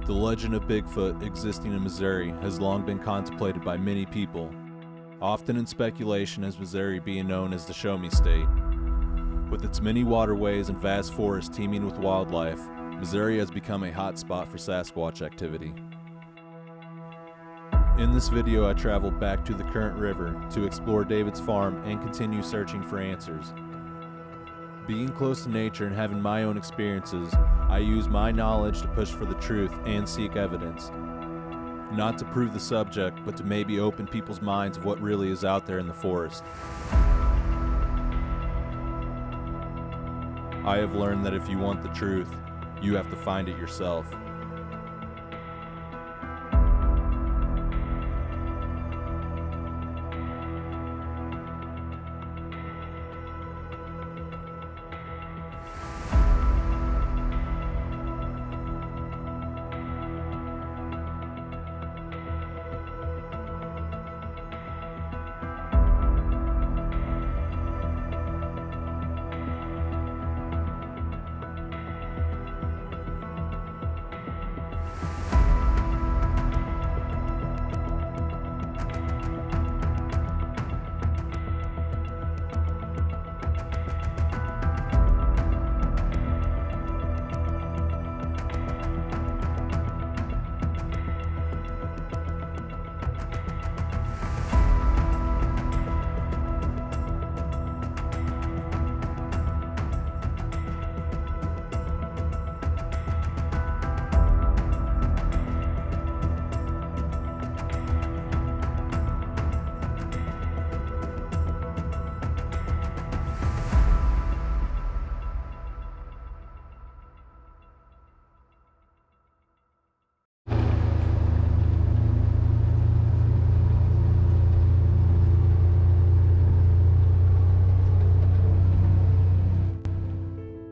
The legend of Bigfoot existing in Missouri has long been contemplated by many people, often in speculation as Missouri being known as the Show Me State. With its many waterways and vast forests teeming with wildlife, Missouri has become a hotspot for Sasquatch activity. In this video, I traveled back to the current river to explore David's farm and continue searching for answers. Being close to nature and having my own experiences, I use my knowledge to push for the truth and seek evidence. Not to prove the subject, but to maybe open people's minds of what really is out there in the forest. I have learned that if you want the truth, you have to find it yourself.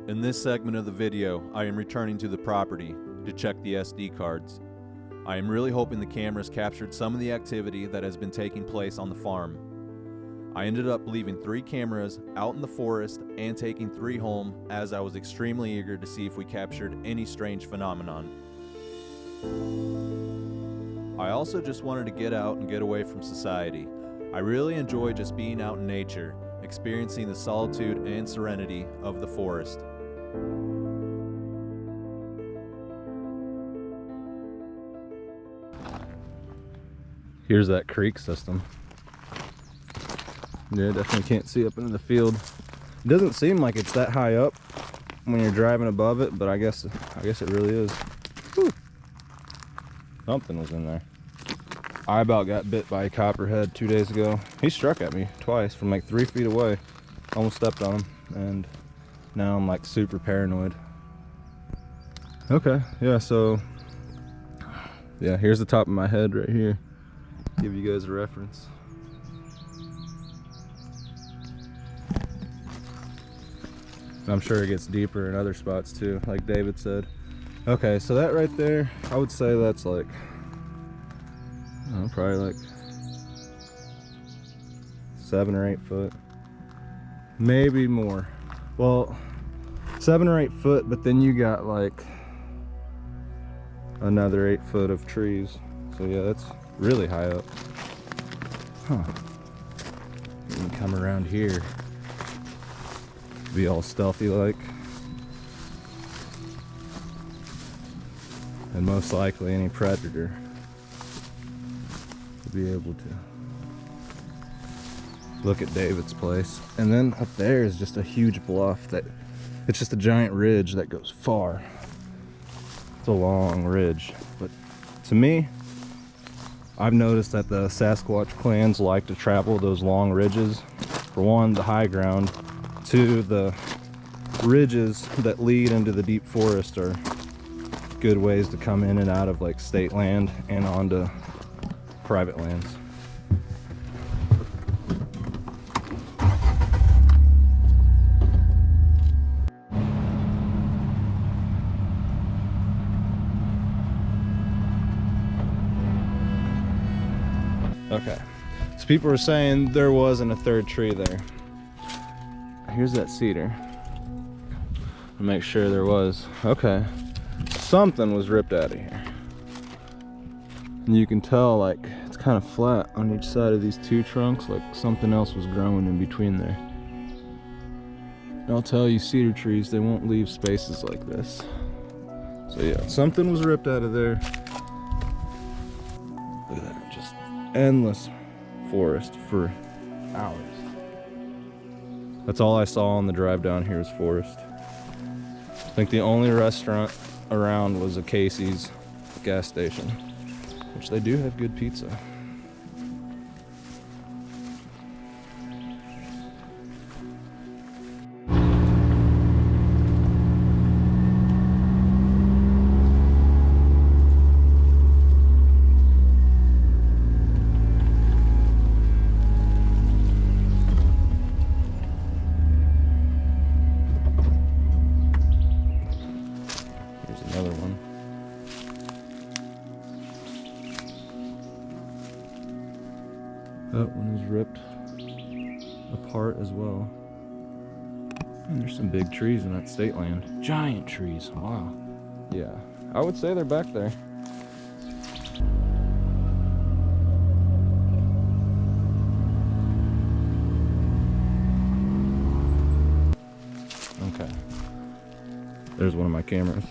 In this segment of the video, I am returning to the property to check the SD cards. I am really hoping the cameras captured some of the activity that has been taking place on the farm. I ended up leaving 3 cameras out in the forest and taking 3 home, as I was extremely eager to see if we captured any strange phenomenon. I also just wanted to get out and get away from society. I really enjoy just being out in nature, experiencing the solitude and serenity of the forest. Here's that creek system. Yeah, definitely can't see up into the field. It doesn't seem like it's that high up when you're driving above it, but I guess it really is. Whew. Something was in there. I about got bit by a copperhead 2 days ago. He struck at me twice from like 3 feet away. Almost stepped on him, and now I'm like super paranoid. Okay, yeah, so yeah, here's the top of my head right here. Give you guys a reference. I'm sure it gets deeper in other spots too, like David said. Okay, so that right there, I would say that's like, I don't know, probably like 7 or 8 foot. Maybe more. Well, 7 or 8 foot, but then you got like another 8 foot of trees. So yeah, that's really high up. Huh. You can come around here. Be all stealthy like. And most likely any predator will be able to look at David's place. And then up there is just a huge bluff that, it's just a giant ridge that goes far. It's a long ridge, but to me, I've noticed that the Sasquatch clans like to travel those long ridges. For one, the high ground. 2, the ridges that lead into the deep forest are good ways to come in and out of like state land and onto private lands. Okay, so people were saying there wasn't a 3rd tree there. Here's that cedar. I'll make sure there was. Okay, something was ripped out of here. And you can tell like it's kind of flat on each side of these two trunks, like something else was growing in between there. And I'll tell you, cedar trees, they won't leave spaces like this. So yeah, something was ripped out of there. Look at that, just endless forest for hours. That's all I saw on the drive down here was forest. I think the only restaurant around was a Casey's gas station, which they do have good pizza. Another one. That one is ripped apart as well. And there's some big trees in that state land. Giant trees, wow. Yeah, I would say they're back there. Okay. There's one of my cameras.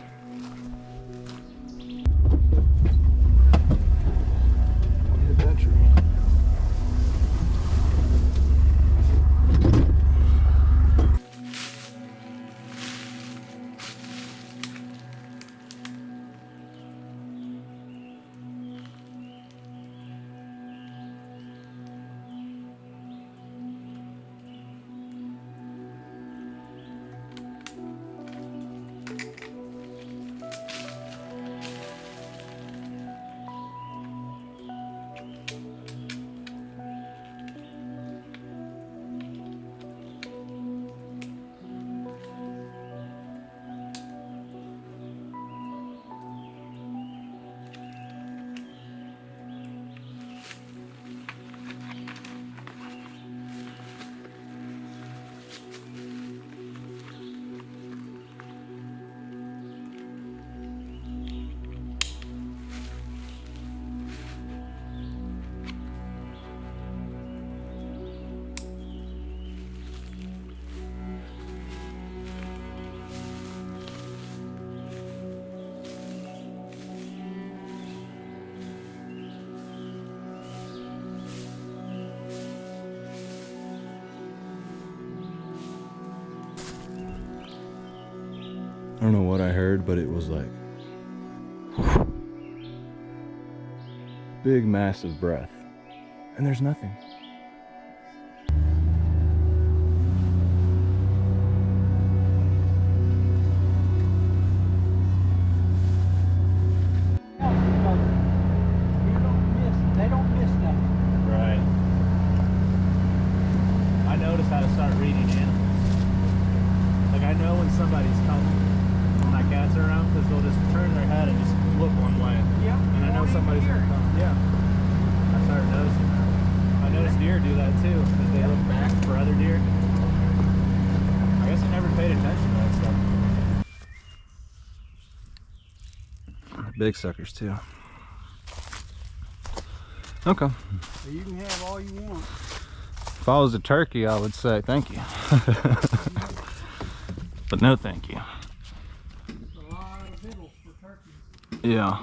I don't know what I heard, but it was like big, massive breath, and there's nothing. They don't miss nothing. Right. I notice how to start reading animals. Like I know when somebody's coming. My cats are around because they'll just turn their head and just look one way. Yeah. And I know somebody's gonna come. Yeah. I started noticing that. I noticed deer do that too, because they look back for other deer. I guess I never paid attention to that stuff. Big suckers too. Okay. So you can have all you want. If I was a turkey, I would say thank you. But no thank you. A lot of victuals for turkeys. Yeah.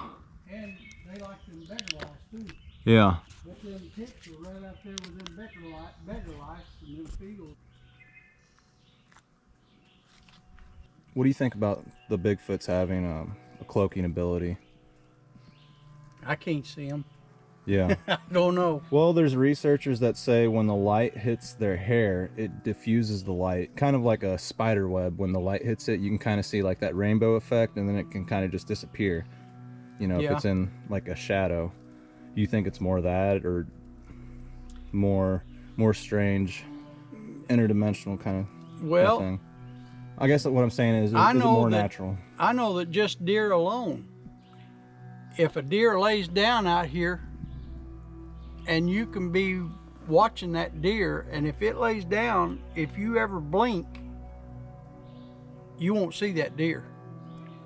And they like them beggar lice too. Yeah. But them ticks are right out there with them beggar lice and them fields. What do you think about the Bigfoots having a cloaking ability? I can't see them. Yeah. I don't know. Well, there's researchers that say when the light hits their hair, it diffuses the light, kind of like a spider web. When the light hits it, you can kind of see like that rainbow effect, and then it can kind of just disappear. You know, if it's in like a shadow. You think it's more that, or more strange, interdimensional kind of thing? I guess what I'm saying is it more natural? I know that just deer alone. If a deer lays down out here, and you can be watching that deer, and if it lays down, if you ever blink, you won't see that deer.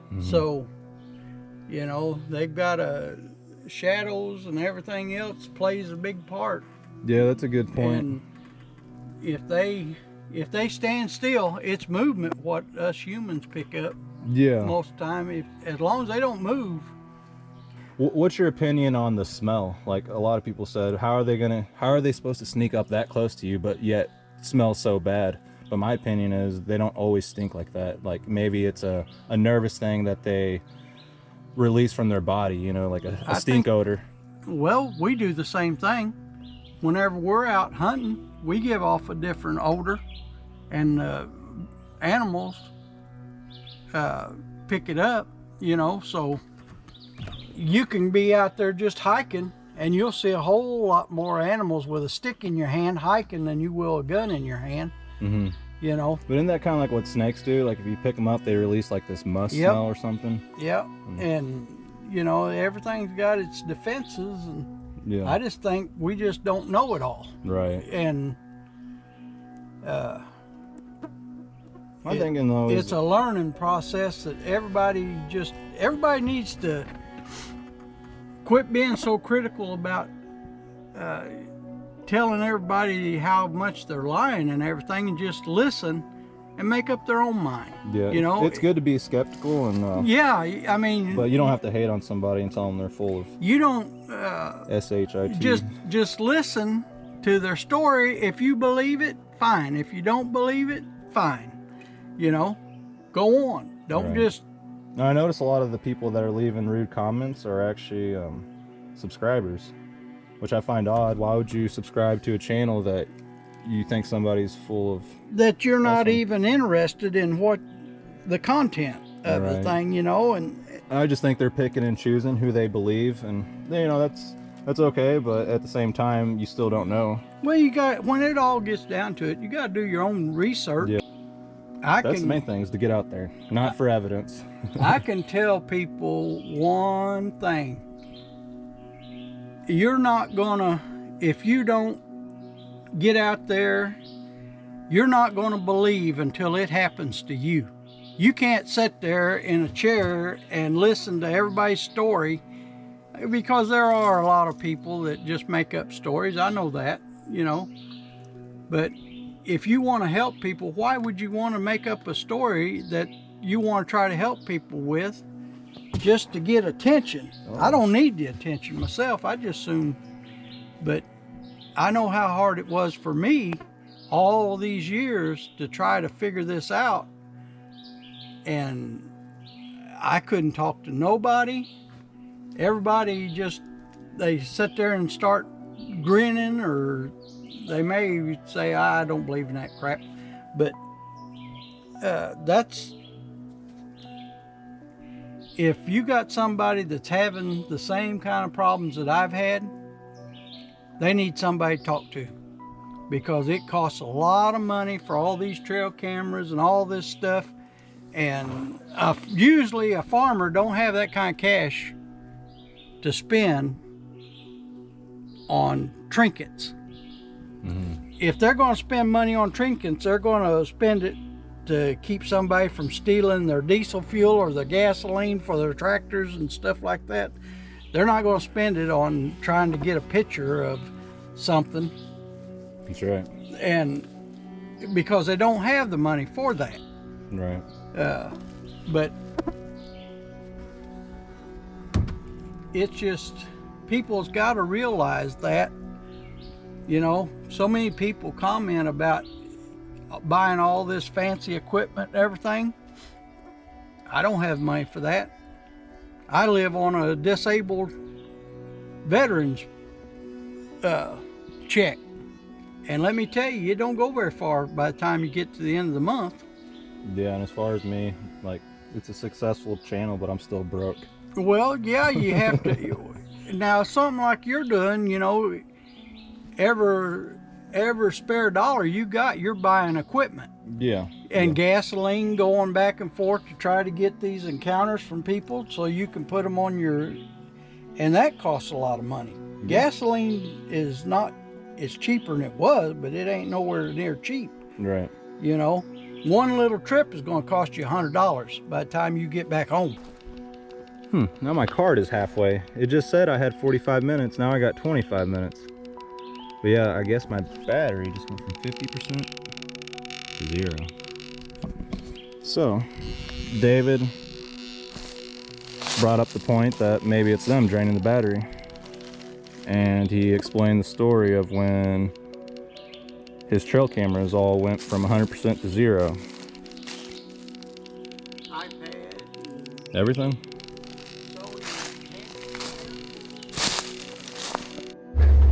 Mm-hmm. So, you know, they've got shadows and everything else plays a big part. Yeah, that's a good point. And if they stand still, it's movement what us humans pick up Yeah. most of the time. As long as they don't move. What's your opinion on the smell? Like a lot of people said, how are they supposed to sneak up that close to you, but yet smell so bad? But my opinion is they don't always stink like that. Like maybe it's a nervous thing that they release from their body, you know, like a stink odor. Well, we do the same thing. Whenever we're out hunting, we give off a different odor, and animals pick it up, you know. So you can be out there just hiking and you'll see a whole lot more animals with a stick in your hand hiking than you will a gun in your hand. Mm-hmm. You know. But isn't that kind of like what snakes do? Like if you pick them up, they release like this musk smell or something. Yep. And you know, everything's got its defenses, and yeah. I just think we just don't know it all. Right. And I'm thinking though, it's a learning process that everybody needs to quit being so critical about telling everybody how much they're lying and everything, and just listen and make up their own mind. Yeah, you know, it's good to be skeptical and yeah, I mean, but you don't have to hate on somebody and tell them they're full of you don't shit. just listen to their story. If you believe it, fine. If you don't believe it, fine. You know, go on. Don't just. Now, I notice a lot of the people that are leaving rude comments are actually subscribers, which I find odd. Why would you subscribe to a channel that you think somebody's full of? That you're not even interested in what the content of the thing, you know. And I just think they're picking and choosing who they believe, and you know that's okay. But at the same time, you still don't know. Well, when it all gets down to it, you got to do your own research. Yeah. That's the main thing, is to get out there, not for evidence. I can tell people one thing. You're not gonna, if you don't get out there, you're not gonna believe until it happens to you. You can't sit there in a chair and listen to everybody's story, because there are a lot of people that just make up stories. I know that, you know. But if you want to help people, why would you want to make up a story that you want to try to help people with just to get attention? I don't need the attention myself. I just soon, but I know how hard it was for me all these years to try to figure this out, and I couldn't talk to nobody. Everybody just, they sit there and start grinning, or they may say, I don't believe in that crap. But that's, if you got somebody that's having the same kind of problems that I've had, they need somebody to talk to, because it costs a lot of money for all these trail cameras and all this stuff. And usually a farmer don't have that kind of cash to spend on trinkets. Mm-hmm. If they're going to spend money on trinkets, they're going to spend it to keep somebody from stealing their diesel fuel or the gasoline for their tractors and stuff like that. They're not going to spend it on trying to get a picture of something. That's right. And because they don't have the money for that. Right. But it's just, people's got to realize that, you know, so many people comment about buying all this fancy equipment and everything. I don't have money for that. I live on a disabled veterans check. And let me tell you, it don't go very far by the time you get to the end of the month. Yeah, and as far as me, like, it's a successful channel, but I'm still broke. Well, yeah, you have to. Now, something like you're doing, you know, every spare dollar you got, you're buying equipment. Yeah. And gasoline going back and forth to try to get these encounters from people so you can put them on your, and that costs a lot of money. Yeah. Gasoline is not, it's cheaper than it was, but it ain't nowhere near cheap. Right. You know, one little trip is going to cost you $100 by the time you get back home. Now my card is halfway. It just said I had 45 minutes. Now I got 25 minutes. But yeah, I guess my battery just went from 50% to 0. So, David brought up the point that maybe it's them draining the battery. And he explained the story of when his trail cameras all went from 100% to 0. iPad. Everything?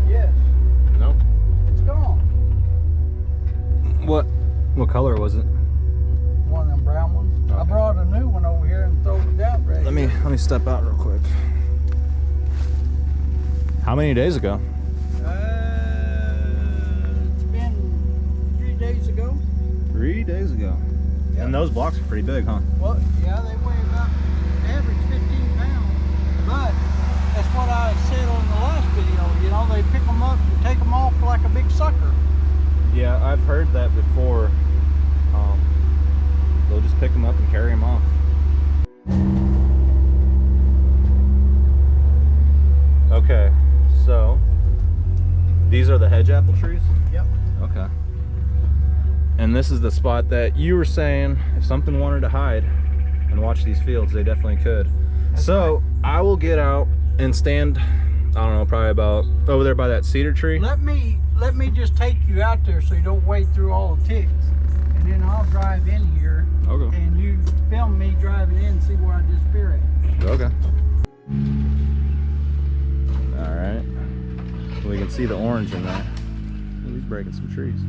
Yes, Nope. it's gone. What color was it? One of them brown ones. I Okay. brought a new one over here and throw it down right Let me step out real quick. How many days ago? It's been 3 days ago. 3 days ago. Yep. And those blocks are pretty big, huh? Well, yeah, they weigh about average 15 pounds. But that's what I said on the last video. You know, they pick them up and take them off like a big sucker. Yeah, I've heard that before. They'll just pick them up and carry them off. Okay, so these are the hedge apple trees? Yep. Okay. And this is the spot that you were saying if something wanted to hide and watch these fields, they definitely could. So I will get out and stand, I don't know, probably about over there by that cedar tree. Let me just take you out there so you don't wade through all the ticks. And then I'll drive in here. Okay. And you film me driving in and see where I disappear at. Okay. All right. We can see the orange in there. He's breaking some trees.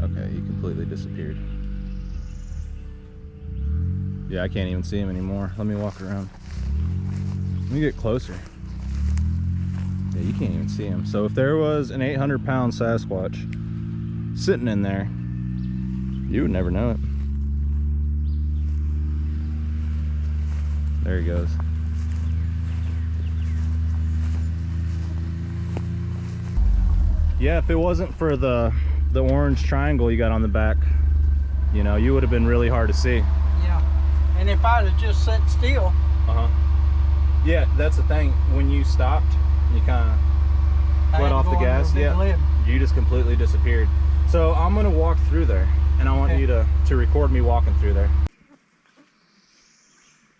Okay, he completely disappeared. Yeah, I can't even see him anymore. Let me walk around. Let me get closer. Yeah, you can't even see him. So if there was an 800-pound Sasquatch sitting in there, you would never know it. There he goes. Yeah, if it wasn't for the orange triangle you got on the back, you know, you would have been really hard to see. Yeah. And if I'd have just sat still. Yeah, that's the thing. When you stopped, you kind of let off the gas. Yeah, you just completely disappeared. So I'm gonna walk through there, and I want you to record me walking through there.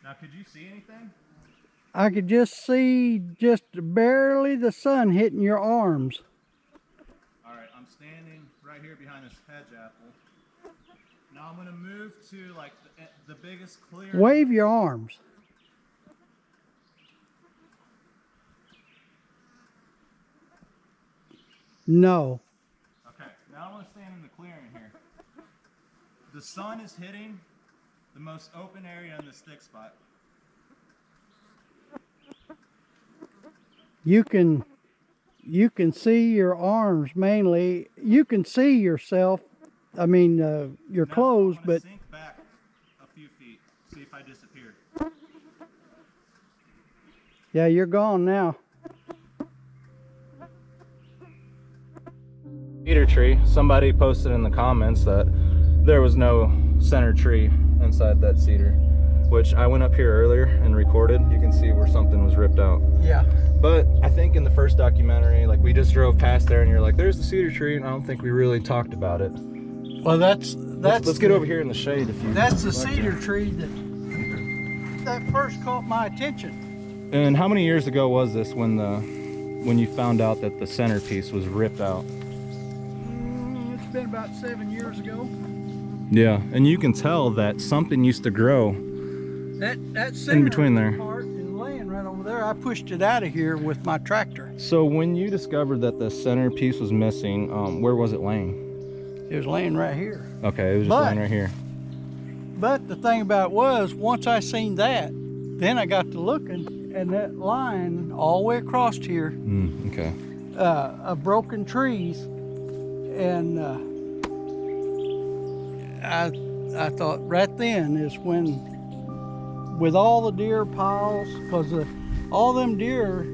Now, could you see anything? I could just see just barely the sun hitting your arms. All right, I'm standing right here behind this hedge apple. Now I'm gonna move to like the biggest clearing. Wave your arms. No. Okay, now I'm gonna stand in the clearing here. The sun is hitting the most open area in this thick spot. You can see your arms mainly. You can see yourself. I mean, your clothes, but Sink back a few feet. See if I disappeared. yeah, you're gone now. Cedar tree. Somebody posted in the comments that there was no center tree inside that cedar, which I went up here earlier and recorded. You can see where something was ripped out. Yeah. But I think in the first documentary, like we just drove past there and you're like, there's the cedar tree, and I don't think we really talked about it. Well, let's get over here in the shade if you. That's the like cedar to. tree that first caught my attention. And how many years ago was this when you found out that the centerpiece was ripped out? It's been about 7 years ago. Yeah, and you can tell that something used to grow That center in between there. part is laying right over there. I pushed it out of here with my tractor. So when you discovered that the centerpiece was missing, where was it laying? It was laying right here. Okay, it was just laying right here. But the thing about it was, once I seen that, then I got to looking, and that line all the way across here, Okay. of broken trees, and I thought right then is when, with all the deer piles, because all them deer,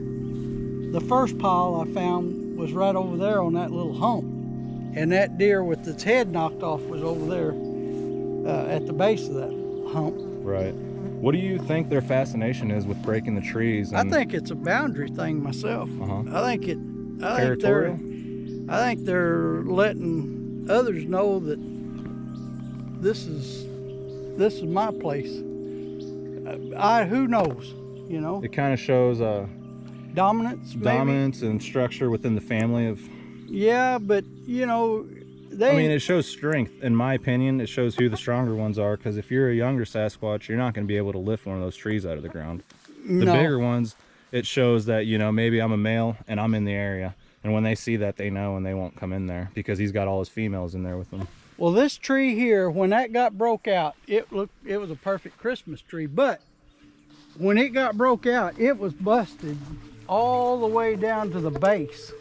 the first pile I found was right over there on that little hump. and that deer with its head knocked off was over there at the base of that hump. Right. What do you think their fascination is with breaking the trees? I think it's a boundary thing myself. I think Territorial? they're letting others know that this is my place. Who knows, you know? It kind of shows Dominance, maybe? dominance and structure within the family of. Yeah, but you know, I mean, it shows strength. In my opinion, it shows who the stronger ones are. Because if you're a younger Sasquatch, you're not going to be able to lift one of those trees out of the ground. The bigger ones, it shows that, you know, maybe I'm a male and I'm in the area. And when they see that, they know, and they won't come in there because he's got all his females in there with him. Well, this tree here, when that got broke out, it was a perfect Christmas tree. But when it got broke out, it was busted all the way down to the base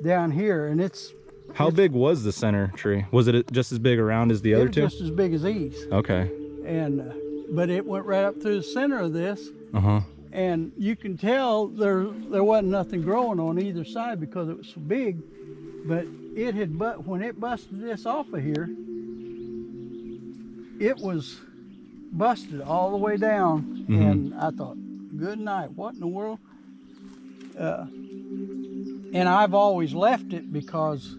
down here, and How big was the center tree? Was it just as big around as the other two? Just as big as these. Okay. And but it went right up through the center of this. And you can tell there wasn't nothing growing on either side because it was so big. But when it busted this off of here, it was busted all the way down. And I thought, good night, what in the world? And I've always left it because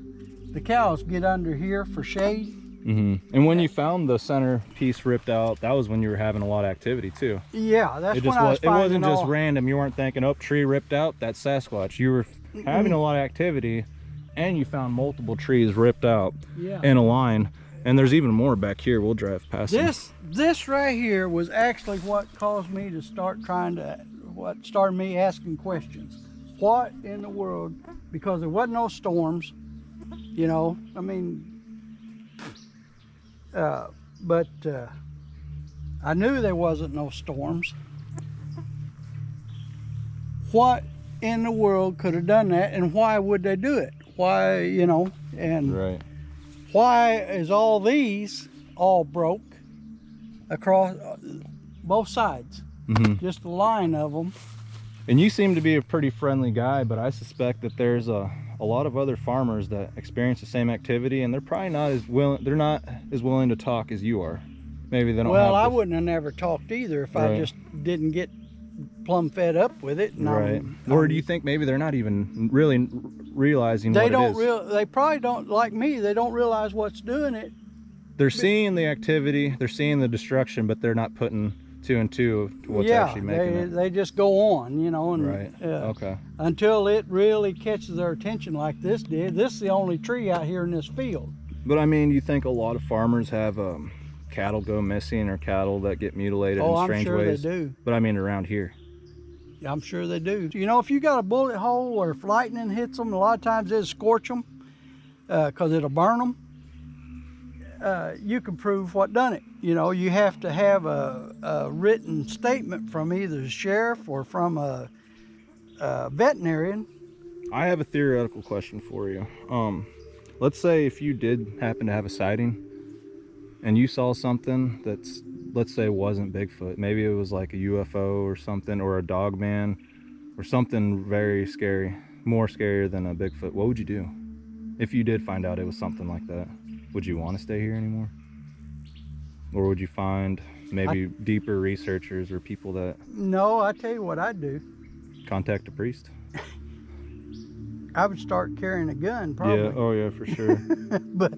the cows get under here for shade. And when you found the center piece ripped out, that was when you were having a lot of activity too. Yeah, that's It when I was finding wasn't just random. You weren't thinking, oh, tree ripped out, that's Sasquatch. You were having a lot of activity, and you found multiple trees ripped out in a line. And there's even more back here. We'll drive past this right here was actually what caused me to start what started me asking questions. What in the world? Because there wasn't no storms, you know. I mean, but I knew there wasn't no storms. What in the world could have done that, and why would they do it? Why, you know, and why is all these all broke across both sides? Just a line of them. And you seem to be a pretty friendly guy, but I suspect that there's a lot of other farmers that experience the same activity, and they're probably not as willing. They're not as willing to talk as you are. Maybe they don't. Well, I wouldn't have never talked either if I just didn't get plumb fed up with it. And Or do you think maybe they're not even really realizing what it is? They probably don't, like me. They don't realize what's doing it. They're seeing the activity, they're seeing the destruction, but they're not putting two and two to what's actually making it. They just go on, you know, and okay. Until it really catches their attention like this did. This is the only tree out here in this field. But I mean, you think a lot of farmers have cattle go missing or cattle that get mutilated in strange ways? I'm sure they do. But I mean around here. I'm sure they do. You know, if you got a bullet hole or if lightning hits them, a lot of times it'll scorch them because it'll burn them. You can prove what done it. You know, you have to have a written statement from either the sheriff or from a veterinarian. I have a theoretical question for you. Let's say if you did happen to have a sighting and you saw something that's, let's say, wasn't Bigfoot. Maybe it was like a UFO or something, or a dog man or something very scary, more scarier than a Bigfoot. What would you do if you did find out it was something like that? Would you want to stay here anymore? Or would you find maybe deeper researchers or people that... No, I tell you what I'd do. Contact a priest? I would start carrying a gun, probably. Yeah, oh yeah, for sure. but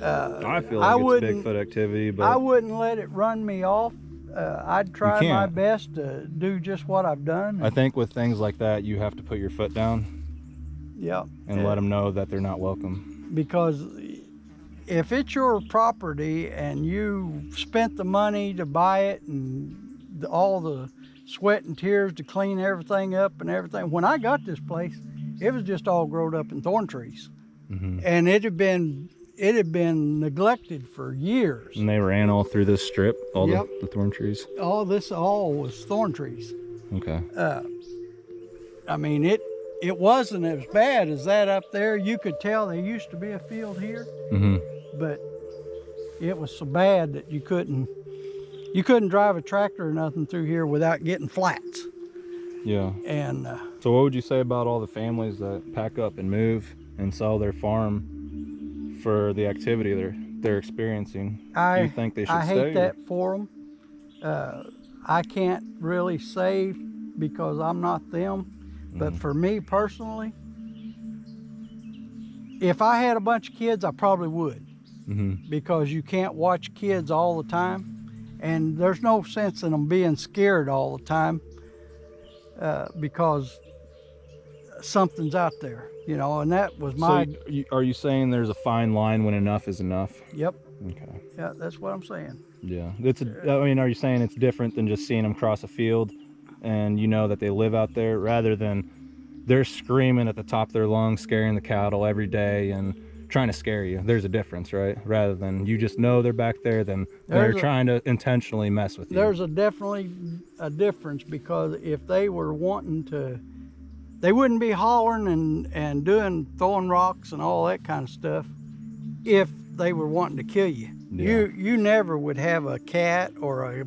I feel like it's Bigfoot activity, but... I wouldn't let it run me off. I'd try my best to do just what I've done. I think with things like that, you have to put your foot down. Yeah. And let them know that they're not welcome. Because if it's your property and you spent the money to buy it and all the sweat and tears to clean everything up and everything. When I got this place, it was just all growed up in thorn trees. And it had been neglected for years. And they ran all through this strip, all the thorn trees? All was thorn trees. Okay. I mean, it wasn't as bad as that up there. You could tell there used to be a field here, but it was so bad that you couldn't drive a tractor or nothing through here without getting flats. Yeah. And so what would you say about all the families that pack up and move and sell their farm for the activity they're experiencing. Do you think they should I stay? hate that for them. I can't really say because I'm not them, but for me personally, if I had a bunch of kids, I probably would, because you can't watch kids all the time, and there's no sense in them being scared all the time, because something's out there, you know, and that was my... So are you saying there's a fine line when enough is enough? Yep. Okay. Yeah, that's what I'm saying. Yeah. I mean, are you saying it's different than just seeing them cross a field and you know that they live out there, rather than they're screaming at the top of their lungs, scaring the cattle every day and trying to scare you? There's a difference, right? Rather than you just know they're back there, then they're trying to intentionally mess with you. There's definitely a difference, because if they were wanting to, they wouldn't be hollering and throwing rocks and all that kind of stuff if they were wanting to kill you. Yeah. You never would have a cat or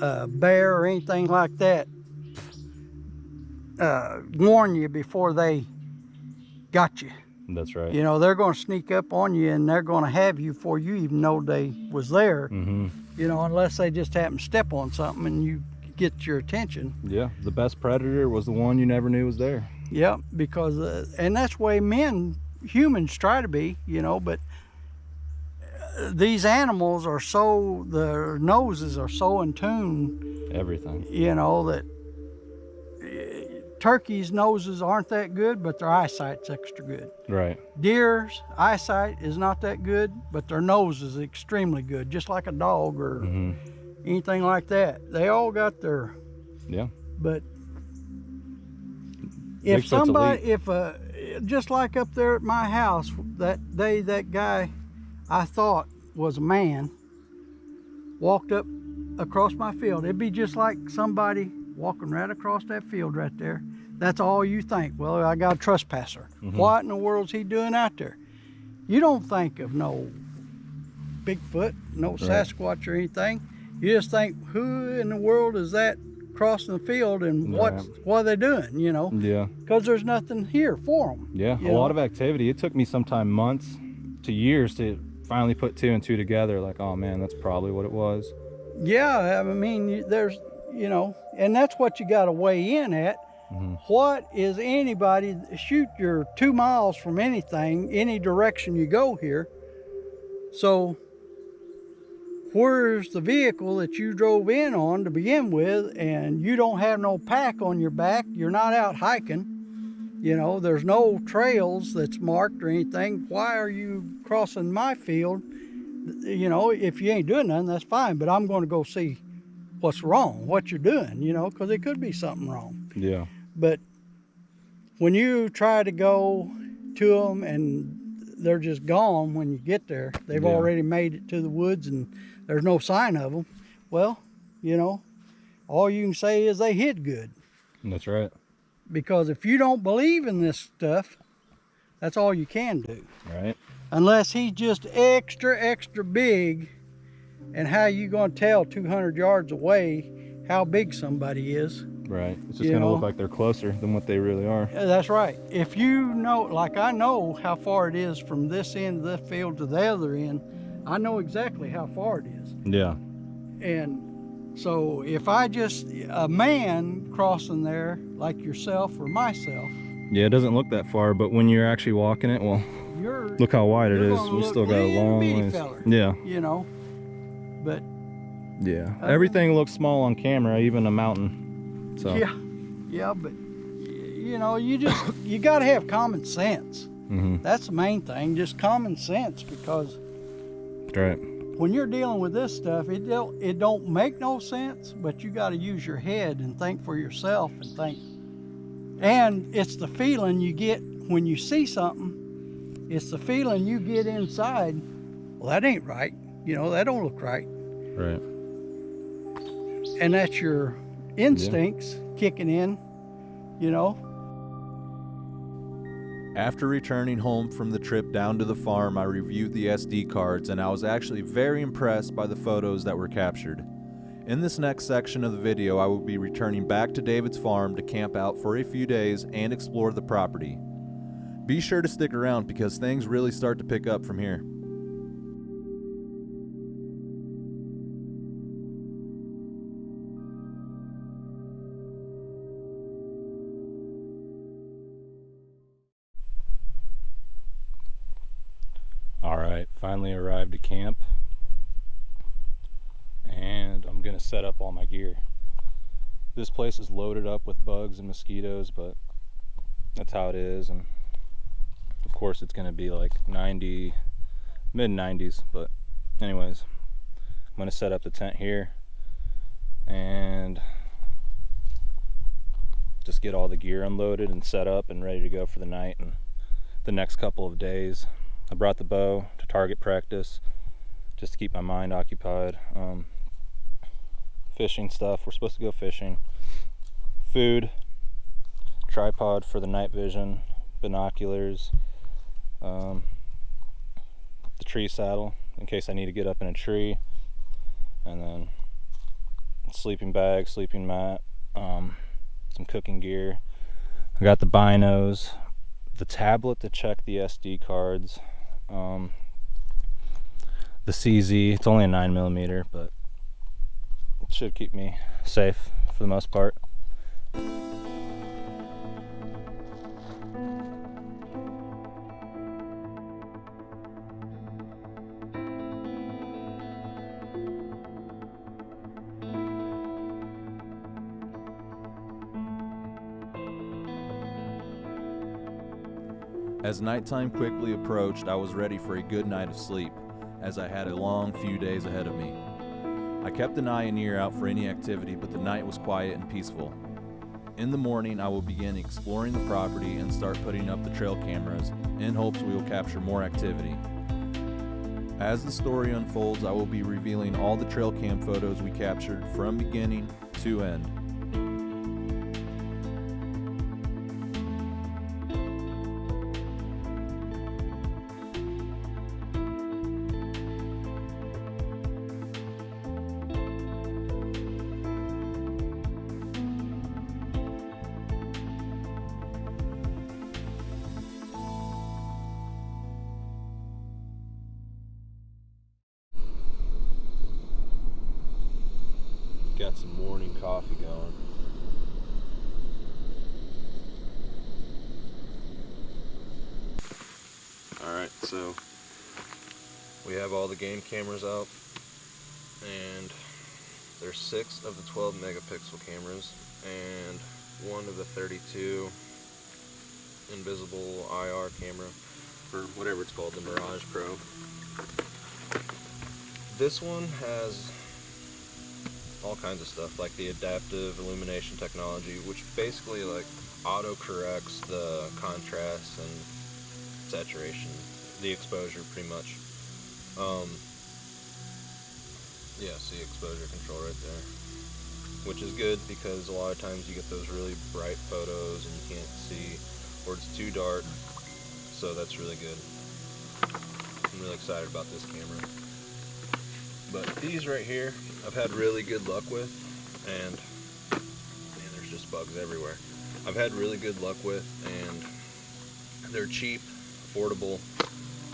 a bear or anything like that warn you before they got you. That's right. You know, they're going to sneak up on you and they're going to have you before you even know they was there. You know, unless they just happen to step on something and you get your attention. Yeah, the best predator was the one you never knew was there. Yeah, because and that's the way humans try to be, you know, but these animals are so, their noses are so in tune. Everything. You know, that turkeys' noses aren't that good, but their eyesight's extra good. Right. Deer's eyesight is not that good, but their nose is extremely good, just like a dog or anything like that. They all got their... Yeah. But if Bigfoot's somebody, just like up there at my house that day, that guy I thought was a man walked up across my field, it'd be just like somebody walking right across that field right there. That's all you think. Well, I got a trespasser. What in the world's he doing out there? You don't think of no Bigfoot, no Sasquatch or anything. You just think, who in the world is that crossing the field, and what are they doing, you know? Yeah. Because there's nothing here for them. Yeah, a lot of activity. It took me sometime months to years to finally put two and two together, like, oh man, that's probably what it was. Yeah, I mean, there's, you know, and that's what you got to weigh in at. What is anybody, shoot, you're 2 miles from anything, any direction you go here. So where's the vehicle that you drove in on to begin with, and you don't have no pack on your back, you're not out hiking, you know, there's no trails that's marked or anything. Why are you crossing my field? You know, if you ain't doing nothing, that's fine, but I'm going to go see what's wrong, what you're doing, you know, because it could be something wrong. Yeah. But when you try to go to them and they're just gone when you get there, they've already made it to the woods and there's no sign of them, well, you know, all you can say is they hid good. That's right. Because if you don't believe in this stuff, that's all you can do. Right. Unless he's just extra big, and how you going to tell 200 yards away how big somebody is? Right. It's just going to look like they're closer than what they really are. That's right. If you know, like I know how far it is from this end of the field to the other end, I know exactly how far it is. Yeah. And so if a man crossing there like yourself or myself. Yeah, it doesn't look that far, but when you're actually walking it, well, look how wide it is. We still got a long ways. Yeah. You know, but. Yeah. Everything looks small on camera, even a mountain. So. Yeah, but you know, you got to have common sense. That's the main thing, just common sense, because when you're dealing with this stuff, it don't make no sense, but you got to use your head and think for yourself and think. And it's the feeling you get when you see something. It's the feeling you get inside. Well, that ain't right. You know, that don't look right. Right. And that's your instincts kicking in, you know. After returning home from the trip down to the farm, I reviewed the SD cards, and I was actually very impressed by the photos that were captured. In this next section of the video, I will be returning back to David's farm to camp out for a few days and explore the property. Be sure to stick around because things really start to pick up from here. Alright, finally arrived at camp, and I'm gonna set up all my gear. This place is loaded up with bugs and mosquitoes, but that's how it is, and of course it's gonna be like 90, mid 90s, but anyways, I'm gonna set up the tent here and just get all the gear unloaded and set up and ready to go for the night and the next couple of days. I brought the bow to target practice just to keep my mind occupied. Fishing stuff, we're supposed to go fishing. Food, tripod for the night vision, binoculars, the tree saddle in case I need to get up in a tree, and then sleeping bag, sleeping mat, some cooking gear. I got the binos, the tablet to check the SD cards, the CZ. It's only a 9mm, but it should keep me safe for the most part. As nighttime quickly approached, I was ready for a good night of sleep, as I had a long few days ahead of me. I kept an eye and ear out for any activity, but the night was quiet and peaceful. In the morning, I will begin exploring the property and start putting up the trail cameras, in hopes we will capture more activity. As the story unfolds, I will be revealing all the trail cam photos we captured from beginning to end. Got some morning coffee going. Alright, so we have all the game cameras out, and there's 6 of the 12 megapixel cameras and 1 of the 32 invisible IR camera, or whatever it's called, the Mirage Pro. This one has all kinds of stuff like the adaptive illumination technology, which basically like auto corrects the contrast and saturation, the exposure pretty much. Yeah, see exposure control right there, which is good because a lot of times you get those really bright photos and you can't see, or it's too dark, so that's really good. I'm really excited about this camera. But these right here, I've had really good luck with, and man, there's just bugs everywhere. I've had really good luck with, and they're cheap, affordable,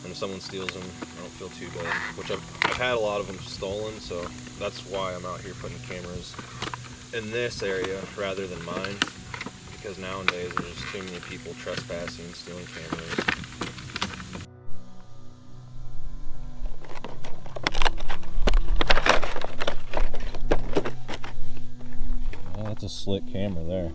and if someone steals them, I don't feel too bad. Which I've had a lot of them stolen, so that's why I'm out here putting cameras in this area rather than mine, because nowadays there's too many people trespassing, stealing cameras. That's a slick camera there.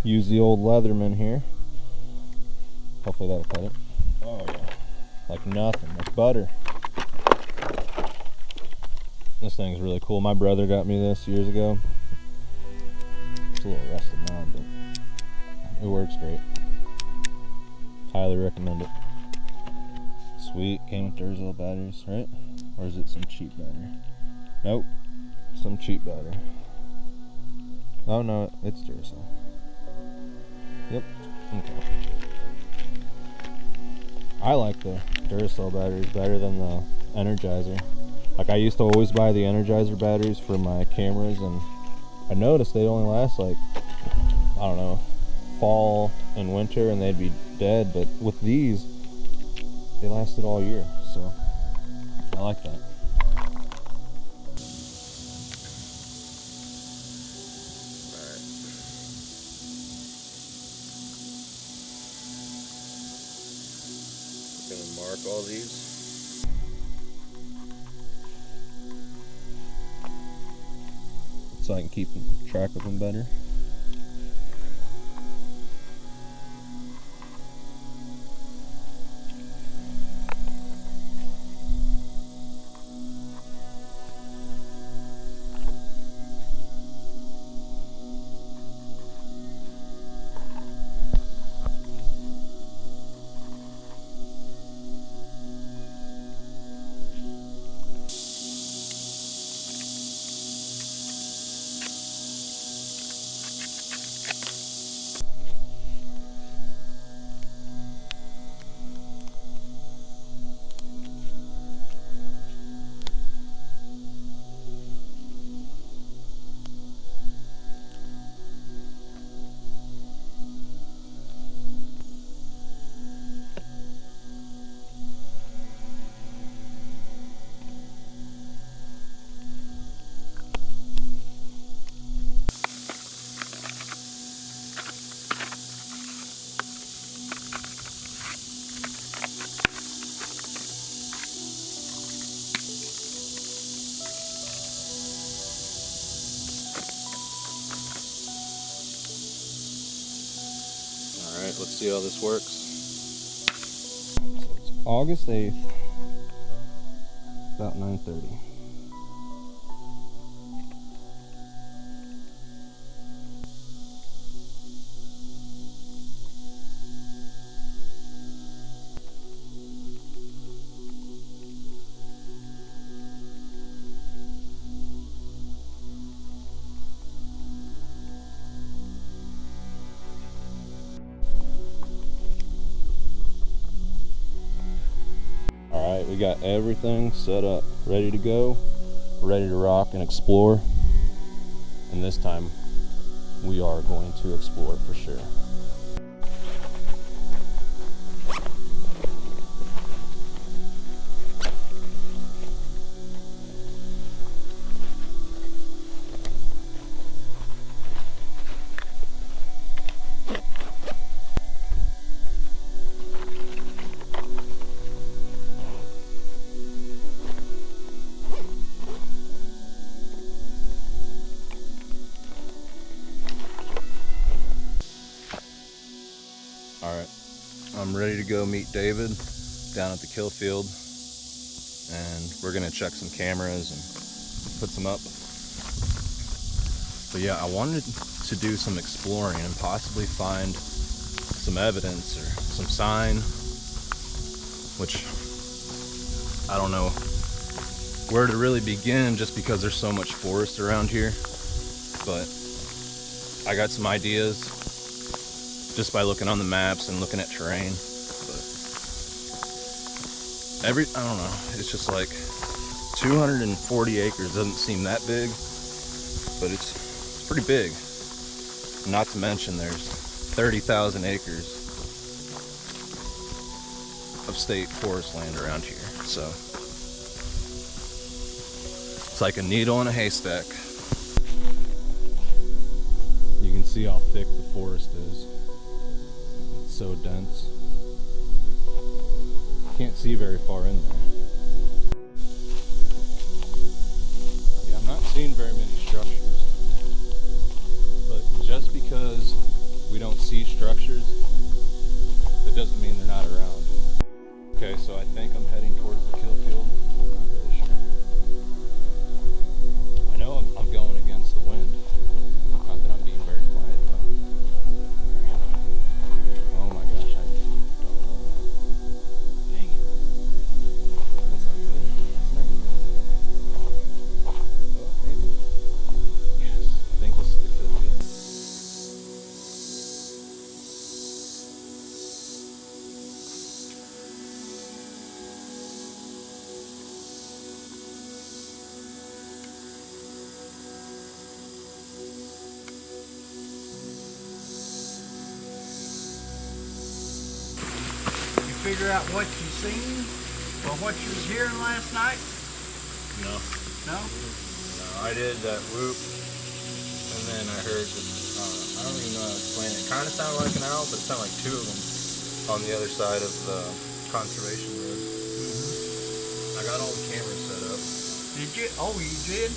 Use the old Leatherman here. Hopefully that'll cut it. Oh yeah. Like nothing, like butter. This thing's really cool. My brother got me this years ago. It's a little rusted now, but it works great. Highly recommend it. Sweet, came with Duracell batteries, right? Or is it some cheap battery? Nope, some cheap battery. Oh no, it's Duracell. Yep, okay. I like the Duracell batteries better than the Energizer. Like I used to always buy the Energizer batteries for my cameras, and I noticed they only last like, I don't know, fall and winter, and they'd be dead, but with these, they lasted all year, so I like that. Alright. I'm gonna mark all these. So I can keep track of them better. Alright, let's see how this works. So it's August 8th, about 9:30. Alright, we got everything set up, ready to go, ready to rock and explore. And this time, we are going to explore for sure. Alright, I'm ready to go meet David down at the kill field, and we're gonna check some cameras and put some up. But yeah, I wanted to do some exploring and possibly find some evidence or some sign, which I don't know where to really begin just because there's so much forest around here, but I got some ideas just by looking on the maps and looking at terrain. But I don't know, it's just like 240 acres doesn't seem that big, but it's pretty big. Not to mention there's 30,000 acres of state forest land around here, so it's like a needle in a haystack. You can see how thick the forest is. It's so dense. Can't see very far in there. Yeah, I'm not seeing very many structures. But just because we don't see structures, that doesn't mean they're not around. Okay, so I think I'm heading towards the kill field. I'm not really sure. I know I'm going against the wind. Not that I'm being very quiet though. Oh my gosh, I don't know. Dang it. figure out what you seen or what you was hearing last night? No. No? No, I did that whoop, and then I heard this, I don't even know how to explain it. It kind of sounded like an owl, but it sounded like two of them on the other side of the conservation road. I got all the cameras set up. Did you? Oh, you did?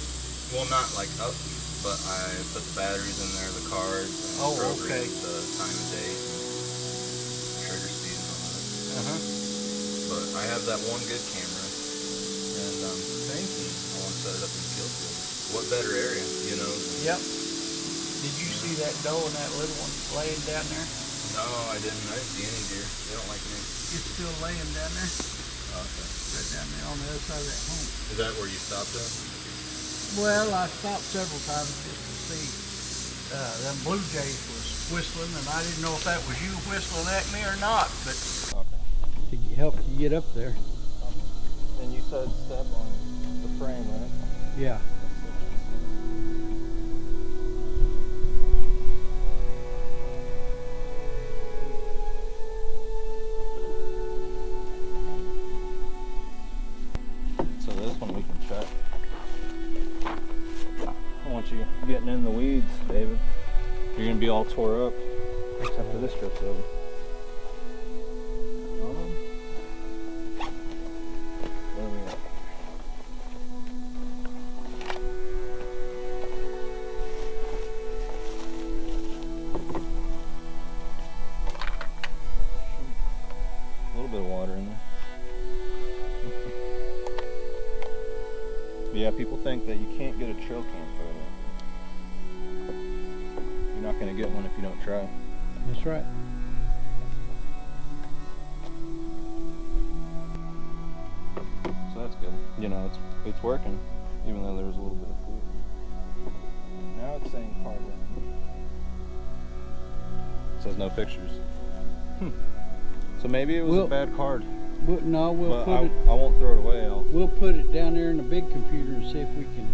Well, not like up, but I put the batteries in there, the cards, and Oh, programmed okay. the time of day, and trigger speed and all that. Uh-huh. But I have that one good camera, and I'm thinking I want to set it up in the kill field. What better area, you know? Yep. Did you see that doe and that little one laying down there? No, I didn't. I didn't see any deer. They don't like me. It's still laying down there. Okay. Right down there on the other side of that home. Is that where you stopped at? Well, I stopped several times just to see. Them blue jays was whistling, and I didn't know if that was you whistling at me or not, but Okay. to help you get up there. And you said step on the frame, right? Yeah. So this one we can check. I want you getting in the weeds, David. You're gonna be all tore up, except for this strip's over. Where are we at? A little bit of water in there. Yeah, people think that you can't get a trail cam photo. You're not going to get one if you don't try. That's right. So that's good. You know, it's working, even though there was a little bit of fluid. Now it's saying card down. It says no pictures. So maybe it was a bad card. No, we'll But put it. I won't throw it away. We'll put it down there in the big computer and see if we can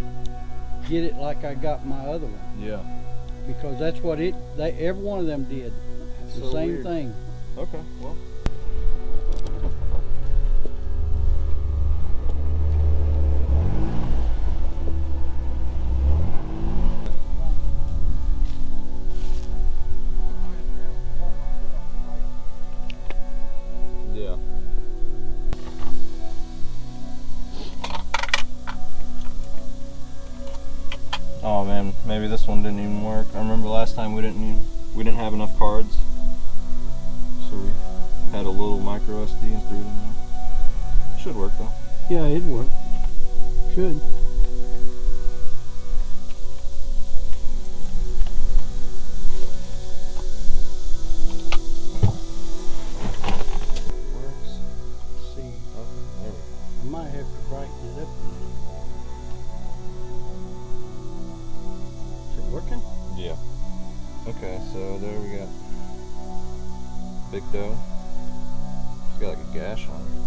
get it like I got my other one. Yeah. Because that's what every one of them did. The So same weird. thing. Okay, well. Yeah. Oh man, maybe this one didn't even work. I remember last time we didn't have enough cards, so we had a little micro SD and threw it in there. Should work though. Yeah, it worked. Should. Works. See, Okay, there we go. I might have to brighten it up. Is it working? Yeah. Okay, so there we got big doe. She's got like a gash on her.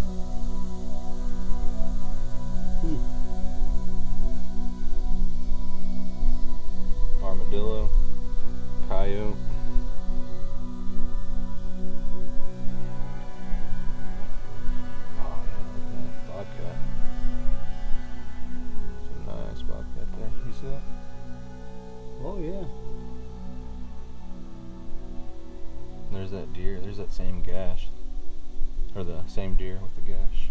Armadillo, coyote. Oh yeah, look at that bobcat. Some nice bobcat there. You see that? Oh yeah. There's that deer. There's that same gash. Or the same deer with the gash.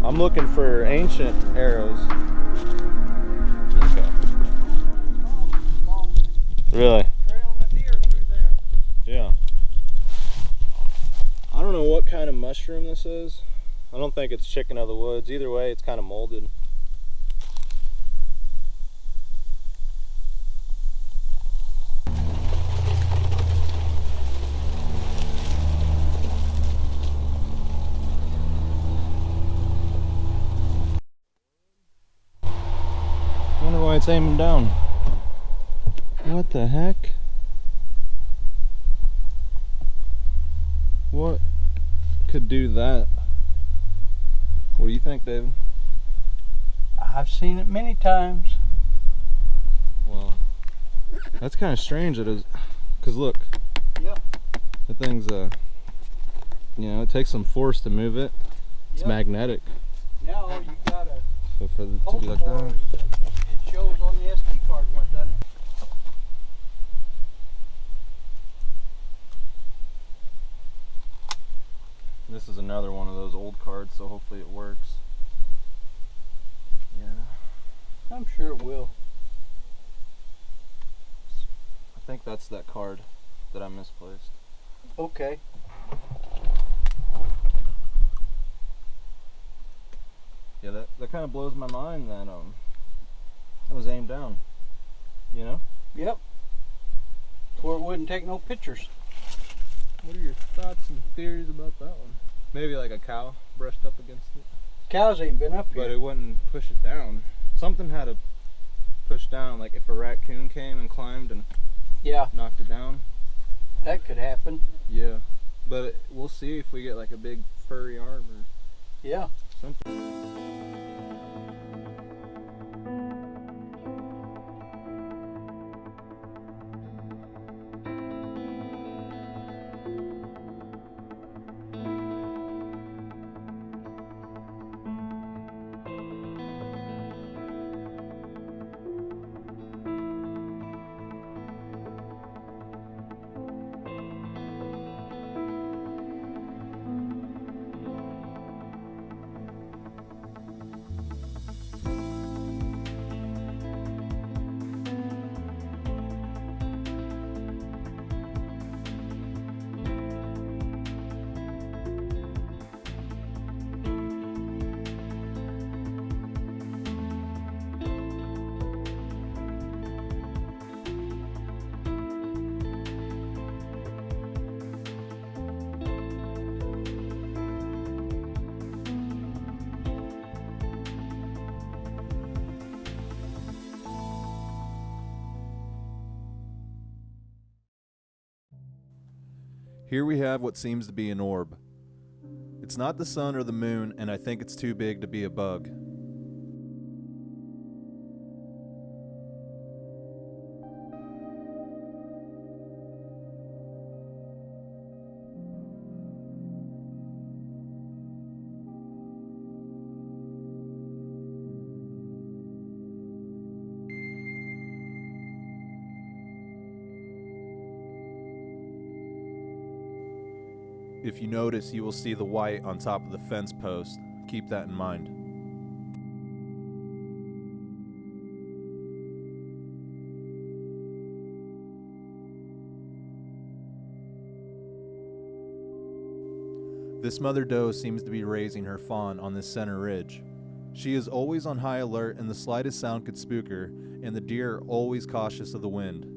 I'm looking for ancient arrows. Okay. Really? Trailing a deer through there. Yeah. I don't know what kind of mushroom this is. I don't think it's chicken of the woods. Either way, it's kind of molded. I wonder why it's aiming down. What the heck? What could do that? What do you think, David? I've seen it many times. Well, that's kind of strange. It is, cause look, Yeah. the thing's you know, it takes some force to move it. It's Yep. magnetic. Now you got a So for it to pulse be like bar, that. it shows on the SD card what done it. This is another one of those old cards, so hopefully it works. Yeah, I'm sure it will. I think that's that card that I misplaced. Okay. Yeah, that kind of blows my mind that it was aimed down. You know? Yep. Or it wouldn't take no pictures. What are your thoughts and theories about that one? Maybe like a cow brushed up against it. Cows ain't been up But here. it wouldn't push it down. Something had to push down, like if a raccoon came and climbed and Yeah, knocked it down. that could happen. Yeah. But we'll see if we get like a big furry arm or Yeah. something. Here we have what seems to be an orb. It's not the sun or the moon, and I think it's too big to be a bug. If you notice, you will see the white on top of the fence post. Keep that in mind. This mother doe seems to be raising her fawn on this center ridge. She is always on high alert and the slightest sound could spook her, and the deer are always cautious of the wind.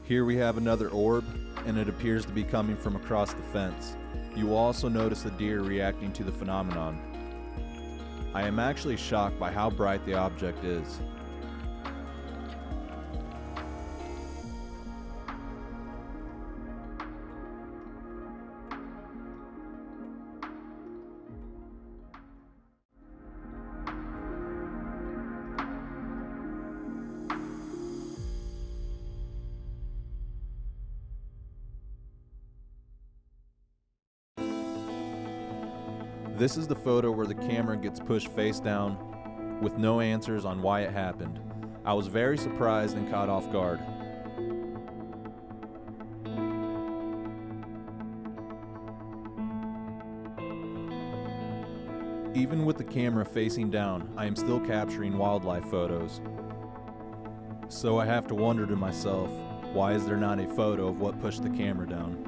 Here we have another orb, and it appears to be coming from across the fence. You will also notice the deer reacting to the phenomenon. I am actually shocked by how bright the object is. This is the photo where the camera gets pushed face down with no answers on why it happened. I was very surprised and caught off guard. Even with the camera facing down, I am still capturing wildlife photos. So I have to wonder to myself, why is there not a photo of what pushed the camera down?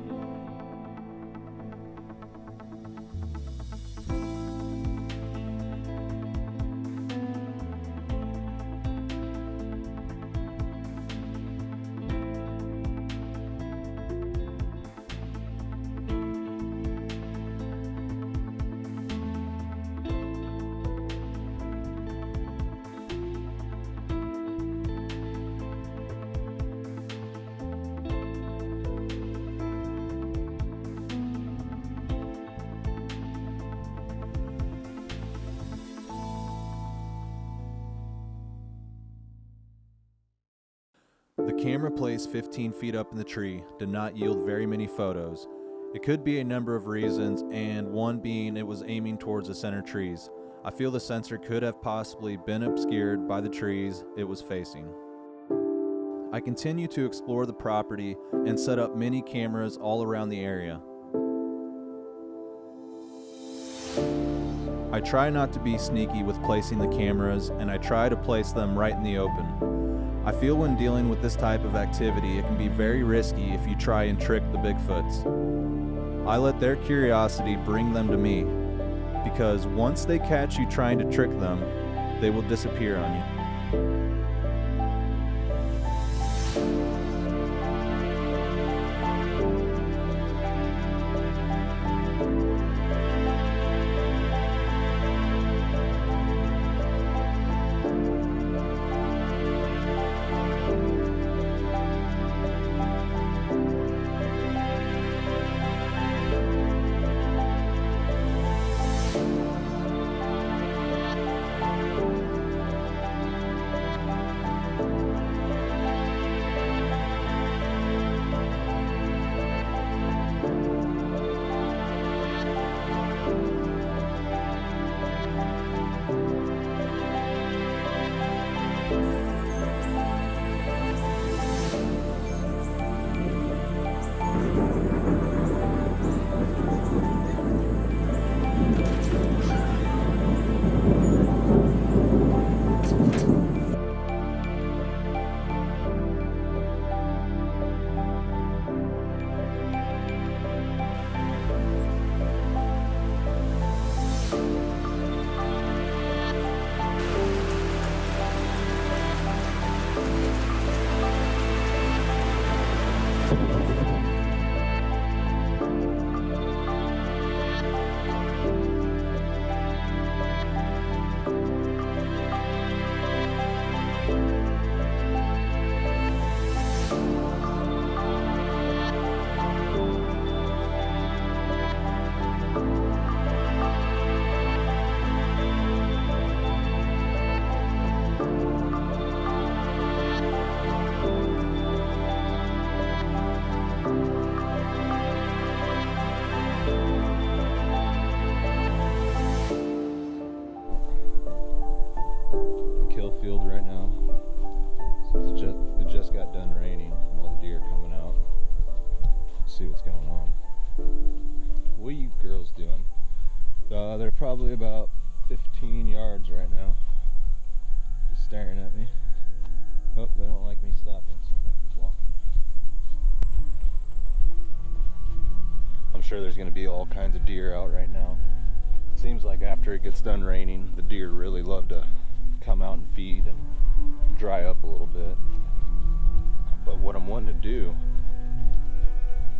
The camera placed 15 feet up in the tree did not yield very many photos. It could be a number of reasons, and one being it was aiming towards the center trees. I feel the sensor could have possibly been obscured by the trees it was facing. I continue to explore the property and set up many cameras all around the area. I try not to be sneaky with placing the cameras, and I try to place them right in the open. I feel when dealing with this type of activity, it can be very risky if you try and trick the Bigfoots. I let their curiosity bring them to me, because once they catch you trying to trick them, they will disappear on you. Field right now, since it just got done raining from all the deer coming out. Let's see what's going on. What are you girls doing? They're probably about 15 yards right now, just staring at me. Oh, they don't like me stopping, so I'm gonna keep walking. I'm sure there's gonna be all kinds of deer out right now. It seems like after it gets done raining, the deer really love to come out and feed and dry up a little bit. But what I'm wanting to do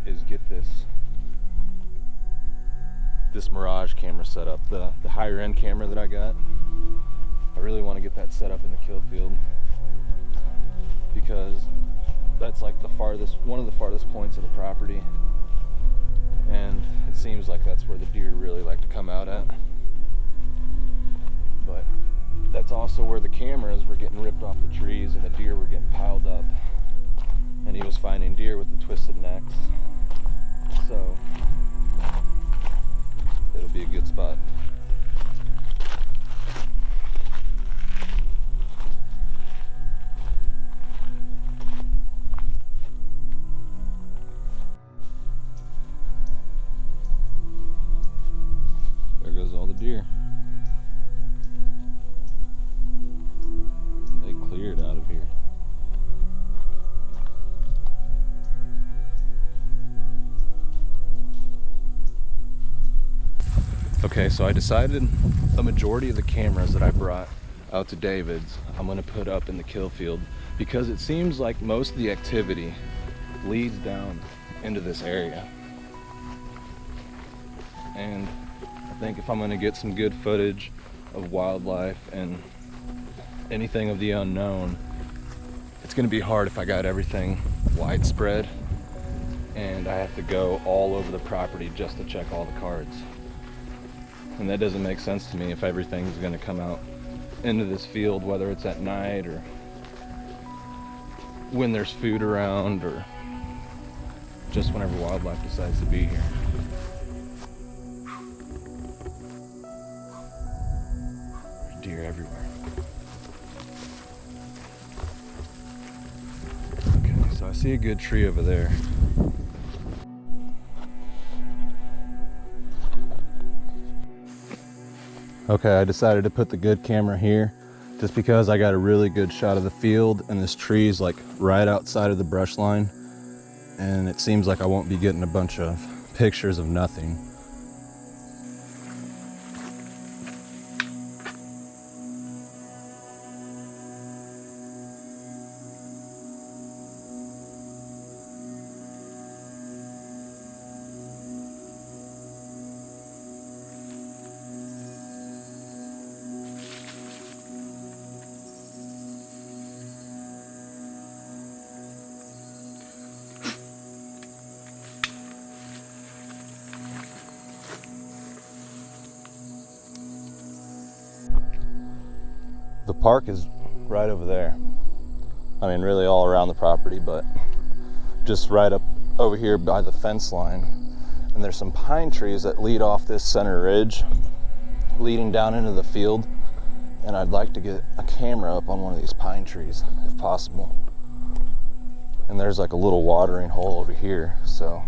is get this Mirage camera set up, the higher end camera that I got. I really want to get that set up in the kill field because that's like one of the farthest points of the property, and it seems like that's where the deer really like to come out at. But that's also where the cameras were getting ripped off the trees and the deer were getting piled up, and he was finding deer with the twisted necks. So it'll be a good spot. There goes all the deer. They cleared out of here. Okay, so I decided a majority of the cameras that I brought out to David's, I'm gonna put up in the kill field because it seems like most of the activity leads down into this area. And I think if I'm gonna get some good footage of wildlife and anything of the unknown, it's gonna be hard if I got everything widespread and I have to go all over the property just to check all the cards. And that doesn't make sense to me if everything's gonna come out into this field, whether it's at night or when there's food around or just whenever wildlife decides to be here. There's deer everywhere. Okay, so I see a good tree over there. Okay, I decided to put the good camera here just because I got a really good shot of the field and this tree is like right outside of the brush line, and it seems like I won't be getting a bunch of pictures of nothing. The park is right over there. I mean, really all around the property, but just right up over here by the fence line. And there's some pine trees that lead off this center ridge, leading down into the field. And I'd like to get a camera up on one of these pine trees, if possible. And there's like a little watering hole over here, so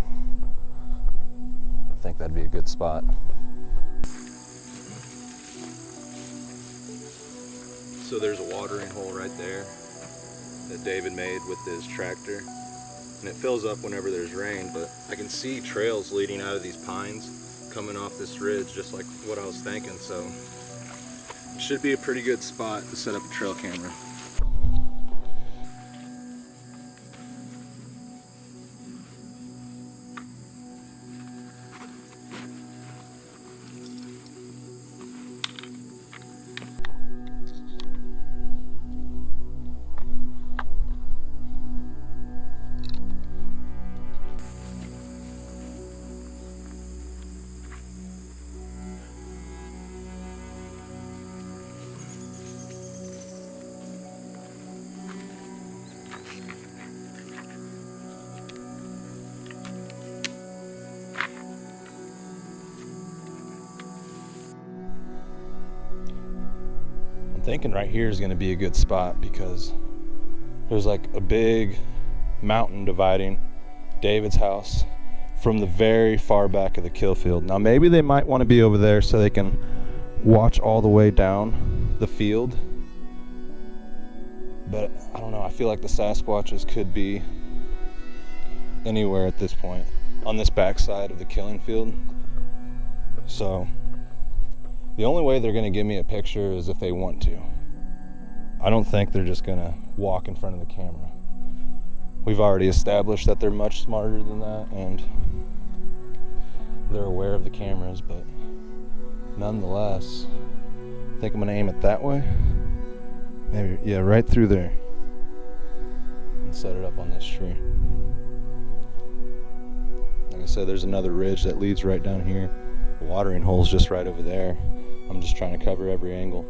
I think that'd be a good spot. So there's a watering hole right there that David made with his tractor, and it fills up whenever there's rain, but I can see trails leading out of these pines coming off this ridge, just like what I was thinking, so it should be a pretty good spot to set up a trail camera. Thinking right here is going to be a good spot because there's like a big mountain dividing David's house from the very far back of the kill field. Now maybe they might want to be over there so they can watch all the way down the field, but I don't know, I feel like the Sasquatches could be anywhere at this point on this backside of the killing field. So the only way they're going to give me a picture is if they want to. I don't think they're just going to walk in front of the camera. we've already established that they're much smarter than that, and they're aware of the cameras, but nonetheless, I think I'm gonna aim it that way. Maybe, yeah, right through there. And set it up on this tree. Like I said, there's another ridge that leads right down here. The watering hole's just right over there. I'm just trying to cover every angle.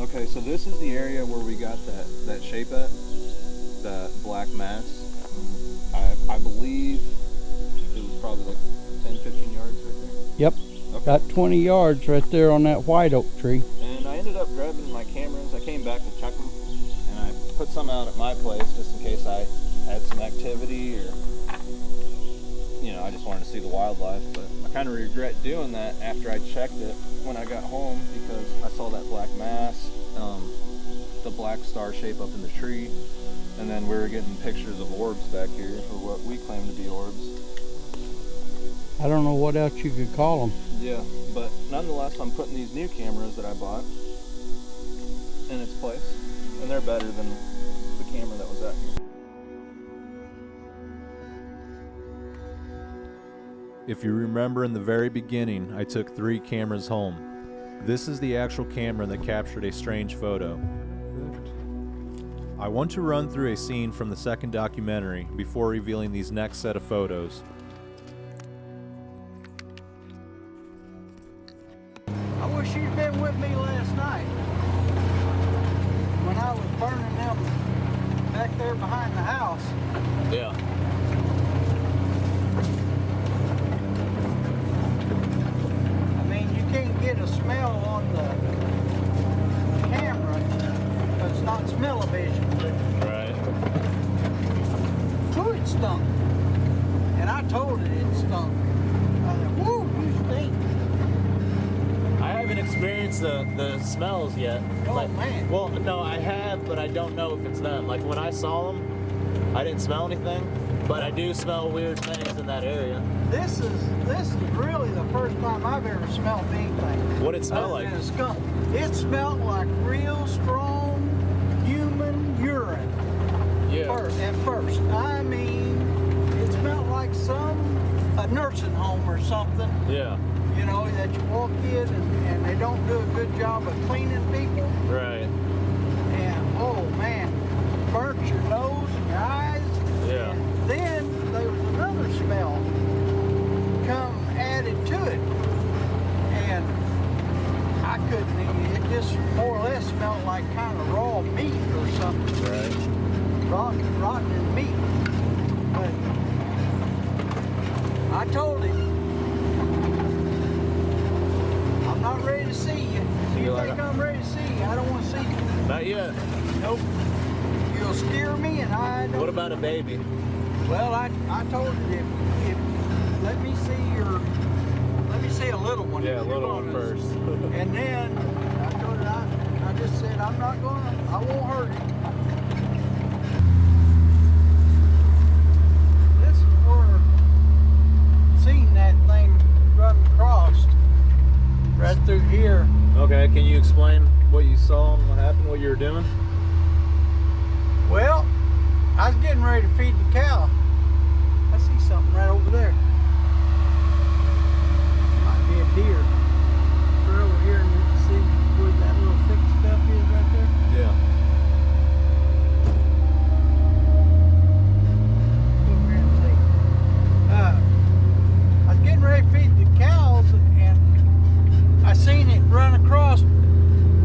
Okay, so this is the area where we got that shape at, that black mass. I believe it was probably like 10, 15 yards right there. Yep. Okay. Got 20 yards right there on that white oak tree. And I ended up grabbing my cameras. I came back to check them, and I put some out at my place just in case I had some activity, or, you know, I just wanted to see the wildlife. But I kind of regret doing that after I checked it when I got home, because I saw that black mass, the black star shape up in the tree, and then we were getting pictures of orbs back here, or what we claim to be orbs. I don't know what else you could call them. Yeah, but nonetheless, I'm putting these new cameras that I bought in its place, and they're better than the camera that was out here. If you remember in the very beginning, I took 3 cameras home. This is the actual camera that captured a strange photo. I want to run through a scene from the second documentary before revealing these next set of photos. I wish you'd been with me last night when I was burning them back there behind the house. Yeah. I mean, you can't get a smell on the camera, but it's not smell-o-vision. Right. Ooh, it stunk. And I told it stunk. I said, woo, you stink. I haven't experienced the smells yet. Oh, man. Well, no, I have, but I don't know if it's them. Like when I saw them, I didn't smell anything, but I do smell weird things in that area. This is really the first time I've ever smelled anything. What did it smell other like? than a skunk. It smelled like real strong human urine. Yeah. At first. I mean, it smelled like a nursing home or something. Yeah. You know, that you walk in and they don't do a good job of cleaning people. Right. And, oh man, burnt your nose and your eyes. Yeah. And then there was another smell come added to it. And I couldn't eat it. It just more or less smelled like kind of raw meat or something. Right. Rotten in meat. But I told him, I'm not ready to see you. If you think I'm ready to see you, I don't want to see you. Not yet. Nope. You'll scare me, and I don't. What about a baby? Well, I told you if let me see a little one. Yeah, a little one first. And then I told her I just said I won't hurt it. This is where seen that thing run across right through here. Okay, can you explain what you saw and what happened, what you were doing? Well, I was getting ready to feed the cow. I see something right over there. Might be a deer. We're over here and you can see where that little thick stuff is right there. Yeah. Go over here and see. I was getting ready to feed the cows and I seen it run across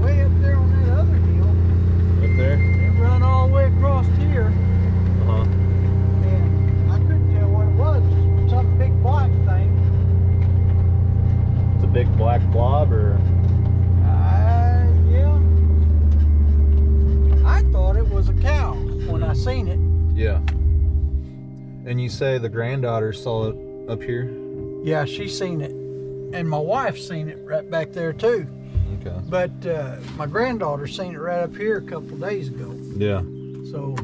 way up there on that other hill. Up there? It run all the way across here. Uh-huh. And I couldn't tell what it was. Some big black thing. It's a big black blob, or? Yeah. I thought it was a cow when I seen it. Yeah. And you say the granddaughter saw it up here? Yeah, she seen it. and my wife seen it right back there too. Okay. But my granddaughter seen it right up here a couple days ago. Yeah. So,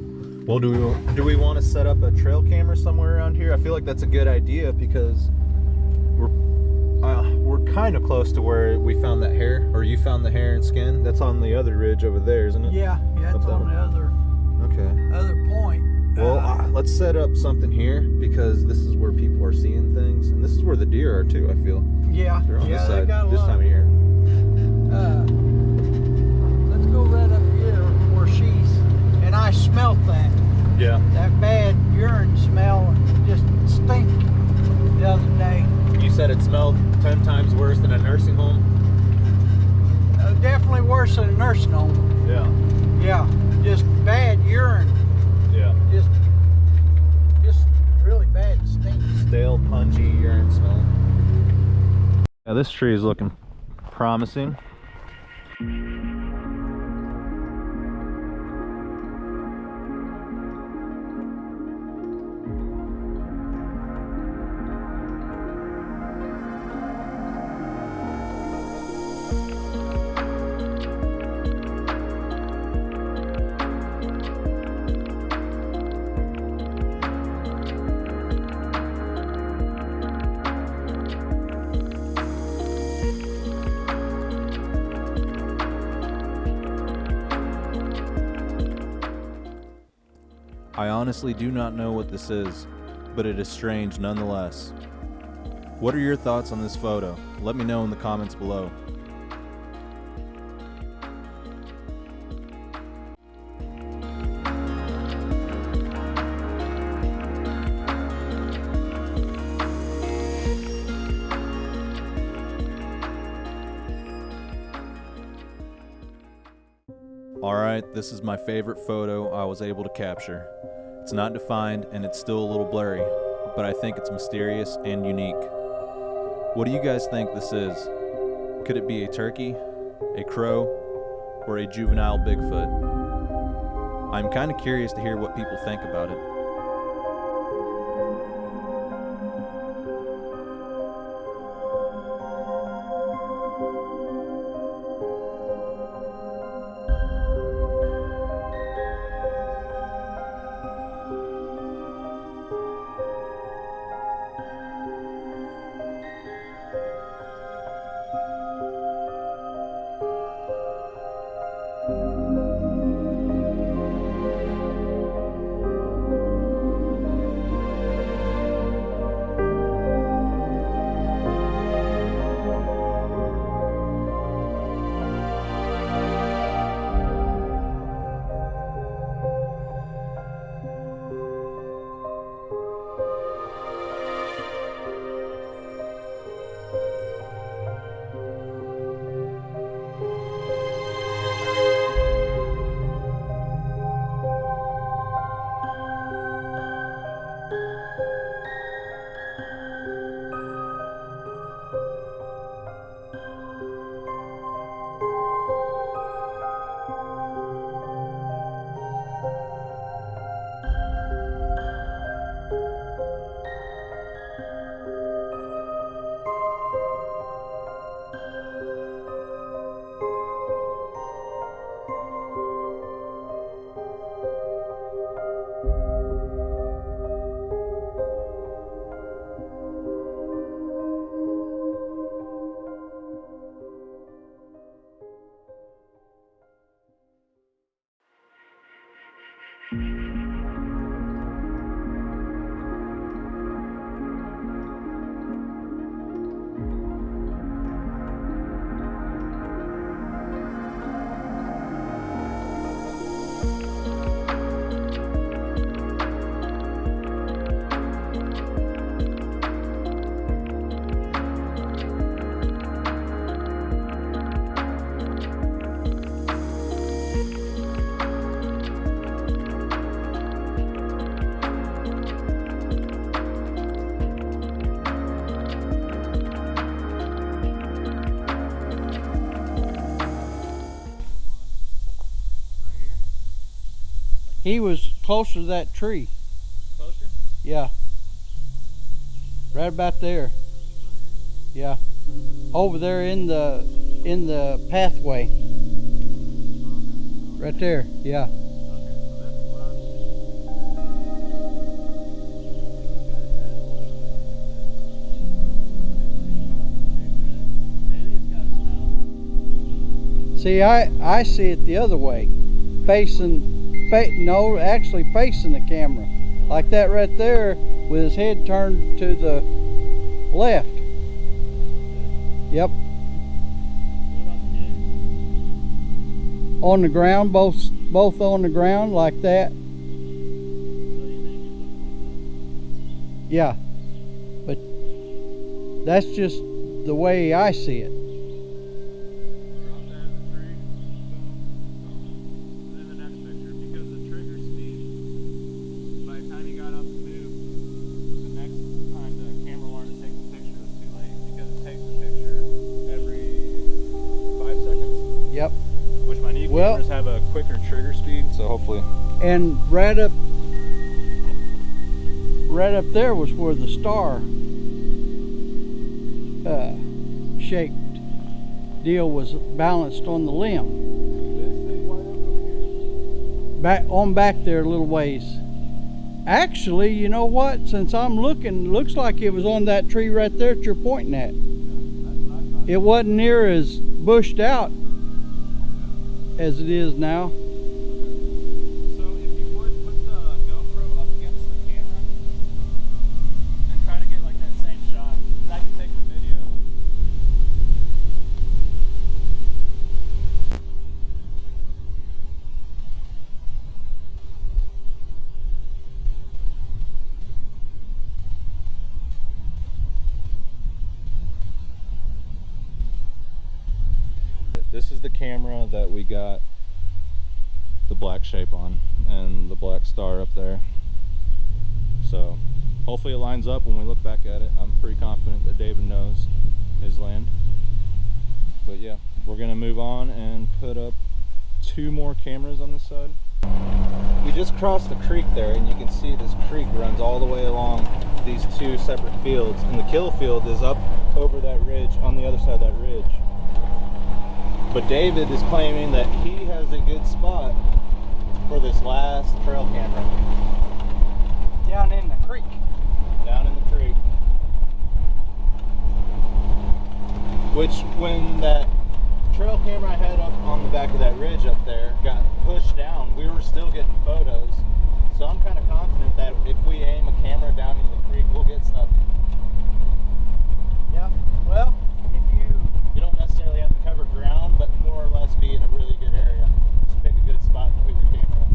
Well, do we want to set up a trail camera somewhere around here? I feel like that's a good idea because we're kind of close to where we found that hair, or you found the hair and skin. That's on the other ridge over there, isn't it? yeah, it's Up that on one. the Okay. other point. Well, let's set up something here because this is where people are seeing things, and this is where the deer are too. I feel yeah, they're on yeah, this they side got a this lot. time of year. Let's go right up here where she's, and I smelt Yeah. that bad urine smell, and just stink the other day. You said it smelled 10 times worse than a nursing home. Definitely worse than a nursing home. Yeah. Yeah, just bad urine, Yeah. just really bad stink. Stale, punchy urine smell. Yeah, this tree is looking promising. I honestly do not know what this is, but it is strange nonetheless. What are your thoughts on this photo? Let me know in the comments below. Alright, this is my favorite photo I was able to capture. It's not defined and it's still a little blurry, but I think it's mysterious and unique. What do you guys think this is? Could it be a turkey, a crow, or a juvenile Bigfoot? I'm kind of curious to hear what people think about it. He was closer to that tree. Closer? Yeah. Right about there. Yeah. over there in the pathway. Right there, yeah. See, I see it the other way, actually facing the camera, like that right there, with his head turned to the left. Yep. On the ground, both on the ground like that. Yeah, but that's just the way I see it. Yep. Which my new cameras have a quicker trigger speed, so hopefully. And right up there was where the star shaped deal was balanced on the limb. Back there a little ways. Actually, you know what? Since I'm looking, looks like it was on that tree right there that you're pointing at. It wasn't near as bushed out as it is now. So if you would put the GoPro up against the camera and try to get like that same shot, I can take the video. This is the camera that we got the black shape on and the black star up there. So hopefully it lines up when we look back at it. I'm pretty confident that David knows his land. But yeah, we're gonna move on and put up 2 more cameras on this side. We just crossed the creek there, and you can see this creek runs all the way along these 2 separate fields, and the kill field is up over that ridge on the other side of that ridge. But David is claiming that he has a good spot for this last trail camera. Down in the creek. Down in the creek. Which, when that trail camera I had up on the back of that ridge up there got pushed down, we were still getting photos. So I'm kind of confident that if we aim a camera down into the creek, we'll get stuff. Yep. Well, You don't necessarily have to cover ground, but more or less be in a really good area. Just pick a good spot to put your camera in.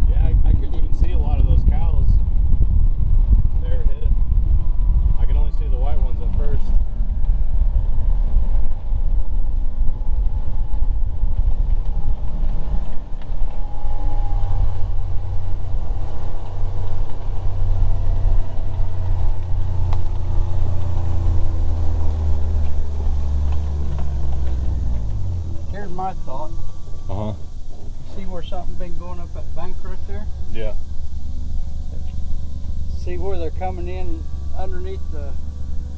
Yeah, I couldn't even see a lot of those cows. They're hidden. I can only see the white ones at first. here's my thought. Uh-huh. See where something been going up that bank right there? Yeah. See where they're coming in underneath the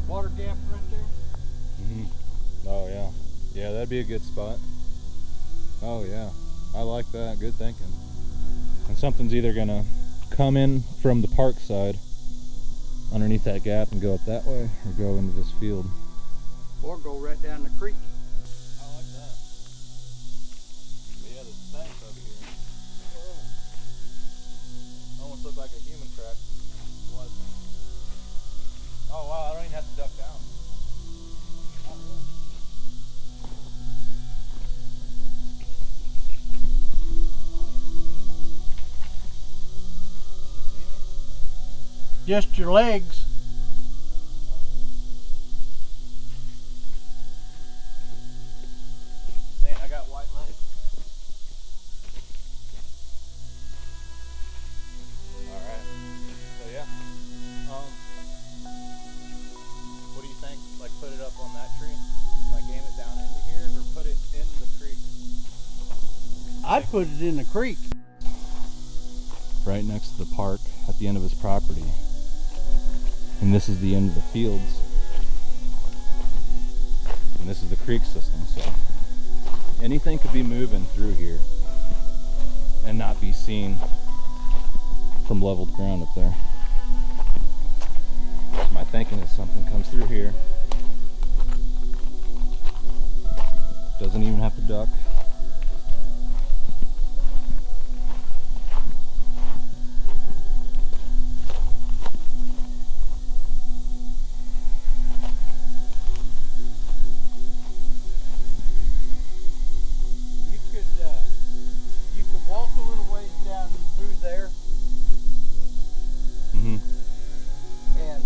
water gap right there? Oh yeah. Yeah, that'd be a good spot. Oh yeah. I like that. Good thinking. And something's either gonna come in from the park side underneath that gap and go up that way, or go into this field. Or go right down the creek. I like that. But yeah, there's banks over here. Almost look like a human track. What? Oh wow, I don't even have to duck down. Not really. Just your legs. Saying I got white legs. Alright. up on that tree? Like aim it down into here or put it in the creek? I'd put it in the creek. Right next to the park at the end of his property. And this is the end of the fields. And this is the creek system, so anything could be moving through here and not be seen from leveled ground up there. So my thinking is something comes through here. Doesn't even have to duck. You could walk a little ways down through there and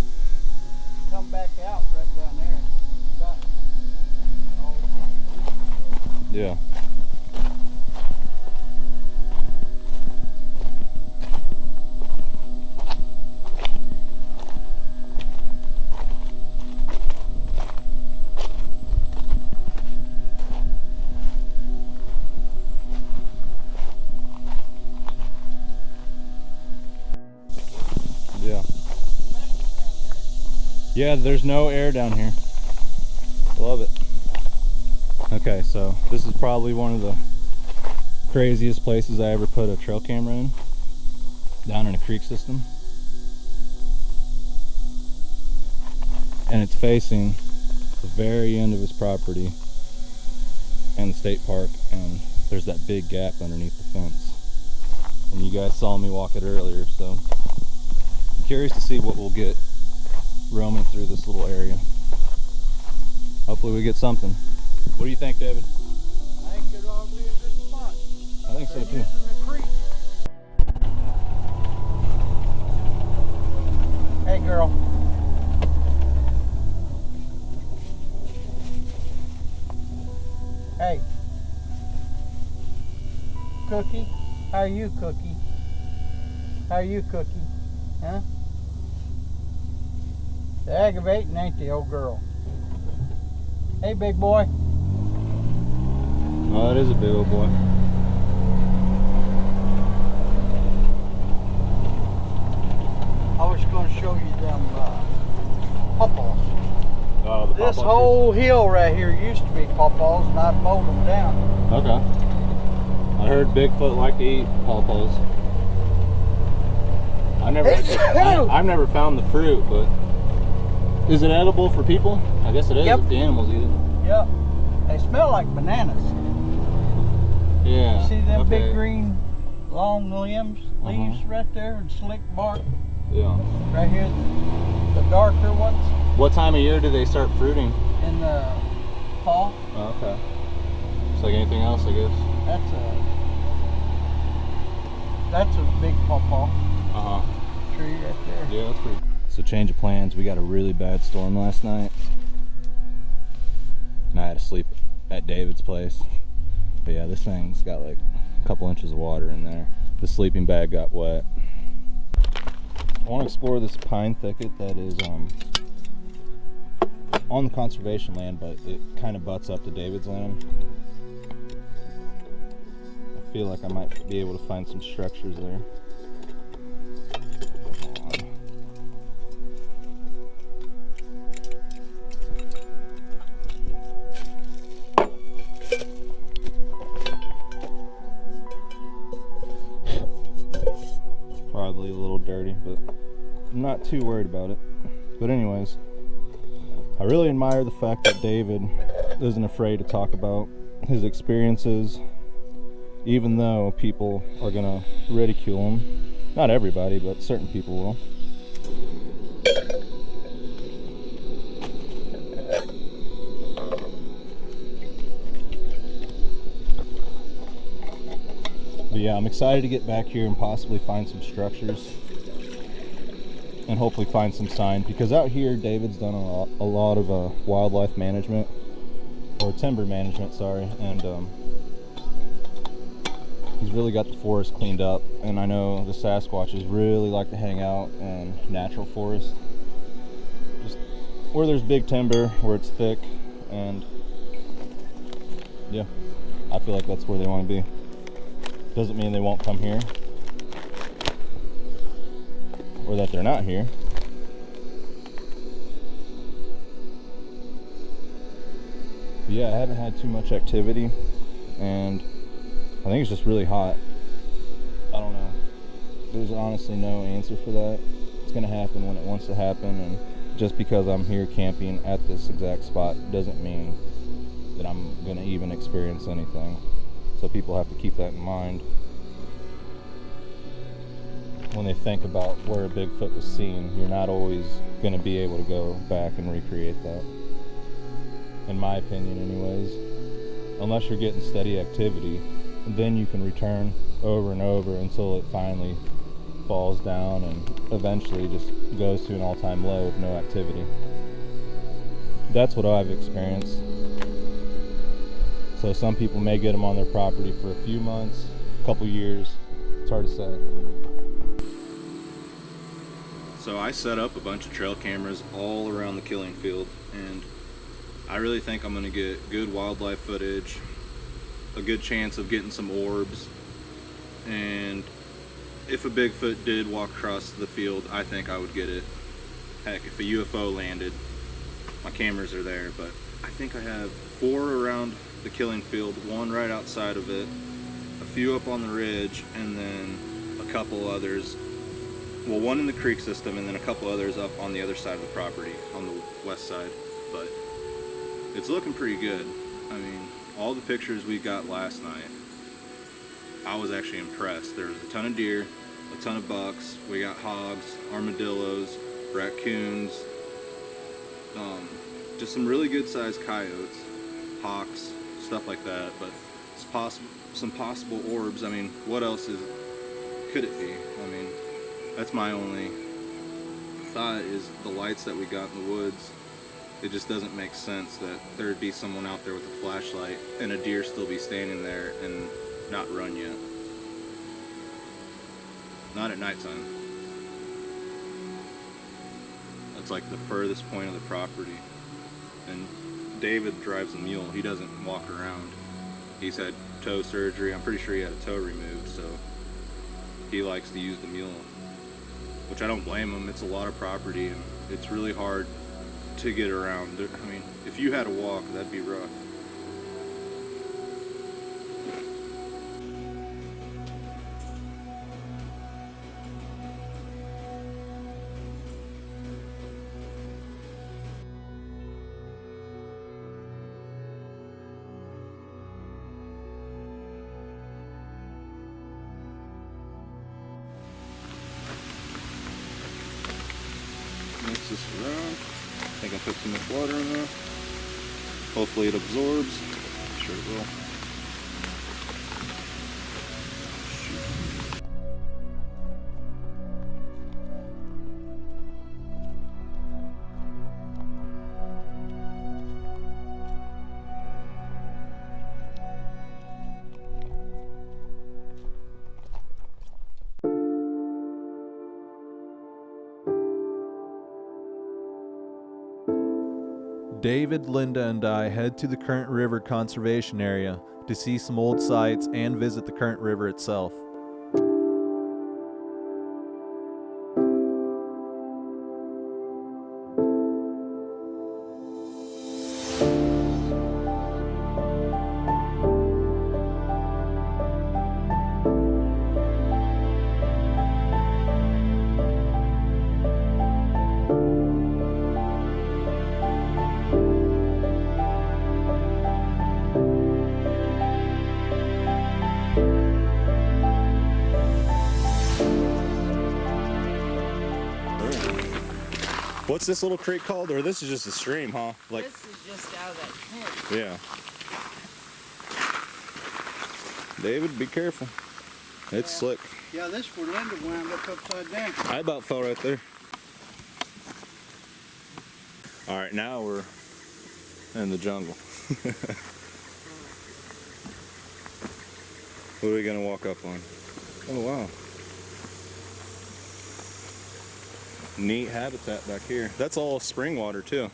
come back out right down there. About all Yeah. Yeah. Yeah, there's no air down here. Love it. Okay, so this is probably one of the craziest places I ever put a trail camera in. Down in a creek system. And it's facing the very end of his property and the state park, and there's that big gap underneath the fence. And you guys saw me walk it earlier, so I'm curious to see what we'll get roaming through this little area. Hopefully we get something. What do you think, David? I think it'll all be a good spot. I think so They're too. using the creek. Hey, girl. Hey. Cookie? How are you, Cookie? How are you, Cookie? Huh? They're aggravating, ain't they, old girl? Hey, big boy. Oh, that is a big old boy. I was going to show you them pawpaws. Oh, the This pawpaw whole hill right here used to be pawpaws, and I mowed them down. trees. Okay. I heard Bigfoot like to eat pawpaws. I've never found the fruit, but is it edible for people? I guess it is. Yep. If the animals eat it. Yep. They smell like bananas. Yeah. See them okay. big green long leaves right there, and slick bark Yeah. right here, the darker ones What time of year do they start fruiting? in the fall. Oh, okay. It's like anything else, I guess. That's a big pawpaw Uh huh. tree right there. Yeah, that's pretty. So change of plans. We got a really bad storm last night, and I had to sleep at David's place. But yeah, this thing's got like a couple inches of water in there. The sleeping bag got wet. I want to explore this pine thicket that is on the conservation land, but it kind of butts up to David's land. I feel like I might be able to find some structures there. Come on. Probably a little dirty, but I'm not too worried about it. But anyways, I really admire the fact that David isn't afraid to talk about his experiences, even though people are gonna ridicule him. Not everybody, but certain people will. But yeah, I'm excited to get back here and possibly find some structures and hopefully find some sign, because out here David's done a lot of wildlife management, or timber management, sorry, and he's really got the forest cleaned up. And I know the Sasquatches really like to hang out in natural forest. Just where there's big timber, where it's thick, and yeah, I feel like that's where they want to be. Doesn't mean they won't come here or that they're not here. But yeah, I haven't had too much activity, and I think it's just really hot. I don't know. There's honestly no answer for that. It's gonna happen when it wants to happen, and just because I'm here camping at this exact spot doesn't mean that I'm gonna even experience anything. So people have to keep that in mind when they think about where a Bigfoot was seen. You're not always gonna be able to go back and recreate that, in my opinion anyways, unless you're getting steady activity. And then you can return over and over until it finally falls down and eventually just goes to an all-time low with no activity. That's what I've experienced. So some people may get them on their property for a few months, a couple years. It's hard to say. So I set up a bunch of trail cameras all around the killing field, and I really think I'm gonna get good wildlife footage, a good chance of getting some orbs, and if a Bigfoot did walk across the field, I think I would get it. Heck, if a UFO landed, my cameras are there, but I think I have 4 around the killing field, 1 right outside of it, a few up on the ridge, and then a couple others, well, 1 in the creek system, and then a couple others up on the other side of the property, on the west side. But it's looking pretty good. I mean, all the pictures we got last night, I was actually impressed. There was a ton of deer, a ton of bucks, we got hogs, armadillos, raccoons, just some really good sized coyotes, hawks, stuff like that. But it's some possible orbs. I mean, what else could it be? I mean, that's my only thought, is the lights that we got in the woods. It just doesn't make sense that there'd be someone out there with a flashlight and a deer still be standing there and not run yet. Not at nighttime. That's like the furthest point of the property. And David drives a mule. He doesn't walk around. He's had toe surgery. I'm pretty sure he had a toe removed, so he likes to use the mule, which I don't blame him. It's a lot of property, and it's really hard to get around. I mean, if you had to walk, that'd be rough. Mix this around. I think I put too much water in there. Hopefully it absorbs. Sure it will. David, Linda, and I head to the Current River Conservation Area to see some old sites and visit the Current River itself. What's this little creek called? Or this is just a stream, huh? Like, this is just out of that tent. Yeah. David, be careful. It's slick. Yeah, this where Linda wound up upside down. I about fell right there. All right, now we're in the jungle. What are we gonna walk up on? Oh wow. Neat habitat back here. That's all spring water too.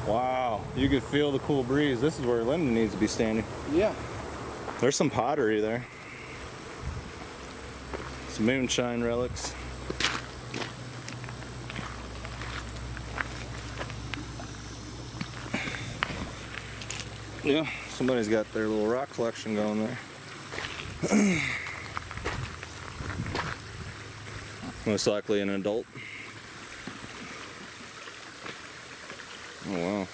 Wow, you can feel the cool breeze. This is where Lyndon needs to be standing. Yeah. There's some pottery there. Some moonshine relics. Yeah, somebody's got their little rock collection going there. Most likely an adult. Oh wow.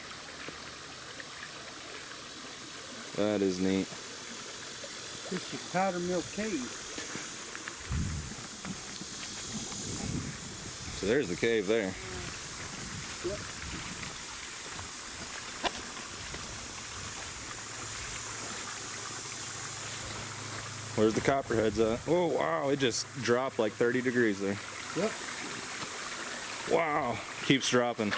That is neat. This is Powder Mill Cave. So there's the cave there. Yep. Where's the copperheads at? Oh wow, it just dropped like 30 degrees there. Yep. Wow, keeps dropping.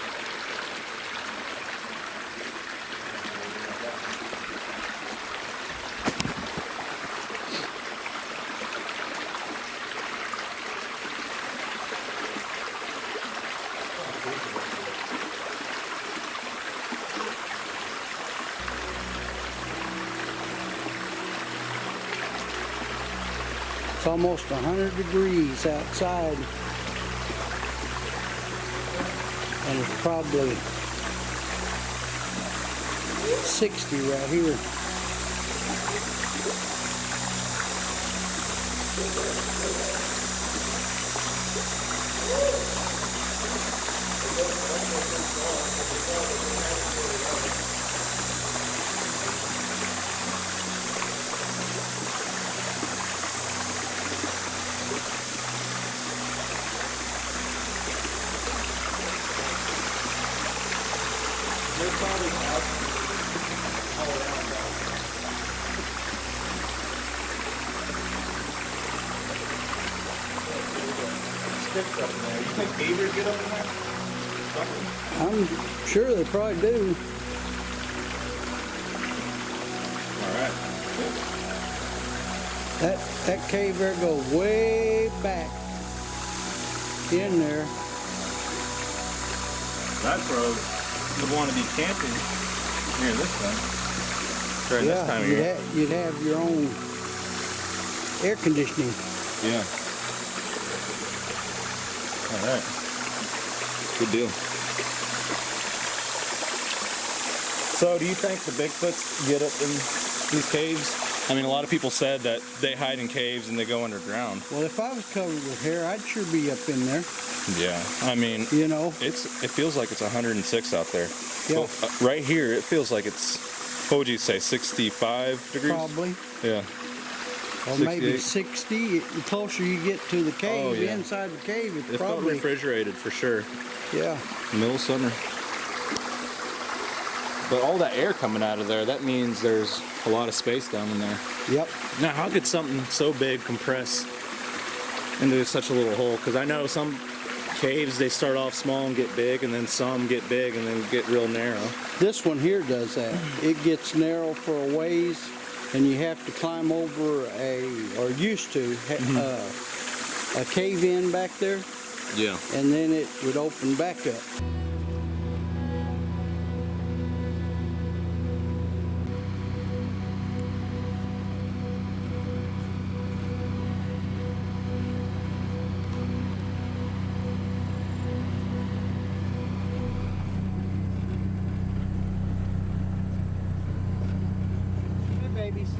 It's almost 100 degrees outside. And it's probably 60 right here. You think beavers get up in there? I'm sure they probably do. Alright. That cave there goes way back in there. That's where I would want to be camping near this thing. During this time of year. You'd have your own air conditioning. Yeah. Alright. Good deal. So do you think the Bigfoots get up in these caves? I mean, a lot of people said that they hide in caves and they go underground. Well, if I was covered with hair, I'd sure be up in there. Yeah, I mean, You know? it feels like it's 106 out there. Yeah. But, right here, it feels like it's, what would you say, 65 degrees? Probably. Yeah. Or maybe 68. 60. The closer you get to the cave, Oh, yeah. inside the cave, it's It felt probably, refrigerated for sure. yeah. Middle of summer. But all that air coming out of there, that means there's a lot of space down in there. Yep. Now, how could something so big compress into such a little hole? Because I know some caves, they start off small and get big, and then some get big and then get real narrow. This one here does that. It gets narrow for a ways, and you have to climb over or used to, a cave in back there, Yeah. and then it would open back up. Hey, babies.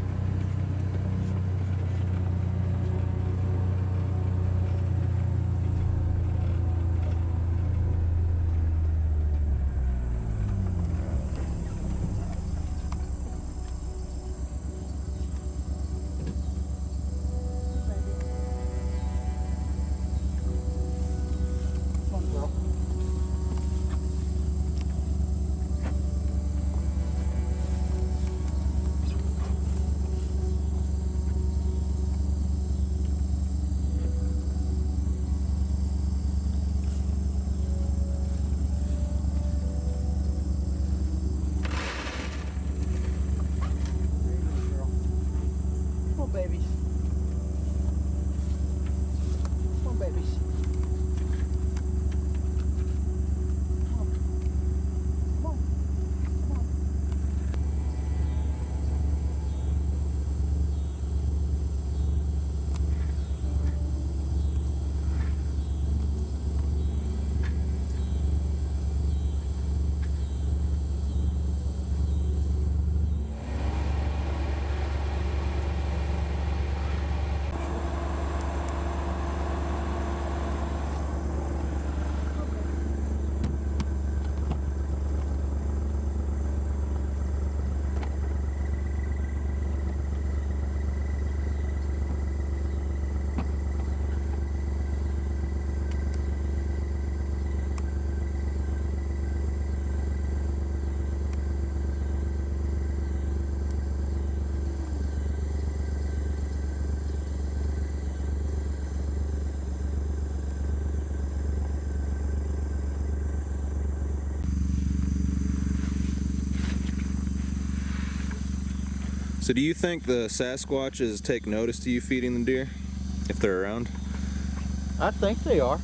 So do you think the Sasquatches take notice to you feeding the deer if they're around? I think they are.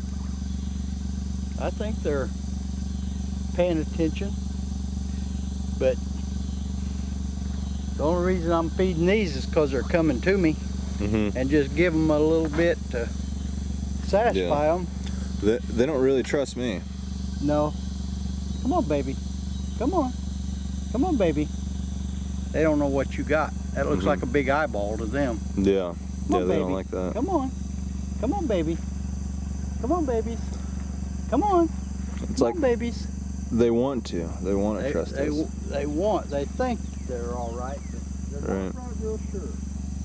I think they're paying attention. But the only reason I'm feeding these is because they're coming to me, and just give them a little bit to satisfy them. They don't really trust me. No. Come on, baby. Come on. Come on, baby. They don't know what you got. That looks like a big eyeball to them. Yeah. Come on, they baby. don't like that. Come on. Come on, baby. Come on, babies. Come on. It's Come like on, babies. they want to. They want to trust us. They think they're all right, but they're not real sure.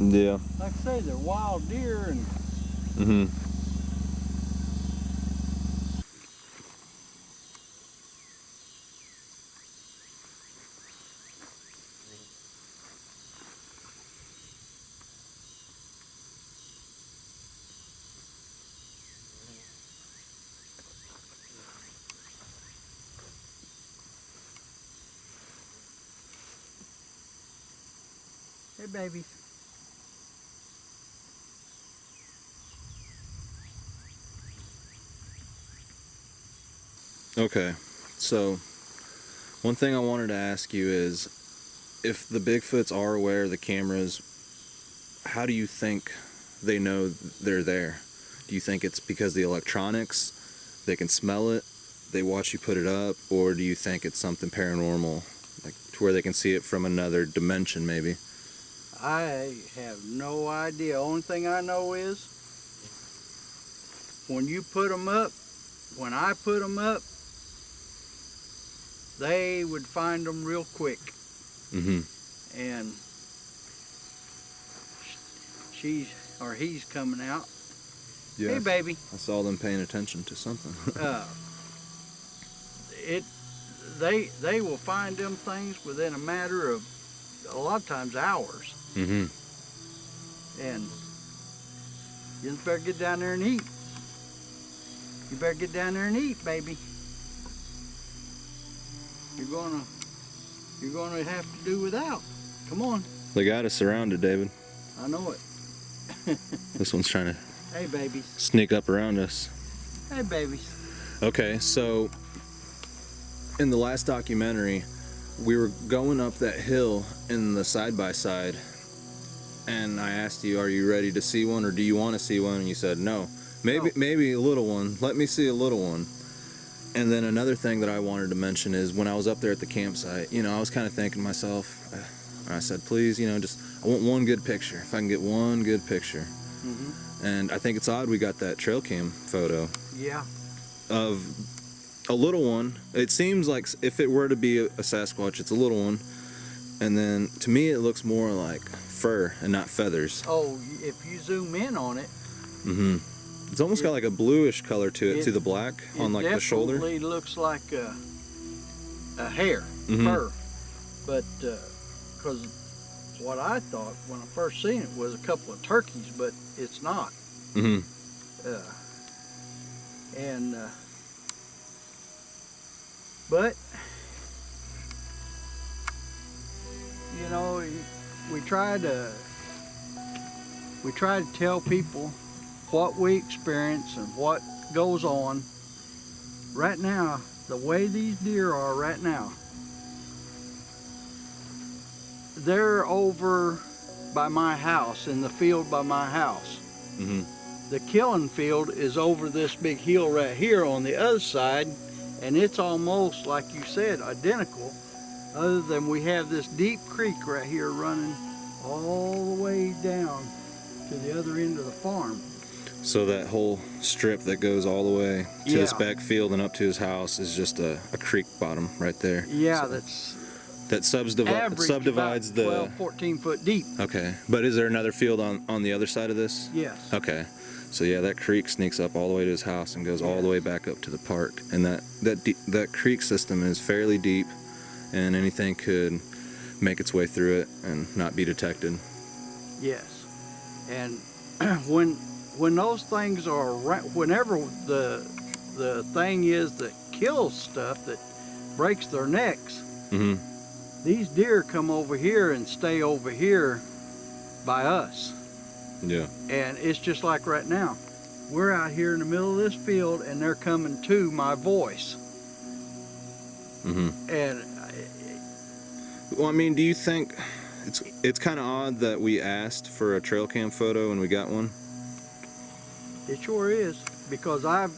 Yeah. Like I say, they're wild deer and hey, babies. Okay. So one thing I wanted to ask you is, if the Bigfoots are aware of the cameras, how do you think they know they're there? Do you think it's because the electronics, they can smell it, they watch you put it up, or do you think it's something paranormal, like to where they can see it from another dimension maybe? I have no idea. Only thing I know is when you put them up, when I put them up, they would find them real quick. And he's coming out. Yeah. Hey, baby. I saw them paying attention to something. They will find them things within a matter of, a lot of times, hours. And you just better get down there and eat. You better get down there and eat, baby. You're gonna have to do without. Come on. They got us surrounded, David. I know it. This one's trying to Hey, babies. sneak up around us. Hey, babies. Okay, so in the last documentary, we were going up that hill in the side-by-side, and I asked you, are you ready to see one, or do you want to see one? And you said no. Maybe a little one. Let me see a little one. And then another thing that I wanted to mention is, when I was up there at the campsite, I was kind of thinking to myself, I said, please, I want one good picture. If I can get one good picture. And I think it's odd we got that trail cam photo. Yeah. Of a little one. It seems like if it were to be a Sasquatch, it's a little one. And then to me, it looks more like fur and not feathers. Oh, if you zoom in on it. It's almost got like a bluish color to it, to the black on like the shoulder. It definitely looks like a hair, fur. But because what I thought when I first seen it was a couple of turkeys, but it's not. But we try to tell people what we experience and what goes on. Right now, the way these deer are right now, they're over by my house, in the field by my house. The killing field is over this big hill right here on the other side, and it's almost, like you said, identical, other than we have this deep creek right here running all the way down to the other end of the farm. So that whole strip that goes all the way to this back field and up to his house is just a creek bottom right there. Yeah, so that average subdivides about the 12, 14 foot deep. Okay, but is there another field on the other side of this? Yes. Okay, so yeah, that creek sneaks up all the way to his house and goes all the way back up to the park, and that creek system is fairly deep, and anything could make its way through it and not be detected. Yes, and when those things are whenever the thing is that kills stuff, that breaks their necks, these deer come over here and stay over here by us. Yeah. And it's just like right now. We're out here in the middle of this field and they're coming to my voice. Mm-hmm. And Well, I mean, do you think it's kind of odd that we asked for a trail cam photo and we got one? it sure is, because I've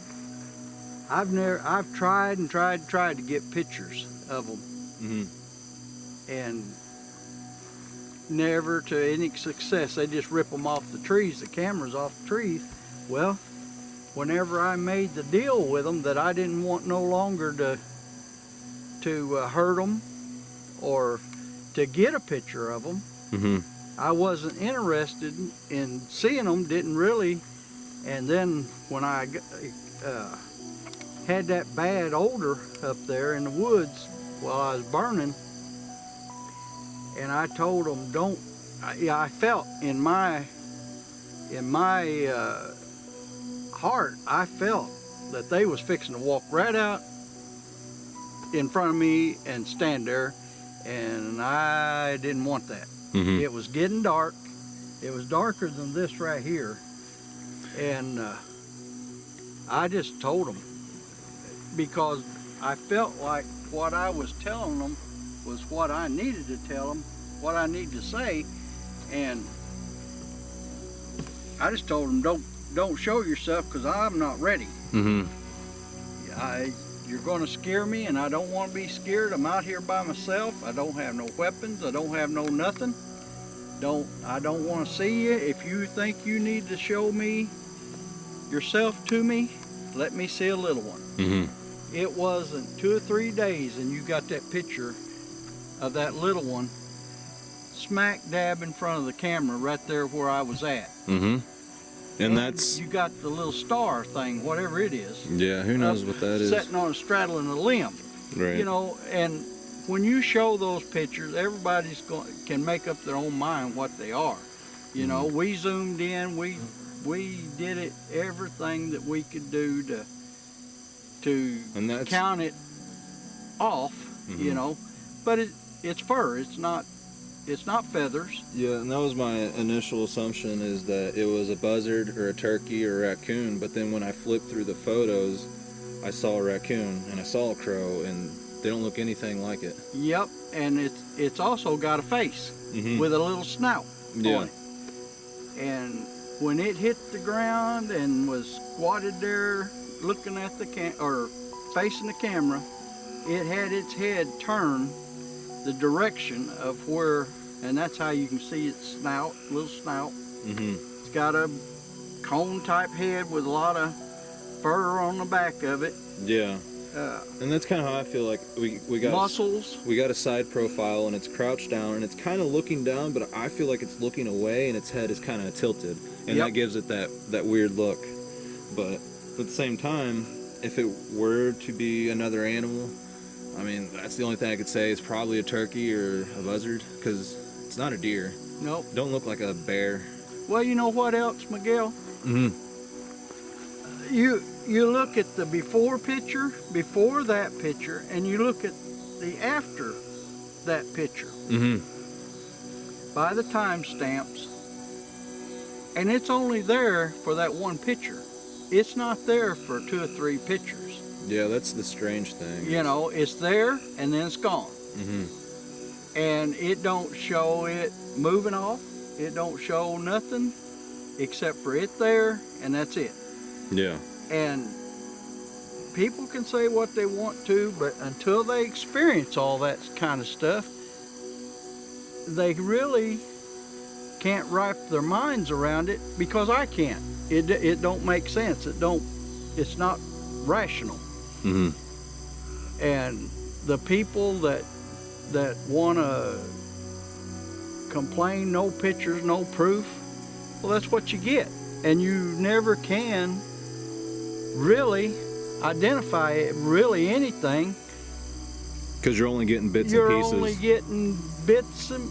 tried and tried to get pictures of them, Mm-hmm. and never to any success. They just rip them off the trees, the cameras off the trees. Well, whenever I made the deal with them that I didn't want no longer to hurt them or to get a picture of them, Mm-hmm. I wasn't interested in seeing them, didn't really. And then when I had that bad odor up there in the woods while I was burning, and I told them, don't, I felt in my heart, I felt that they was fixing to walk right out in front of me and stand there, and I didn't want that. Mm-hmm. It was getting dark. It was darker than this right here. And I just told them, because I felt like what I was telling them was what I needed to tell them, what I need to say. And I just told them, don't show yourself, because I'm not ready. Mm-hmm. You're going to scare me, and I don't want to be scared. I'm out here by myself. I don't have no weapons. I don't have no nothing. I don't want to see you. If you think you need to show me yourself to me, let me see a little one. Mm-hmm. It wasn't 2 or 3 days, and you got that picture of that little one smack dab in front of the camera right there where I was at. Mm-hmm. And that's, You got the little star thing, whatever it is. yeah, who knows what that is. Sitting on a straddling a limb. Right. You know, and when you show those pictures, everybody's can make up their own mind what they are. You know, we zoomed in, we did it, everything that we could do to And that's, count it off, you know. But it's fur, it's not feathers. yeah, and that was my initial assumption, is that it was a buzzard or a turkey or a raccoon, but then when I flipped through the photos, I saw a raccoon and I saw a crow, and they don't look anything like it. Yep, and it's also got a face Mm-hmm. with a little snout Yeah. on it. And when it hit the ground and was squatted there looking at the facing the camera, it had its head turned the direction of where, and that's how you can see its snout, little snout. Mm-hmm. It's got a cone type head with a lot of fur on the back of it. Yeah. And that's kind of how I feel like we got Muscles. We got a side profile, and it's crouched down, and it's kind of looking down, but I feel like it's looking away, and its head is kind of tilted, and Yep. that gives it that weird look. But at the same time, if it were to be another animal, I mean, that's the only thing I could say is probably a turkey or a buzzard, because it's not a deer. Nope. Don't look like a bear. Well, you know what else, Miguel? Mm-hmm. You look at the before picture, before that picture, and you look at the after that picture Mm-hmm. by the time stamps, and it's only there for that one picture. It's not there for 2 or 3 pictures. Yeah, that's the strange thing. You know, it's there and then it's gone. Mm-hmm. And it don't show it moving off. It don't show nothing except for it there, and that's it. Yeah. And people can say what they want to, but until they experience all that kind of stuff, they really can't wrap their minds around it, because I can't. It don't make sense. It's not rational. Mm-hmm. And the people that want to complain, no pictures, no proof, well, that's what you get. And you never can really identify it, really anything. Because you're only getting bits You're and pieces. only getting bits and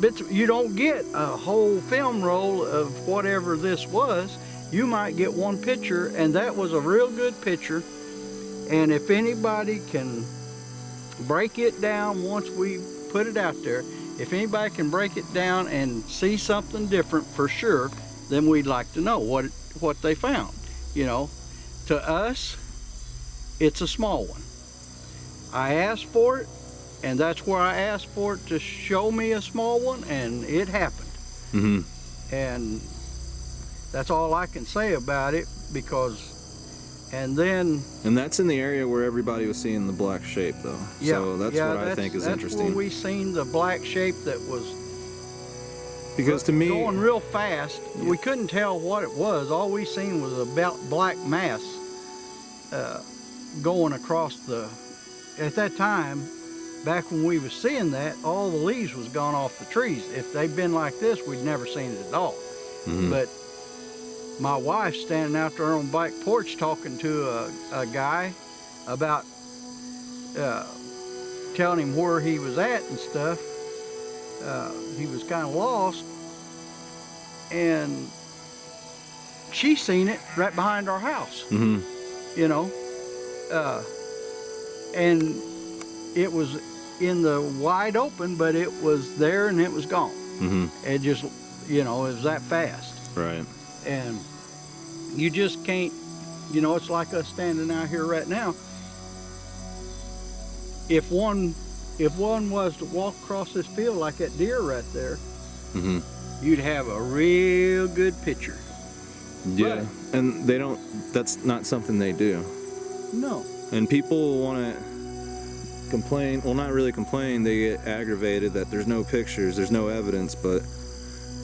bits. You don't get a whole film roll of whatever this was. You might get one picture, and that was a real good picture. And if anybody can break it down once we put it out there. If anybody can break it down and see something different for sure, then we'd like to know what they found. You know, to us, it's a small one. I asked for it, and that's where I asked for it to show me a small one, and it happened. And that's all I can say about it, because, and that's in the area where everybody was seeing the black shape, though. Yeah, so that's what I think is interesting. That's where we seen the black shape that was, because to me, going real fast. We couldn't tell what it was. All we seen was a black mass going across the. At that time, back when we was seeing that, all the leaves was gone off the trees. If they'd been like this, we'd never seen it at all. But my wife's standing out there on the back porch talking to a guy about telling him where he was at and stuff. He was kind of lost, and she seen it right behind our house. You know, and it was in the wide open, but it was there and it was gone. It just, you know, it was that fast. Right. And you just can't, you know, it's like us standing out here right now. If one was to walk across this field like that deer right there, you'd have a real good picture. Yeah, but, and they don't, that's not something they do. No. And people want to complain, well, not really complain, they get aggravated that there's no pictures, there's no evidence, but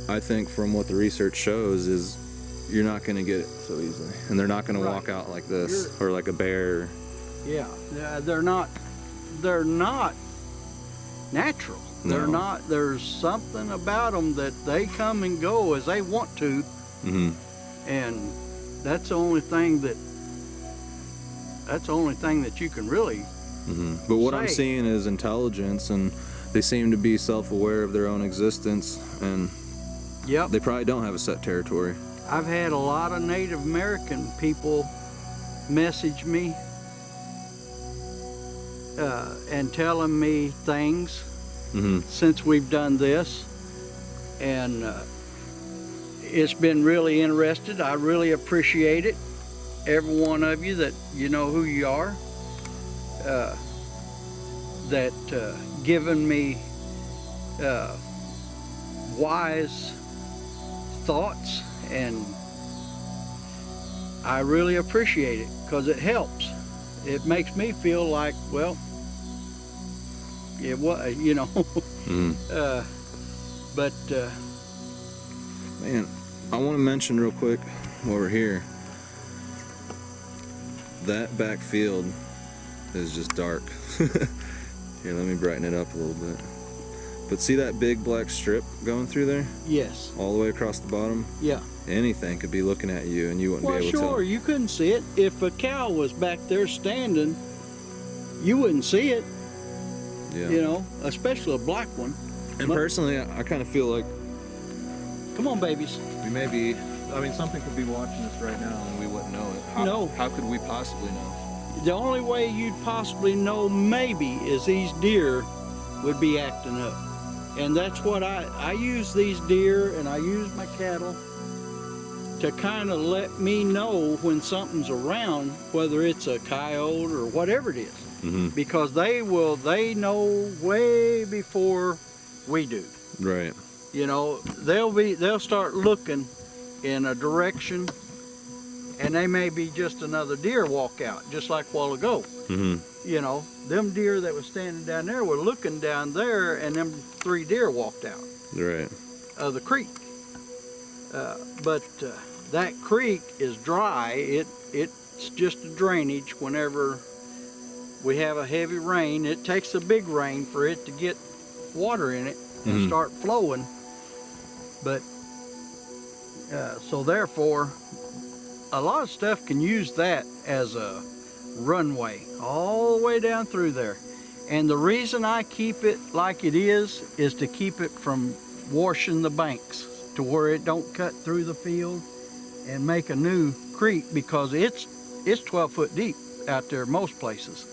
I think from what the research shows is you're not going to get it so easily. And they're not going to walk out like this, or like a bear. Yeah, they're not natural. No. They're not, there's something about them that they come and go as they want to. And that's the only thing that you can really But what I'm say. seeing is intelligence, and they seem to be self-aware of their own existence, and they probably don't have a set territory. I've had a lot of Native American people message me and telling me things since we've done this, and it's been really interesting. I really appreciate it. Every one of you that you know who you are, that given me wise thoughts, and I really appreciate it because it helps. It makes me feel like, well, it was, you know. But man, I want to mention real quick while we're here, that back field is just dark. Here, let me brighten it up a little bit. But see that big black strip going through there? yes, All the way across the bottom? yeah. Anything could be looking at you and you wouldn't Well, be able to sure, tell. you couldn't see it. If a cow was back there standing, you wouldn't see it, Yeah. you know, especially a black one. And personally, I kind of feel like Come on, babies. we may be, I mean, something could be watching us right now and we wouldn't know it. No. How could we possibly know? The only way you'd possibly know maybe is these deer would be acting up. And that's what I use these deer and I use my cattle to kind of let me know when something's around, whether it's a coyote or whatever it is. Because they know way before we do. Right. You know, they'll start looking in a direction, and they may be just another deer walk out, just like a while ago. You know, them deer that was standing down there were looking down there, and them 3 deer walked out Right. of the creek. But that creek is dry. It's just a drainage. Whenever we have a heavy rain, it takes a big rain for it to get water in it and start flowing. But so therefore, a lot of stuff can use that as a runway all the way down through there. And the reason I keep it like it is to keep it from washing the banks to where it don't cut through the field and make a new creek, because it's 12 foot deep out there most places,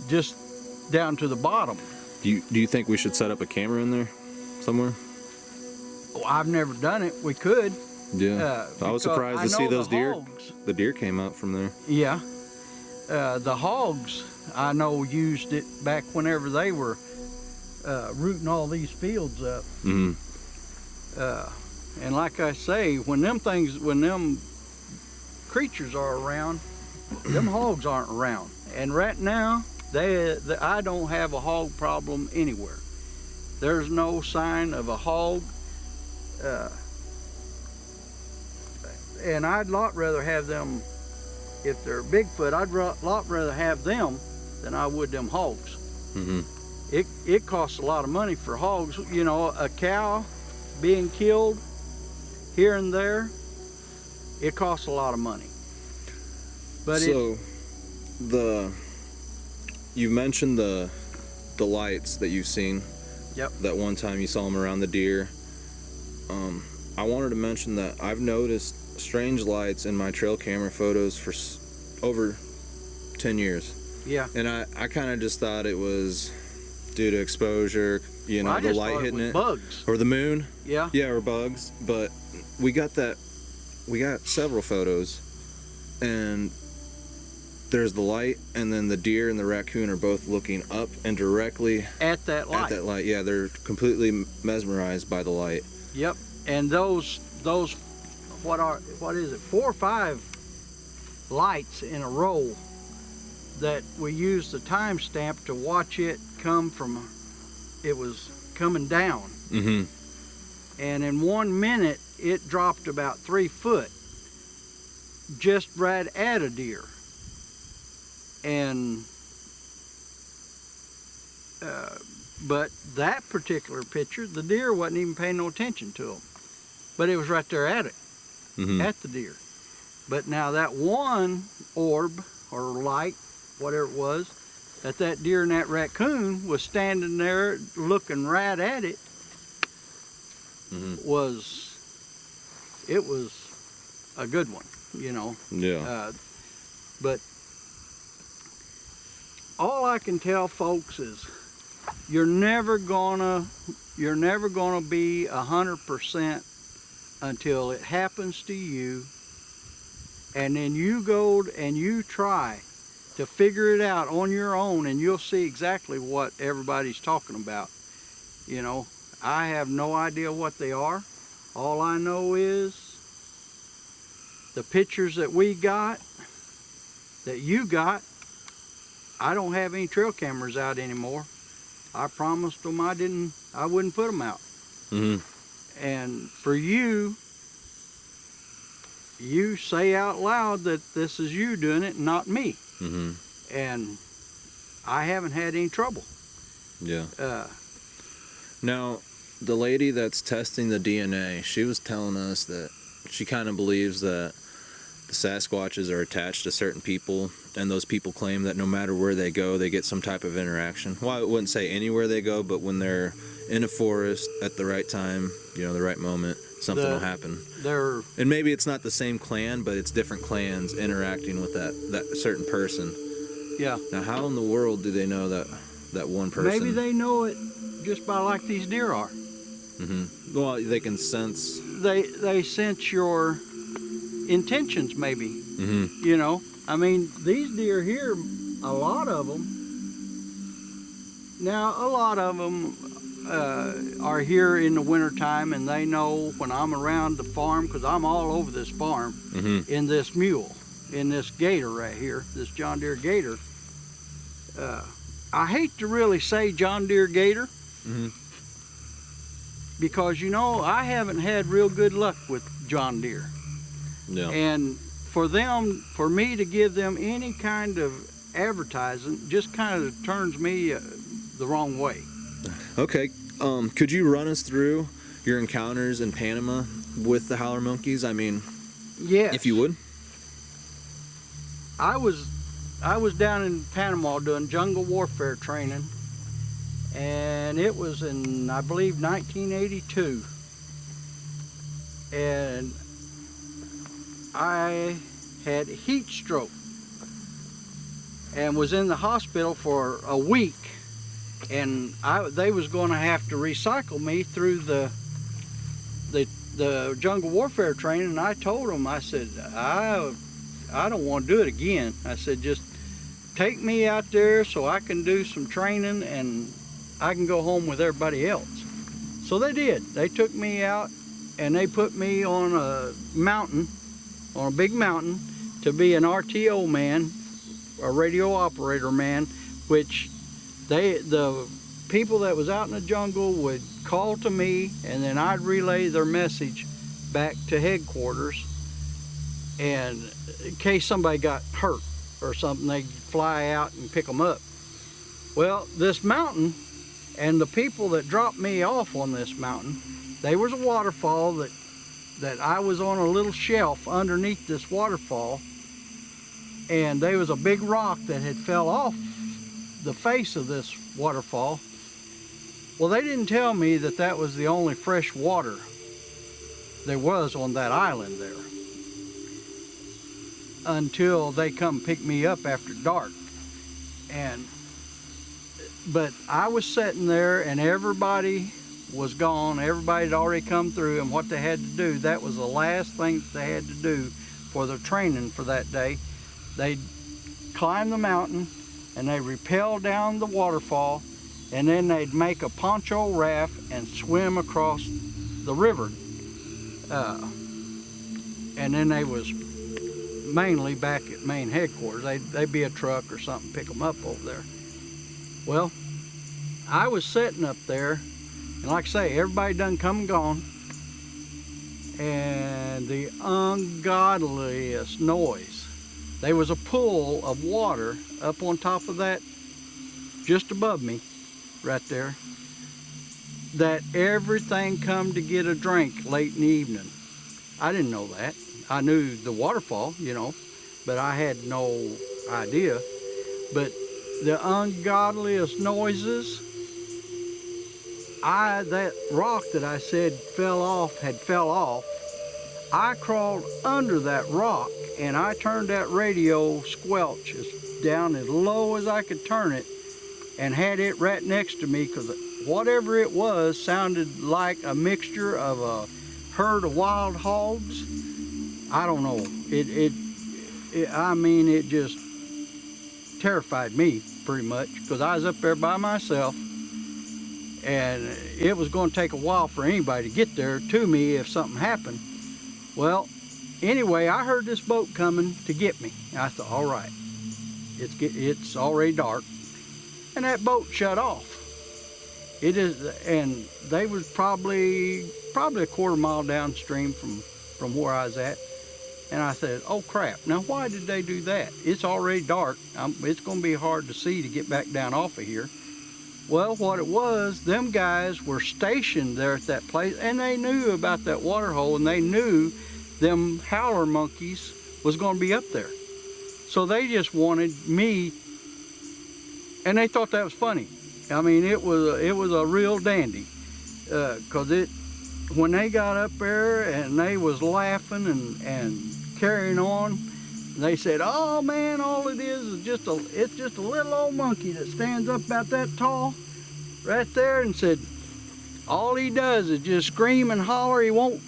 just down to the bottom. Do you think we should set up a camera in there somewhere? Well, I've never done it. We could. Yeah. I was because surprised I to see know those the deer. hogs- The deer came out from there. Yeah. The hogs, I know, used it back whenever they were rooting all these fields up. Mm-hmm. And like I say, when them creatures are around, them hogs aren't around. And right now, I don't have a hog problem anywhere. There's no sign of a hog. And I'd lot rather have them, if they're Bigfoot, I'd lot rather have them than I would them hogs. Mm-hmm. It costs a lot of money for hogs. You know, a cow being killed here and there, it costs a lot of money. But so, you mentioned the lights that you've seen. Yep. That one time you saw them around the deer. I wanted to mention that I've noticed strange lights in my trail camera photos for over 10 years. Yeah. And I kind of just thought it was due to exposure, you know, I the just light thought hitting was it. bugs. Or the moon. Yeah. Yeah, or bugs. But we got several photos, and there's the light, and then the deer and the raccoon are both looking up and directly At that light. at that light. Yeah, they're completely mesmerized by the light. Yep. And those what is it, 4 or 5 lights in a row that we used the timestamp to watch it come from, it was coming down. Mm-hmm. And in 1 minute it dropped about 3 foot just right at a deer. And but that particular picture, the deer wasn't even paying no attention to him, but it was right there at it. Mm-hmm. At the deer. But now that one orb or light, whatever it was, that deer and that raccoon was standing there looking right at it, Mm-hmm. was a good one, you know. Yeah. But all I can tell folks is you're never gonna be 100% until it happens to you, and then you go and you try to figure it out on your own, and you'll see exactly what everybody's talking about. You know, I have no idea what they are. All I know is the pictures that we got, that you got. I don't have any trail cameras out anymore. I promised them I wouldn't put them out. Mm-hmm. And for you say out loud that this is you doing it, not me. Mm-hmm. And I haven't had any trouble. Yeah. Now, the lady that's testing the DNA, she was telling us that she kind of believes that the Sasquatches are attached to certain people, and those people claim that no matter where they go, they get some type of interaction. Well, I wouldn't say anywhere they go, but when they're in a forest at the right time, you know, the right moment, something will happen. And maybe it's not the same clan, but it's different clans interacting with that certain person. Yeah. Now, how in the world do they know that one person? Maybe they know it just by like these deer are. Mm-hmm. Well, they can sense. They sense your intentions, maybe. Mm-hmm. You know, I mean, these deer here, a lot of them are here in the wintertime, and they know when I'm around the farm, because I'm all over this farm, Mm-hmm. in this mule, in this gator right here, this John Deere gator. I hate to really say John Deere gator, Mm-hmm. because, you know, I haven't had real good luck with John Deere. Yeah. And for me to give them any kind of advertising just kind of turns me the wrong way. Okay. Could you run us through your encounters in Panama with the howler monkeys? I mean, Yes. if you would. I was down in Panama doing jungle warfare training, and it was in, I believe, 1982. And I had heat stroke and was in the hospital for a week. and they was going to have to recycle me through the jungle warfare training. And I told them, I said, I don't want to do it again. I said, just take me out there so I can do some training and I can go home with everybody else. So they did. They took me out and they put me on a mountain, on a big mountain, to be an RTO man, a radio operator man, which the people that was out in the jungle would call to me, and then I'd relay their message back to headquarters, and in case somebody got hurt or something, they'd fly out and pick them up. Well, this mountain and the people that dropped me off on this mountain, there was a waterfall that I was on a little shelf underneath this waterfall, and there was a big rock that had fell off the face of this waterfall. Well, they didn't tell me that that was the only fresh water there was on that island there until they come pick me up after dark. But I was sitting there and everybody was gone. Everybody had already come through, and what they had to do, that was the last thing that they had to do for their training for that day. They'd climb the mountain and they rappel down the waterfall, and then they'd make a poncho raft and swim across the river. And then they was mainly back at main headquarters. They'd be a truck or something, pick them up over there. Well, I was sitting up there, and like I say, everybody done come and gone, and the ungodliest noise. There was a pool of water up on top of that, just above me, right there, that everything come to get a drink late in the evening. I didn't know that. I knew the waterfall, you know, but I had no idea. But the ungodliest noises, that rock that I said fell off, I crawled under that rock and I turned that radio squelch down as low as I could turn it and had it right next to me, because whatever it was sounded like a mixture of a herd of wild hogs. I don't know. I mean, it just terrified me pretty much, because I was up there by myself, and it was going to take a while for anybody to get there to me if something happened. Well, anyway, I heard this boat coming to get me. I thought, all right, it's already dark, and that boat shut off. And they was probably a quarter mile downstream from where I was at. And I said, oh crap, now why did they do that? It's already dark. It's going to be hard to see to get back down off of here. Well, what it was, them guys were stationed there at that place, and they knew about that water hole, and they knew them howler monkeys was going to be up there. So they just wanted me, and they thought that was funny. I mean, it was a real dandy, because when they got up there and they was laughing and carrying on, they said, oh man, all it is just a little old monkey that stands up about that tall right there, and said all he does is just scream and holler. He won't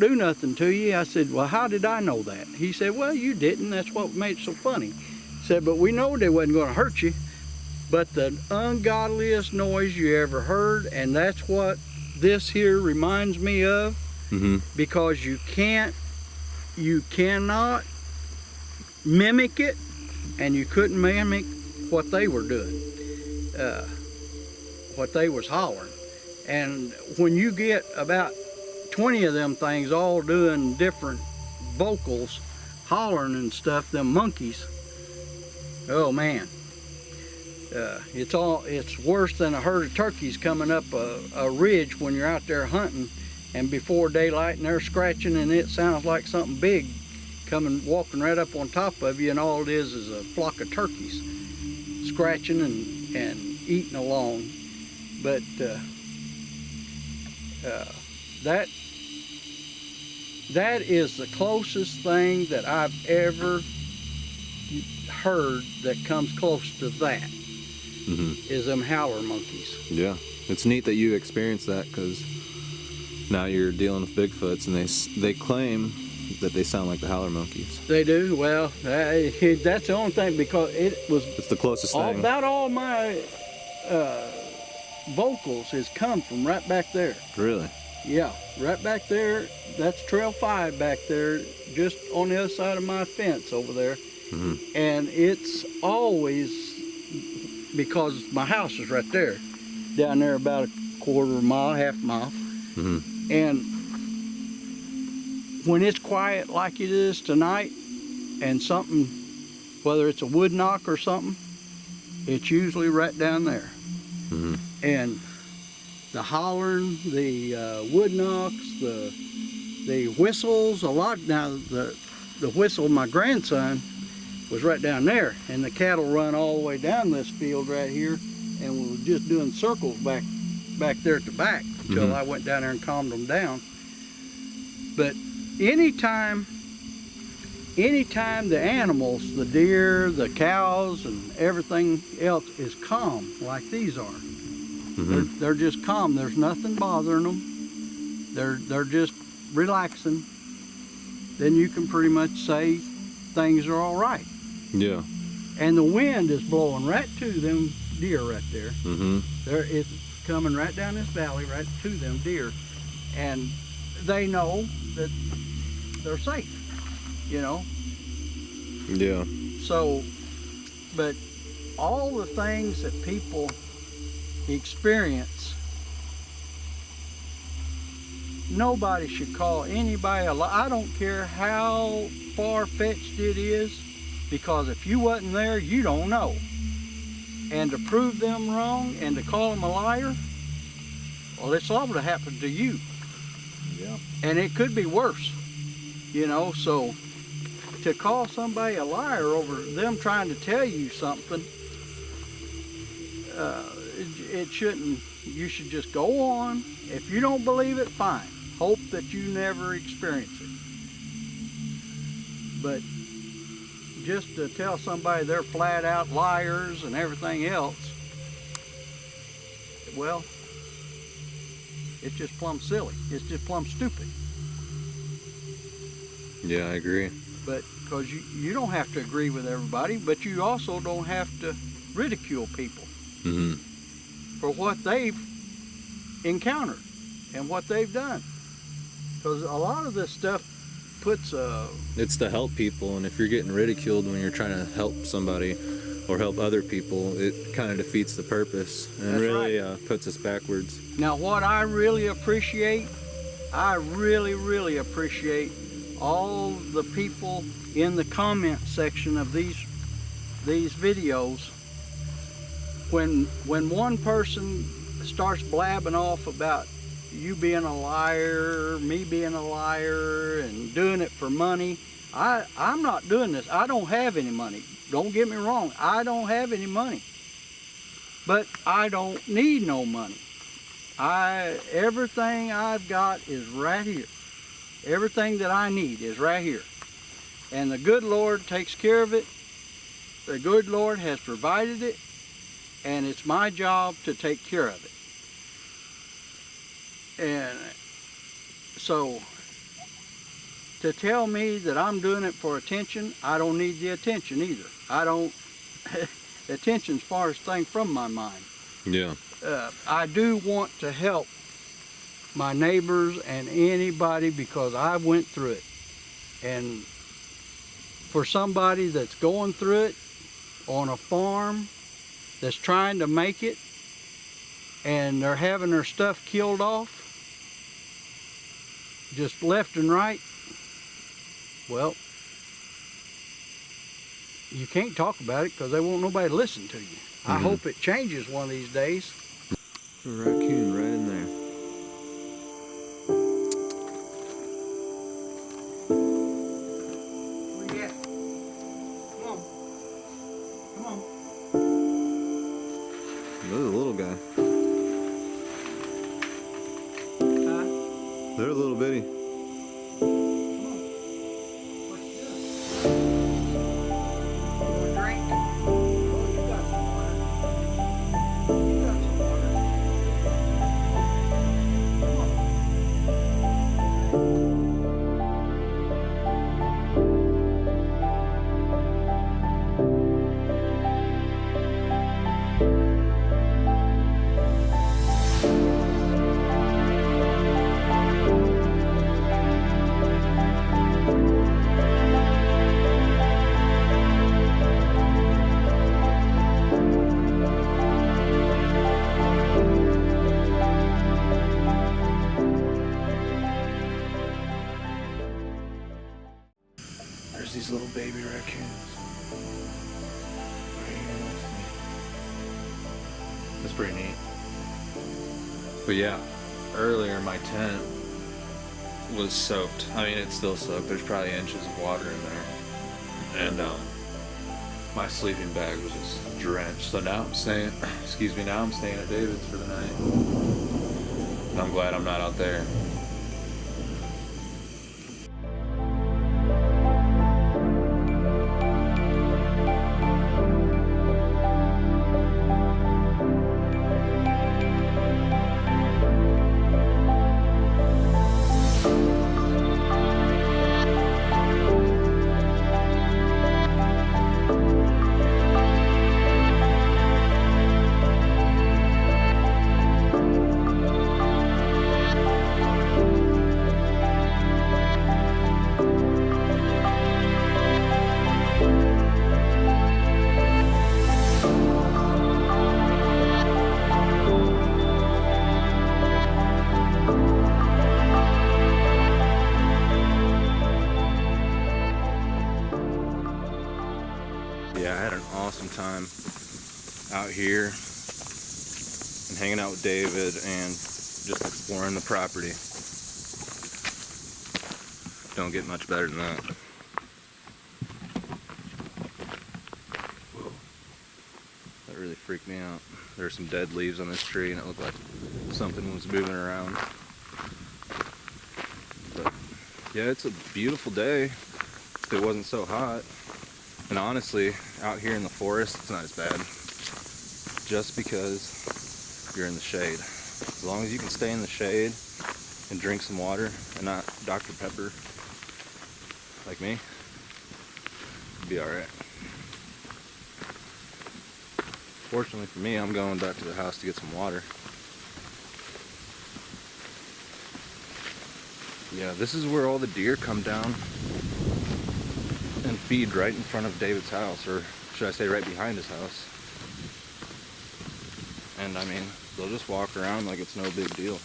do nothing to you. I said, well, how did I know that? He said, well, you didn't. That's what made it so funny. He said, but we know they wasn't going to hurt you. But the ungodliest noise you ever heard, and that's what this here reminds me of, because you cannot mimic it, and you couldn't mimic what they were doing, what they was hollering. And when you get about 20 of them things all doing different vocals, hollering and stuff, them monkeys, oh man. It's worse than a herd of turkeys coming up a ridge when you're out there hunting, and before daylight, and they're scratching, and it sounds like something big walking right up on top of you, and all it is a flock of turkeys scratching and eating along. But that is the closest thing that I've ever heard that comes close to that. is them howler monkeys. Yeah, it's neat that you experienced that, because now you're dealing with Bigfoots, and they claim that they sound like the howler monkeys. They do. Well, that's the only thing, because It's the closest thing. About all my vocals has come from right back there. Really? Yeah, right back there. That's Trail 5 back there, just on the other side of my fence over there. And it's always, because my house is right there, down there about a quarter mile, half mile. And when it's quiet like it is tonight, and something, whether it's a wood knock or something, it's usually right down there. And the hollering, the wood knocks, the whistles, a lot. Now the whistle of my grandson was right down there, and the cattle run all the way down this field right here, and we were just doing circles back there at the back until I went down there and calmed them down. But anytime the animals, the deer, the cows, and everything else is calm like these are, they're just calm. There's nothing bothering them. They're just relaxing. Then you can pretty much say things are all right. Yeah. And the wind is blowing right to them deer right there. It's coming right down this valley, right to them deer, and they know that they're safe, you know. Yeah. So, but all the things that people experience, nobody should call anybody a lie. I don't care how far-fetched it is, because if you wasn't there, you don't know. And to prove them wrong and to call them a liar, well, it's liable to happen to you. Yeah. And it could be worse, you know. So to call somebody a liar over them trying to tell you something, it shouldn't. You should just go on. If you don't believe it, fine. Hope that you never experience it. But just to tell somebody they're flat out liars and everything else, well, it's just plumb silly. It's just plumb stupid. Yeah, I agree. But because you don't have to agree with everybody, but you also don't have to ridicule people for what they've encountered and what they've done. Because a lot of this stuff puts it's to help people, and if you're getting ridiculed when you're trying to help somebody or help other people, it kind of defeats the purpose and really puts us backwards. Now, what I really appreciate, I really appreciate all the people in the comment section of these videos. When one person starts blabbing off about you being a liar, me being a liar, and doing it for money, I'm not doing this. I don't have any money. Don't get me wrong. I don't have any money. But I don't need no money. Everything I've got is right here. Everything that I need is right here. And the good Lord takes care of it. The good Lord has provided it. And it's my job to take care of it. And so, to tell me that I'm doing it for attention, I don't need the attention either. I don't, attention's farthest thing from my mind. Yeah. I do want to help my neighbors and anybody, because I went through it. And for somebody that's going through it on a farm, that's trying to make it, and they're having their stuff killed off, just left and right, well, you can't talk about it because they won't nobody listen to you. I hope it changes one of these days. A raccoon right in there. Where you at? Come on. Come on. They're the little guy. Huh? They're a little bitty. Come on. What you doing? You want a drink? Oh, you got some water. There's these little baby raccoons. Right here next to me. That's pretty neat. But yeah, earlier my tent was soaked. I mean, it's still soaked. There's probably inches of water in there. And my sleeping bag was just drenched. So now I'm staying, now I'm staying at David's for the night. And I'm glad I'm not out there. Yeah, I had an awesome time out here and hanging out with David and just exploring the property. Don't get much better than that. Whoa. That really freaked me out. There were some dead leaves on this tree and it looked like something was moving around. But yeah, it's a beautiful day if it wasn't so hot. And honestly, out here in the forest, it's not as bad. Just because you're in the shade. As long as you can stay in the shade and drink some water and not Dr. Pepper, like me, you'll be alright. Fortunately for me, I'm going back to the house to get some water. Yeah, this is where all the deer come down and feed right in front of David's house, or should I say right behind his house. And I mean, they'll just walk around like it's no big deal,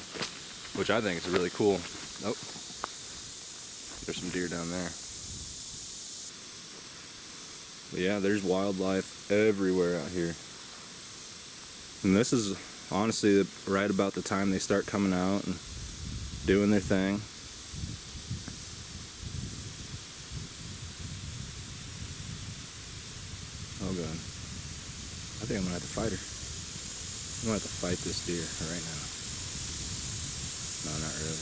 which I think is really cool. Oh, there's some deer down there. But yeah, there's wildlife everywhere out here. And this is honestly right about the time they start coming out and doing their thing. Oh god. I think I'm gonna have to fight her. I'm gonna have to fight this deer right now. No, not really.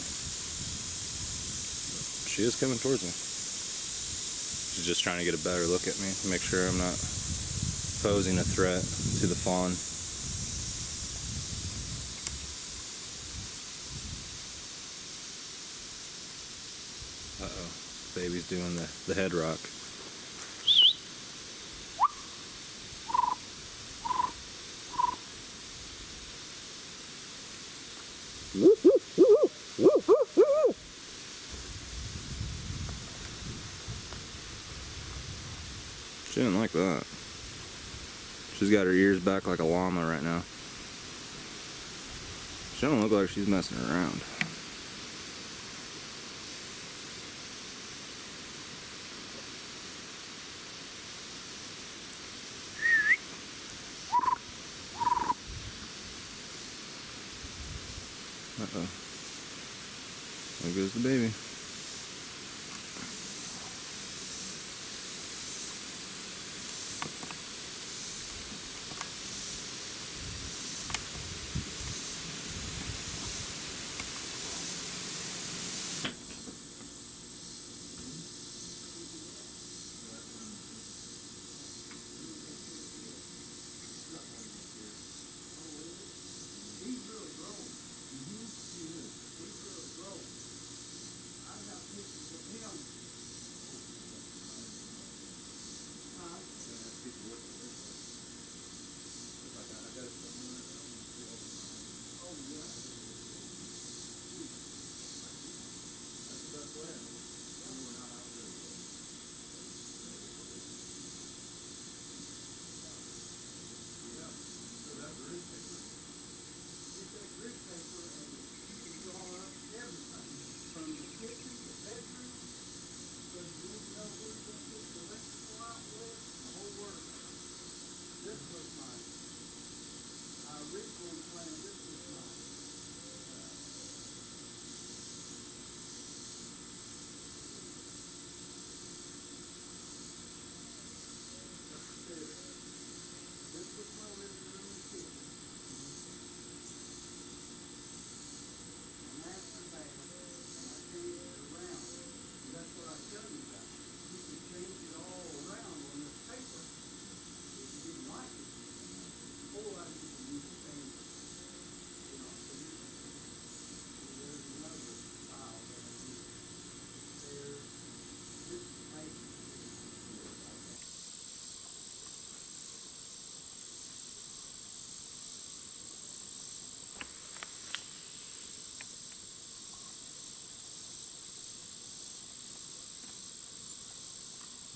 She is coming towards me. She's just trying to get a better look at me, make sure I'm not posing a threat to the fawn. Uh-oh. Baby's doing the head rock. She didn't like that. She's got her ears back like a llama right now. She don't look like she's messing around. Uh-oh. There goes the baby.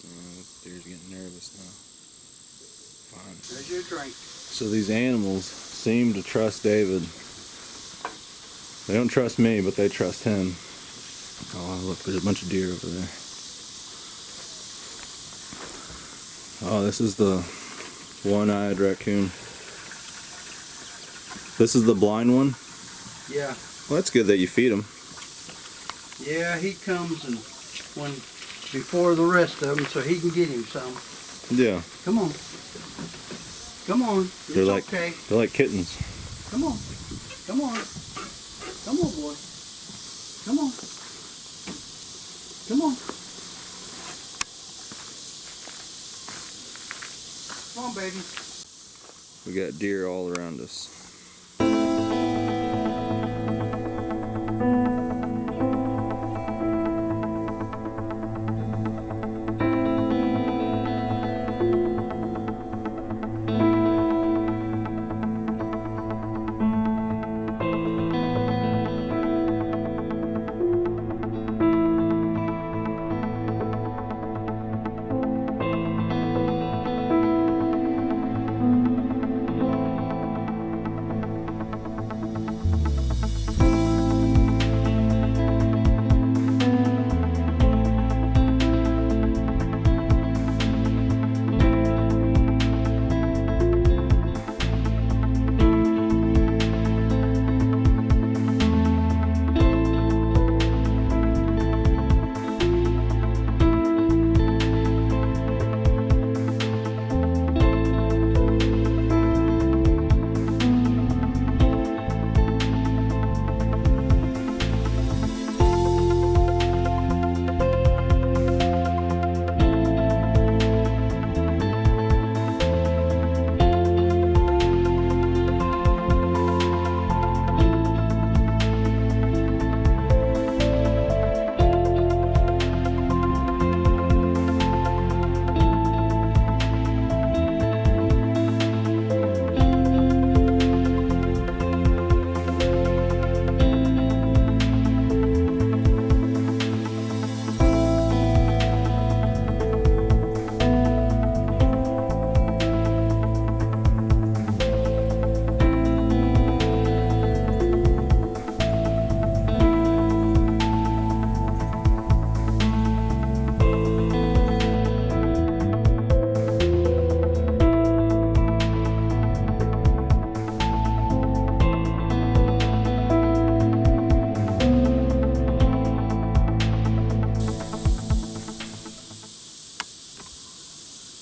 This deer's getting nervous now. Fine. There's your drink. So these animals seem to trust David. They don't trust me, but they trust him. Oh, look, there's a bunch of deer over there. Oh, this is the one-eyed raccoon. This is the blind one? Yeah. Well, that's good that you feed him. Yeah, he comes and before the rest of them, so he can get him some. Yeah. Come on. Come on. It's They're like, okay. they're like kittens. Come on. Come on. Come on, boy. Come on. Come on. Come on, baby. We got deer all around us.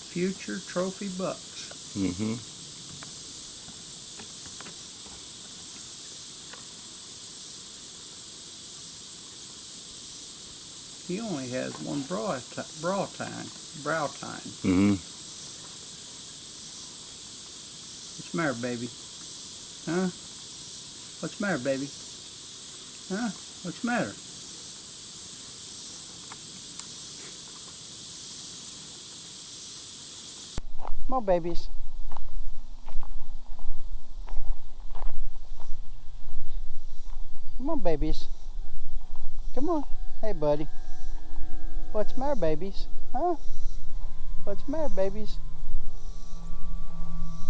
Future trophy bucks. Mm-hmm. He only has one brow tine. Mm-hmm. What's the matter, baby? Huh? What's the matter, baby? Huh? What's the matter? Come on, babies. Come on, babies. Come on. Hey, buddy. What's the matter, babies? Huh? What's the matter, babies?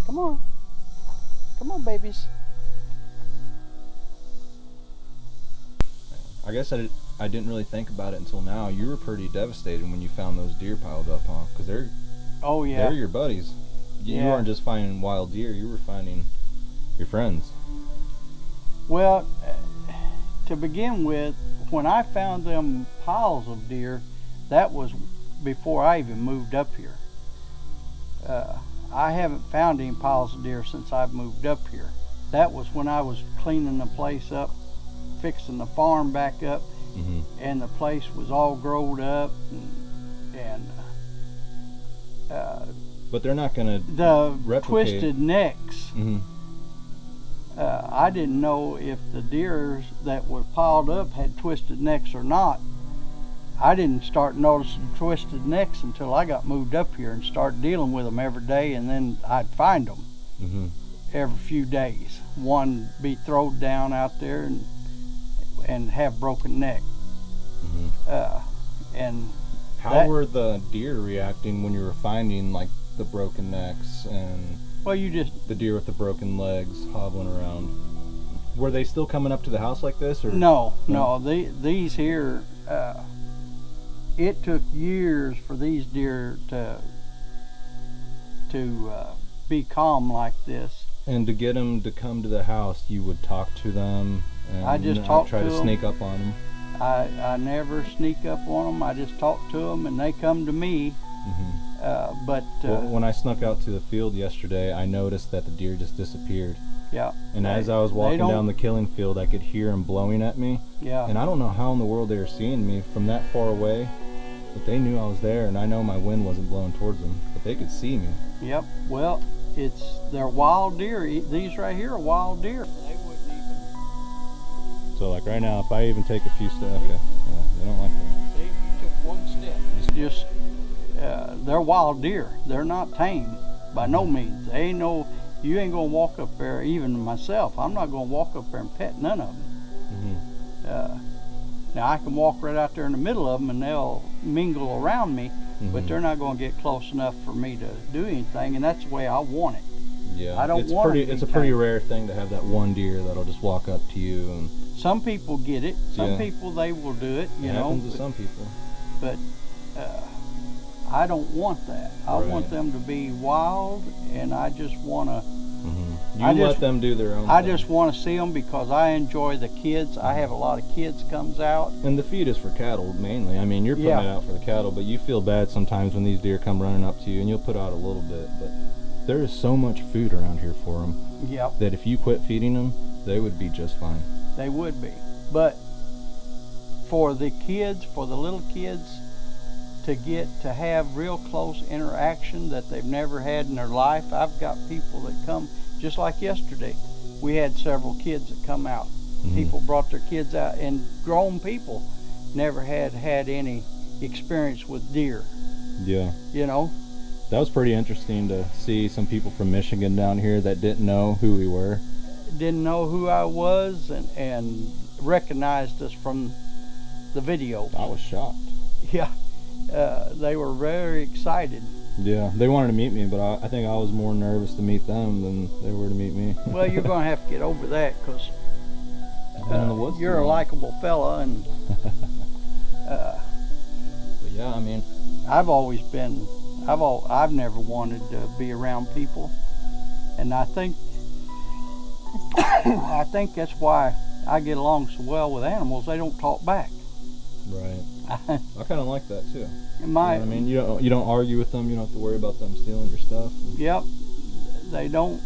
Come on. Come on, babies. I guess I didn't really think about it until now. You were pretty devastated when you found those deer piled up, huh? Because they're your buddies. You weren't just finding wild deer, you were finding your friends. Well, to begin with, when I found them piles of deer, that was before I even moved up here. I haven't found any piles of deer since I've moved up here. That was when I was cleaning the place up, fixing the farm back up, Mm-hmm. and the place was all growed up, and But they're not gonna the replicate. twisted necks. Mm-hmm. I didn't know if the deer that were piled up had twisted necks or not. I didn't start noticing twisted necks until I got moved up here and started dealing with them every day, and then I'd find them Mm-hmm. every few days. One be thrown down out there and have broken neck. Mm-hmm. And How were the deer reacting when you were finding like the broken necks and Well, you just the deer with the broken legs hobbling around? Were they still coming up to the house like this, or no. These here, it took years for these deer to be calm like this. And to get them to come to the house, you would talk to them and I just not talked try to to them. sneak up on them. I never sneak up on them. I just talk to them, and they come to me. But Well, when I snuck out to the field yesterday, I noticed that the deer just disappeared. yeah. And they- as I was they walking don't- down the killing field, I could hear them blowing at me. yeah, And I don't know how in the world they were seeing me from that far away, but they knew I was there, and I know my wind wasn't blowing towards them, but they could see me. yep. Well, they're wild deer. These right here are wild deer. They wouldn't even. So like right now, if I even take a few steps, okay, yeah, they don't like that. See, you took one step. Just they're wild deer. They're not tame by no means. They ain't no. You ain't gonna walk up there. Even myself, I'm not gonna walk up there and pet none of them. Now I can walk right out there in the middle of them and they'll mingle around me, but they're not gonna get close enough for me to do anything. And that's the way I want it. Yeah, I don't it's want pretty. it to It's be a pretty tame. rare thing to have that one deer that'll just walk up to you, and Some people get it. Some Yeah. people they will do it. You it know. happens to some people. But I don't want that. I Right. want them to be wild, and I just want to. You I let just- them do their own I thing. just want to see them because I enjoy the kids. I have a lot of kids comes out. And the feed is for cattle mainly. I mean, you're putting Yeah. it out for the cattle, but you feel bad sometimes when these deer come running up to you, and you'll put out a little bit. But there is so much food around here for them Yep, that if you quit feeding them, they would be just fine. they would be. But for the kids, for the little kids, to get to have real close interaction that they've never had in their life. I've got people that come, just like yesterday. We had several kids that come out. People brought their kids out, and grown people never had any experience with deer, Yeah. you know. That was pretty interesting to see some people from Michigan down here that didn't know who we were. Didn't know who I was and recognized us from the video. I was shocked. Yeah, they were very excited. Yeah, they wanted to meet me, but I think I was more nervous to meet them than they were to meet me. Well, you're going to have to get over that because Been in the woods you're too a long. likable fella, and But yeah, I mean, I've never wanted to be around people, and I think that's why I get along so well with animals. They don't talk back. right. I kind of like that too. In You know my, what I mean, you don't argue with them. You don't have to worry about them stealing your stuff. Yep, they don't.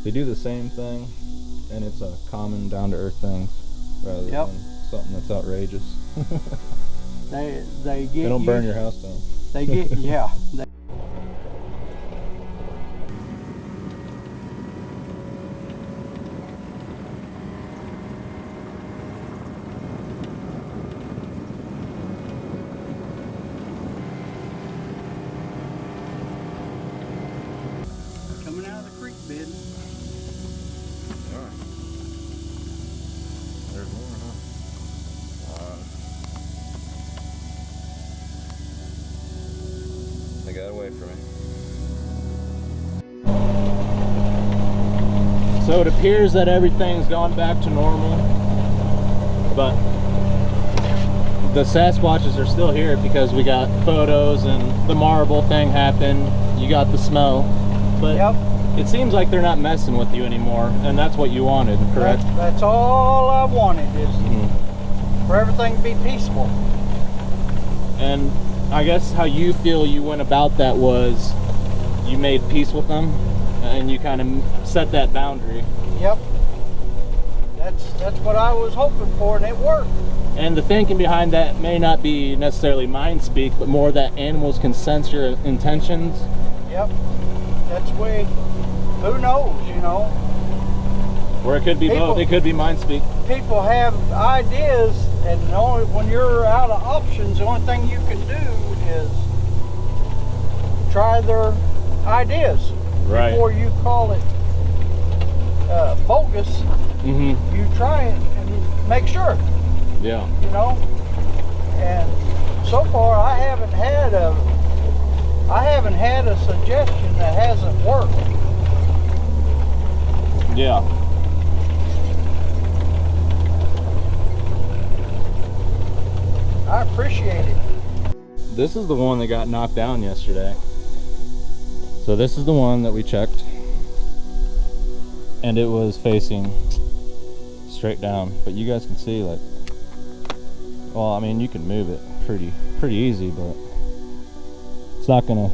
They do the same thing, and it's a common, down-to-earth thing rather Yep. than something that's outrageous. They get. They don't burn used- your house down. They get yeah. Coming out of the creek bed. There's more, huh? They got away from me. So it appears that everything's gone back to normal, but the Sasquatches are still here because we got photos and the marble thing happened. You got the smell, but Yep. it seems like they're not messing with you anymore, and that's what you wanted, correct? That's all I wanted is for everything to be peaceful. And I guess how you feel you went about that was you made peace with them and you kind of set that boundary. Yep. That's what I was hoping for, and it worked. And the thinking behind that may not be necessarily mind speak, but more that animals can sense your intentions. Yep. That's way. Who knows? You know. Or it could be People- both. It could be mind speak. People have ideas, and when you're out of options, the only thing you can do is try their ideas Right. before you call it bogus. Mm-hmm. You try it and make sure, Yeah. you know. And so far I haven't had a suggestion that hasn't worked. Yeah. I appreciate it. This is the one that got knocked down yesterday. So this is the one that we checked. And it was facing straight down. But you guys can see, like, well, I mean, you can move it pretty easy, but it's not gonna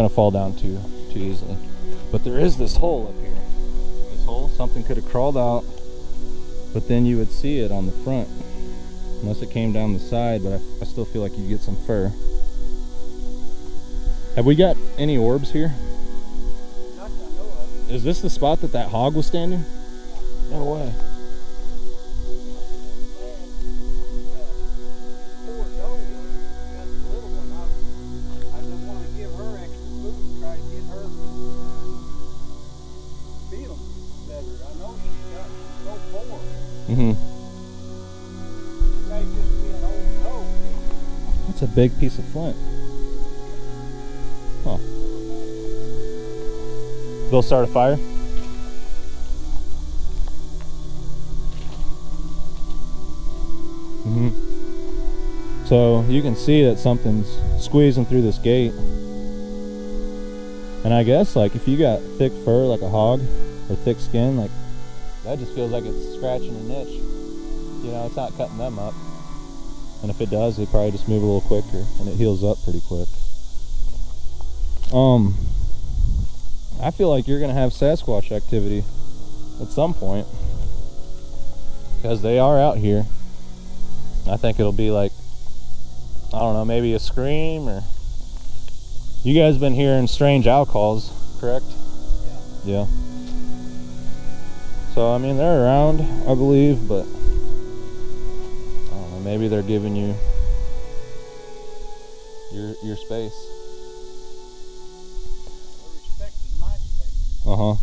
fall down too easily. But there is this hole up here. This hole, something could have crawled out, but then you would see it on the front. Unless it came down the side, but I still feel like you get some fur. Have we got any orbs here? Not that I know of. Is this the spot that hog was standing? No way. Poor doe got the little one. I didn't want to give her extra food and try to get her feeling better. I know she's got so poor. Mm-hmm. She may just be an old doe. That's a big piece of flint. Huh. They'll start a fire? Mm-hmm. So you can see that something's squeezing through this gate. And I guess, like, if you got thick fur like a hog or thick skin, like, that just feels like it's scratching a niche. You know, it's not cutting them up. And if it does, they probably just move a little quicker and it heals up pretty quick. I feel like you're gonna have Sasquatch activity at some point, because they are out here. I think it'll be like, I don't know, maybe a scream, or you guys been hearing strange owl calls, correct? Yeah. So I mean, they're around, I believe, but I don't know, maybe they're giving you your space. They're respecting my space. Uh-huh.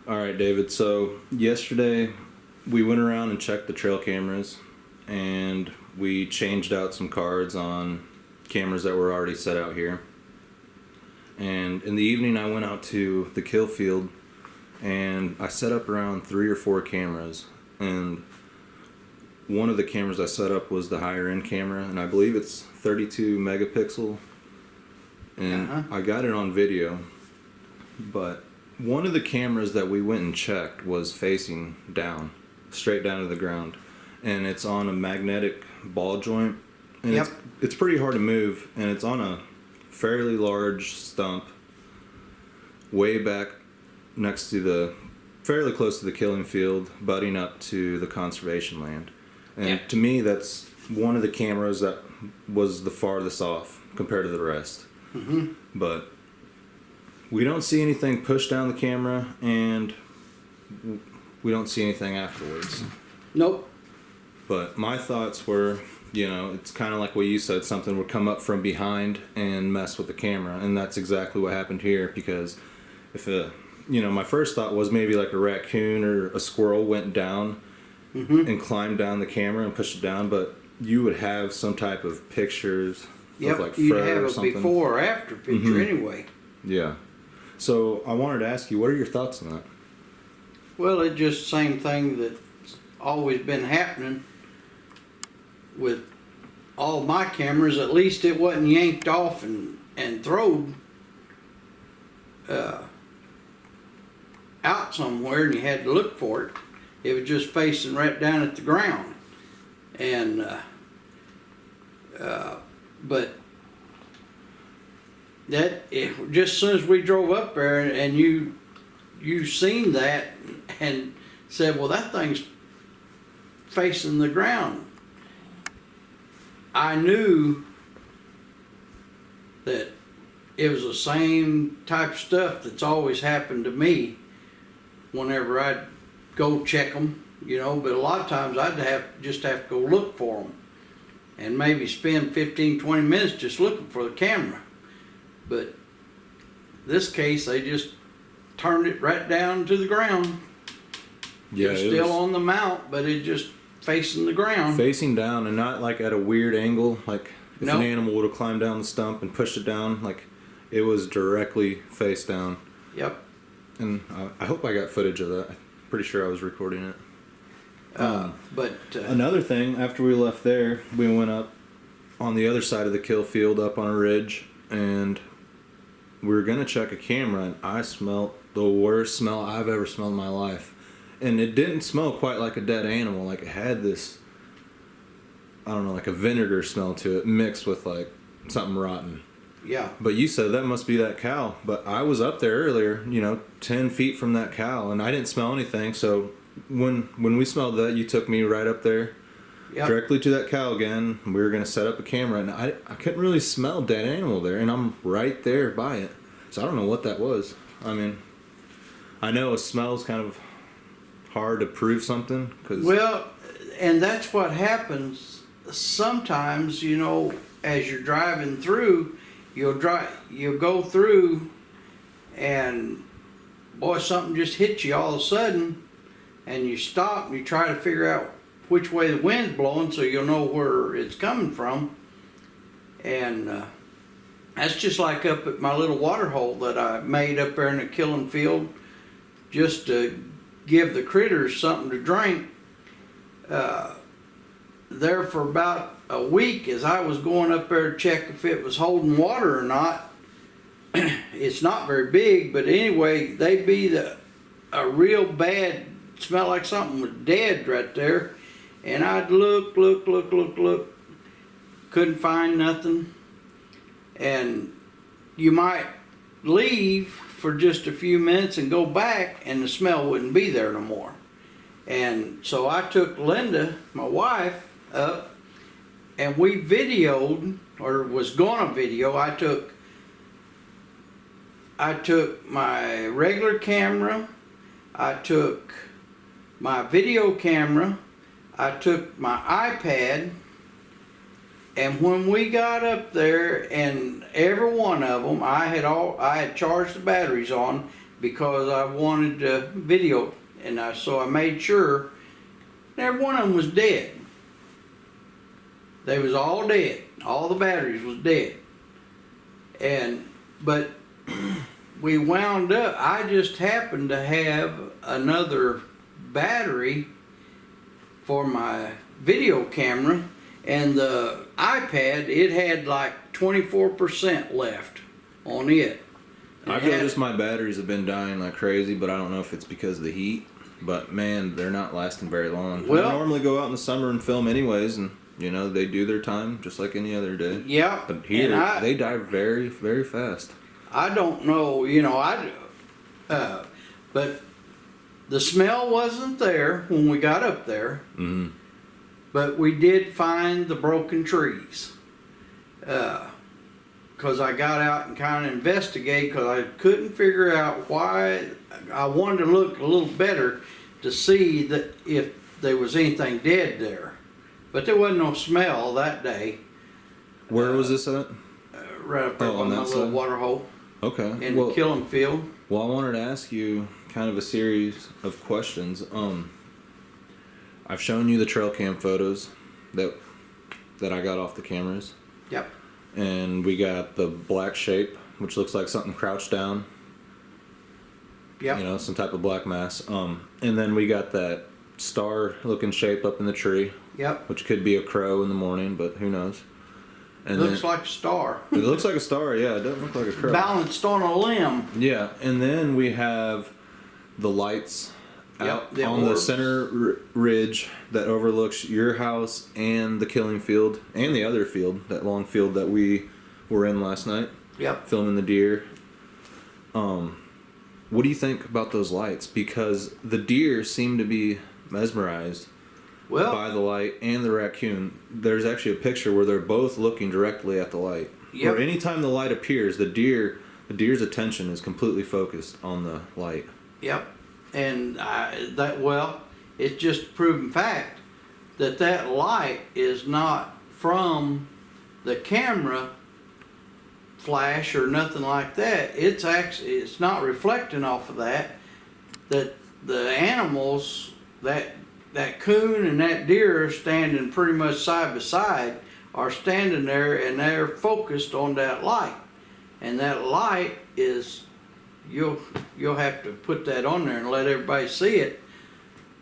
All right, David. So yesterday we went around and checked the trail cameras, and we changed out some cards on cameras that were already set out here. And in the evening, I went out to the kill field, and I set up around 3 or 4 cameras. And one of the cameras I set up was the higher end camera, and I believe it's 32 megapixel. And I got it on video, but one of the cameras that we went and checked was facing down, straight down to the ground, and it's on a magnetic ball joint, and it's pretty hard to move, and it's on a fairly large stump way back next to the, fairly close to the killing field, butting up to the conservation land. And to me, that's one of the cameras that was the farthest off compared to the rest. But we don't see anything pushed down the camera, and we don't see anything afterwards. Nope. But my thoughts were, you know, it's kind of like what you said, something would come up from behind and mess with the camera, and that's exactly what happened here. Because if my first thought was maybe like a raccoon or a squirrel went down and climbed down the camera and pushed it down, but you would have some type of pictures of like you'd fur have or a something. before or after picture anyway. Yeah. So I wanted to ask you, what are your thoughts on that? Well, it's just the same thing that's always been happening with all my cameras. At least it wasn't yanked off and thrown out somewhere and you had to look for it. It was just facing right down at the ground. And but that just as soon as we drove up there and you seen that and said, well, that thing's facing the ground, I knew that it was the same type of stuff that's always happened to me whenever I'd go check them, but a lot of times I'd just have to go look for them and maybe spend 15-20 minutes just looking for the camera. But this case, they just turned it right down to the ground. Yeah, it was still on the mount, but it just facing the ground. Facing down, and not like at a weird angle, like if an animal would have climbed down the stump and pushed it down, like it was directly face down. Yep. And I hope I got footage of that. I'm pretty sure I was recording it. Another thing, after we left there, we went up on the other side of the kill field, up on a ridge, and we were going to check a camera, and I smelled the worst smell I've ever smelled in my life. And it didn't smell quite like a dead animal. Like, it had this, I don't know, like a vinegar smell to it, mixed with like something rotten. Yeah. But you said that must be that cow. But I was up there earlier, 10 feet from that cow, and I didn't smell anything. So when we smelled that, you took me right up there, directly to that cow again. We were going to set up a camera, and I couldn't really smell dead animal there, and I'm right there by it. So I don't know what that was. I mean, I know a smell's kind of hard to prove something. Well, and that's what happens sometimes, as you're driving through, you'll go through and boy, something just hits you all of a sudden, and you stop and you try to figure out which way the wind's blowing so you'll know where it's coming from. And that's just like up at my little water hole that I made up there in the killing field just to give the critters something to drink. There for about a week, as I was going up there to check if it was holding water or not. It's not very big, but anyway, they'd be a real bad smell, like something was dead right there. And I'd look, couldn't find nothing. And you might leave for just a few minutes and go back, and the smell wouldn't be there no more. And so I took Linda, my wife, up, and we videoed, or was gonna video. I took my regular camera, I took my video camera, I took my iPad, and when we got up there, and every one of them, I had charged the batteries on. because I wanted to video, and so I made sure every one of them was dead. They was all dead. All the batteries was dead. But we wound up, I just happened to have another battery for my video camera, and the iPad, it had like 24% left on it. I've noticed my batteries have been dying like crazy, but I don't know if it's because of the heat. But man, they're not lasting very long. Well, I normally go out in the summer and film anyways, and you know, they do their time just like any other day. Yeah. But here, they die very, very fast. I don't know, you know, but the smell wasn't there when we got up there. Mm-hmm. But we did find the broken trees. Because I got out and kind of investigated, because I couldn't figure out why. I wanted to look a little better to see that if there was anything dead there. But there wasn't no smell that day. Where was this at? Right up there by my little water hole. Okay. In the killing field. Well, I wanted to ask you kind of a series of questions. I've shown you the trail cam photos that I got off the cameras. Yep. And we got the black shape, which looks like something crouched down. Yep. You know, some type of black mass. And then we got that star-looking shape up in the tree. Yep. Which could be a crow in the morning, but who knows? And looks like a star. It looks like a star, yeah. It doesn't look like a crow. Balanced on a limb. Yeah, and then we have the lights out on the center ridge that overlooks your house and the killing field and the other field, that long field that we were in last night. Yep. Filming the deer. What do you think about those lights? Because the deer seem to be mesmerized by the light, and the raccoon. There's actually a picture where they're both looking directly at the light. Yep. Where anytime the light appears, the deer's attention is completely focused on the light. Yep. And it's just a proven fact that light is not from the camera flash or nothing like that. It's not reflecting off of that. That the animals, that coon and that deer are standing pretty much side by side, are standing there, and they're focused on that light. And that light is, you'll have to put that on there and let everybody see it.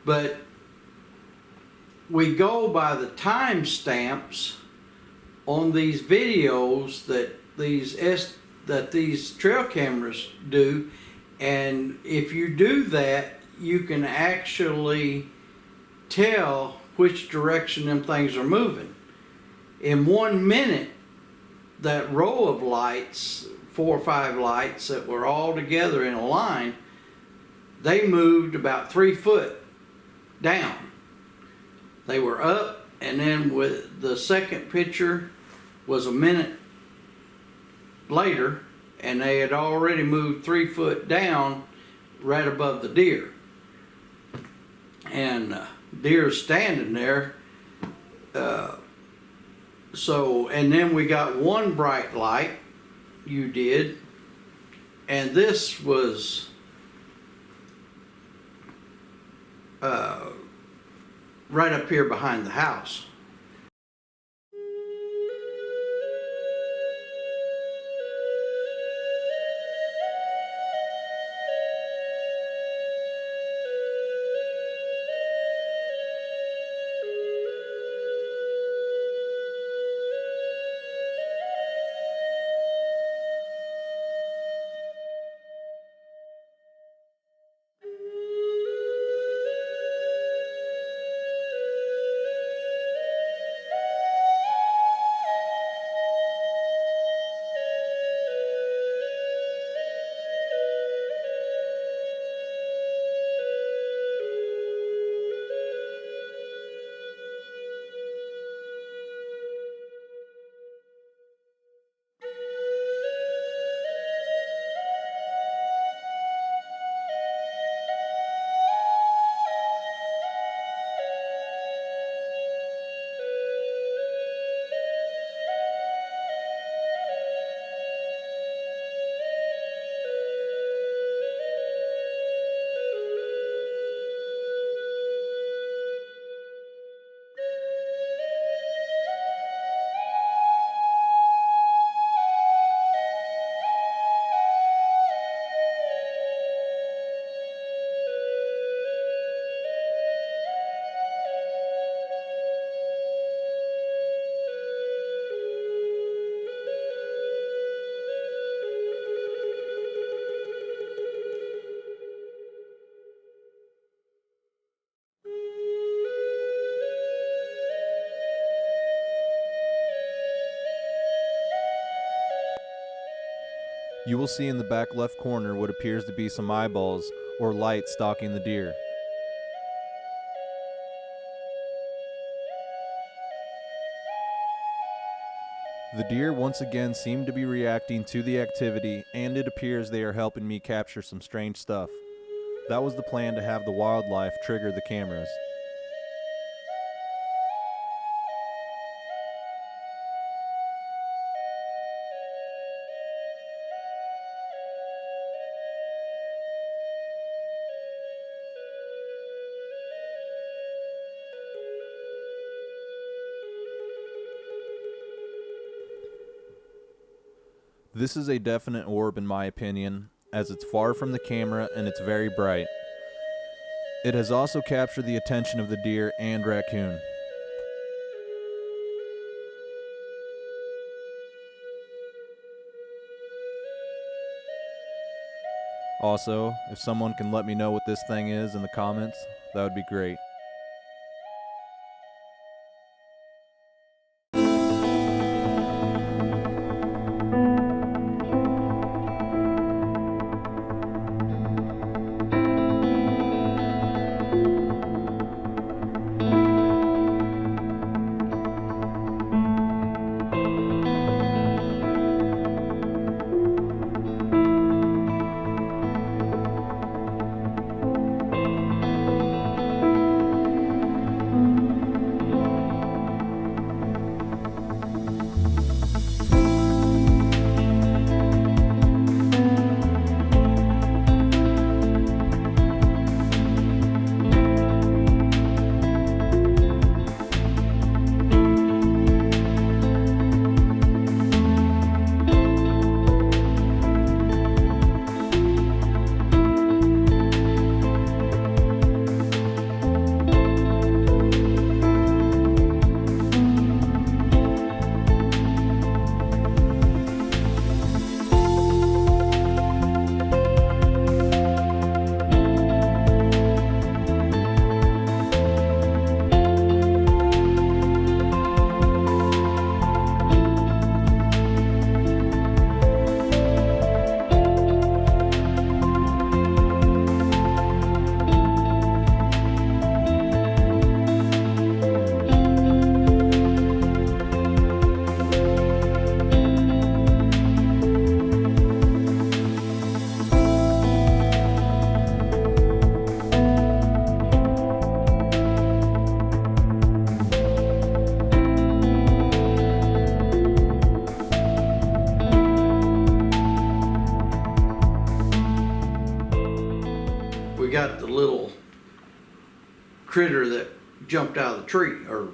But we go by the time stamps on these videos that these trail cameras do, and if you do that, you can actually tell which direction them things are moving. In 1 minute, that row of lights, 4 or 5 lights that were all together in a line, they moved about 3 foot down. They were up, and then with the second picture was a minute later, and they had already moved 3 foot down right above the deer. And deer standing there. And then we got one bright light, you did, and this was right up here behind the house. You will see in the back left corner what appears to be some eyeballs or light stalking the deer. The deer once again seem to be reacting to the activity, and it appears they are helping me capture some strange stuff. That was the plan, to have the wildlife trigger the cameras. This is a definite orb in my opinion, as it's far from the camera and it's very bright. It has also captured the attention of the deer and raccoon. Also, if someone can let me know what this thing is in the comments, that would be great. We got the little critter that jumped out of the tree, or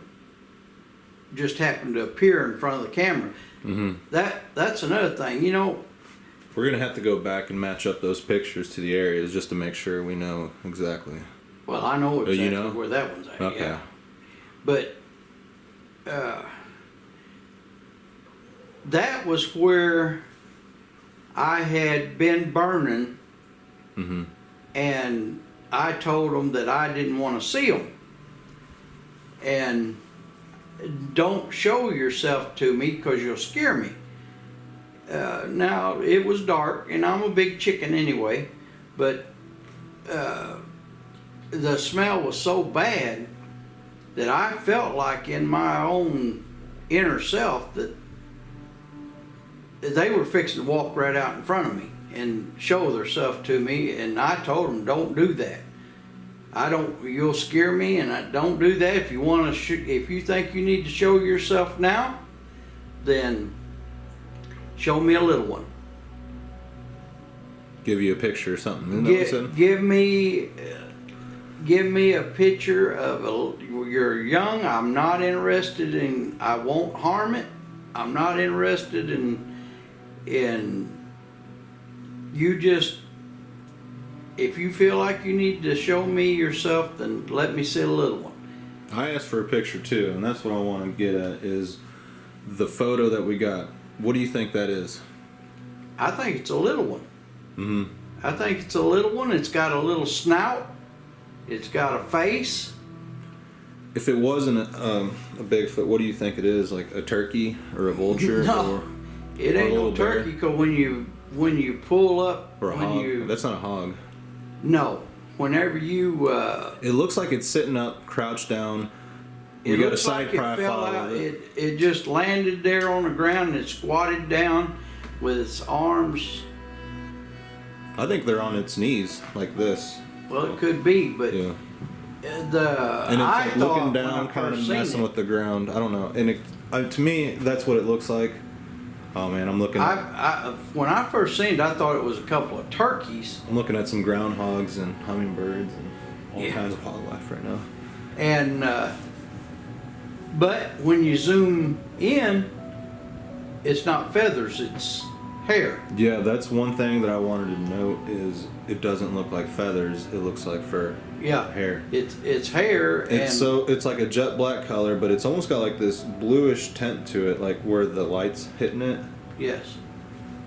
just happened to appear in front of the camera. Mm-hmm. That's another thing, you know. We're gonna have to go back and match up those pictures to the areas just to make sure we know exactly. Well, I know exactly you know? where that one's at. Okay. Yeah. But that was where I had been burning, Mm-hmm. and I told them that I didn't want to see them. And don't show yourself to me because you'll scare me. Now, it was dark, and I'm a big chicken anyway, but the smell was so bad that I felt like in my own inner self that they were fixing to walk right out in front of me and show themselves to me, and I told them, don't do that. You'll scare me, and I don't do that. If you want to, if you think you need to show yourself now, then show me a little one. Give you a picture or something. Give me a picture of you're young. I'm not interested in. I won't harm it. I'm not interested in. You just. If you feel like you need to show me yourself, then let me see a little one. I asked for a picture too, and that's what I want to get at is the photo that we got. What do you think that is? I think it's a little one. Mm-hmm. I think it's a little one. It's got a little snout. It's got a face. If it wasn't a Bigfoot, what do you think it is? Like a turkey or a vulture? No, it ain't no turkey. Because when when you pull up, Or a when hog. you That's not a hog. no, whenever you It looks like it's sitting up, crouched down. it We got a looks side like it fell profile out. of it. It just landed there on the ground and it squatted down with its arms. I think they're on its knees like this. Well, it could be, but Yeah. and And it's I like thought looking when down, I kind of first seen messing it, with the ground. I don't know. And to me, that's what it looks like. Oh man, I'm looking. when I first seen it, I thought it was a couple of turkeys. I'm looking at some groundhogs and hummingbirds and all Yeah. kinds of wildlife right now. And but when you zoom in, it's not feathers, it's hair. Yeah, that's one thing that I wanted to note is it doesn't look like feathers. It looks like fur, Yeah, hair. it's hair. It's like a jet black color, but it's almost got like this bluish tint to it, like where the light's hitting it. Yes.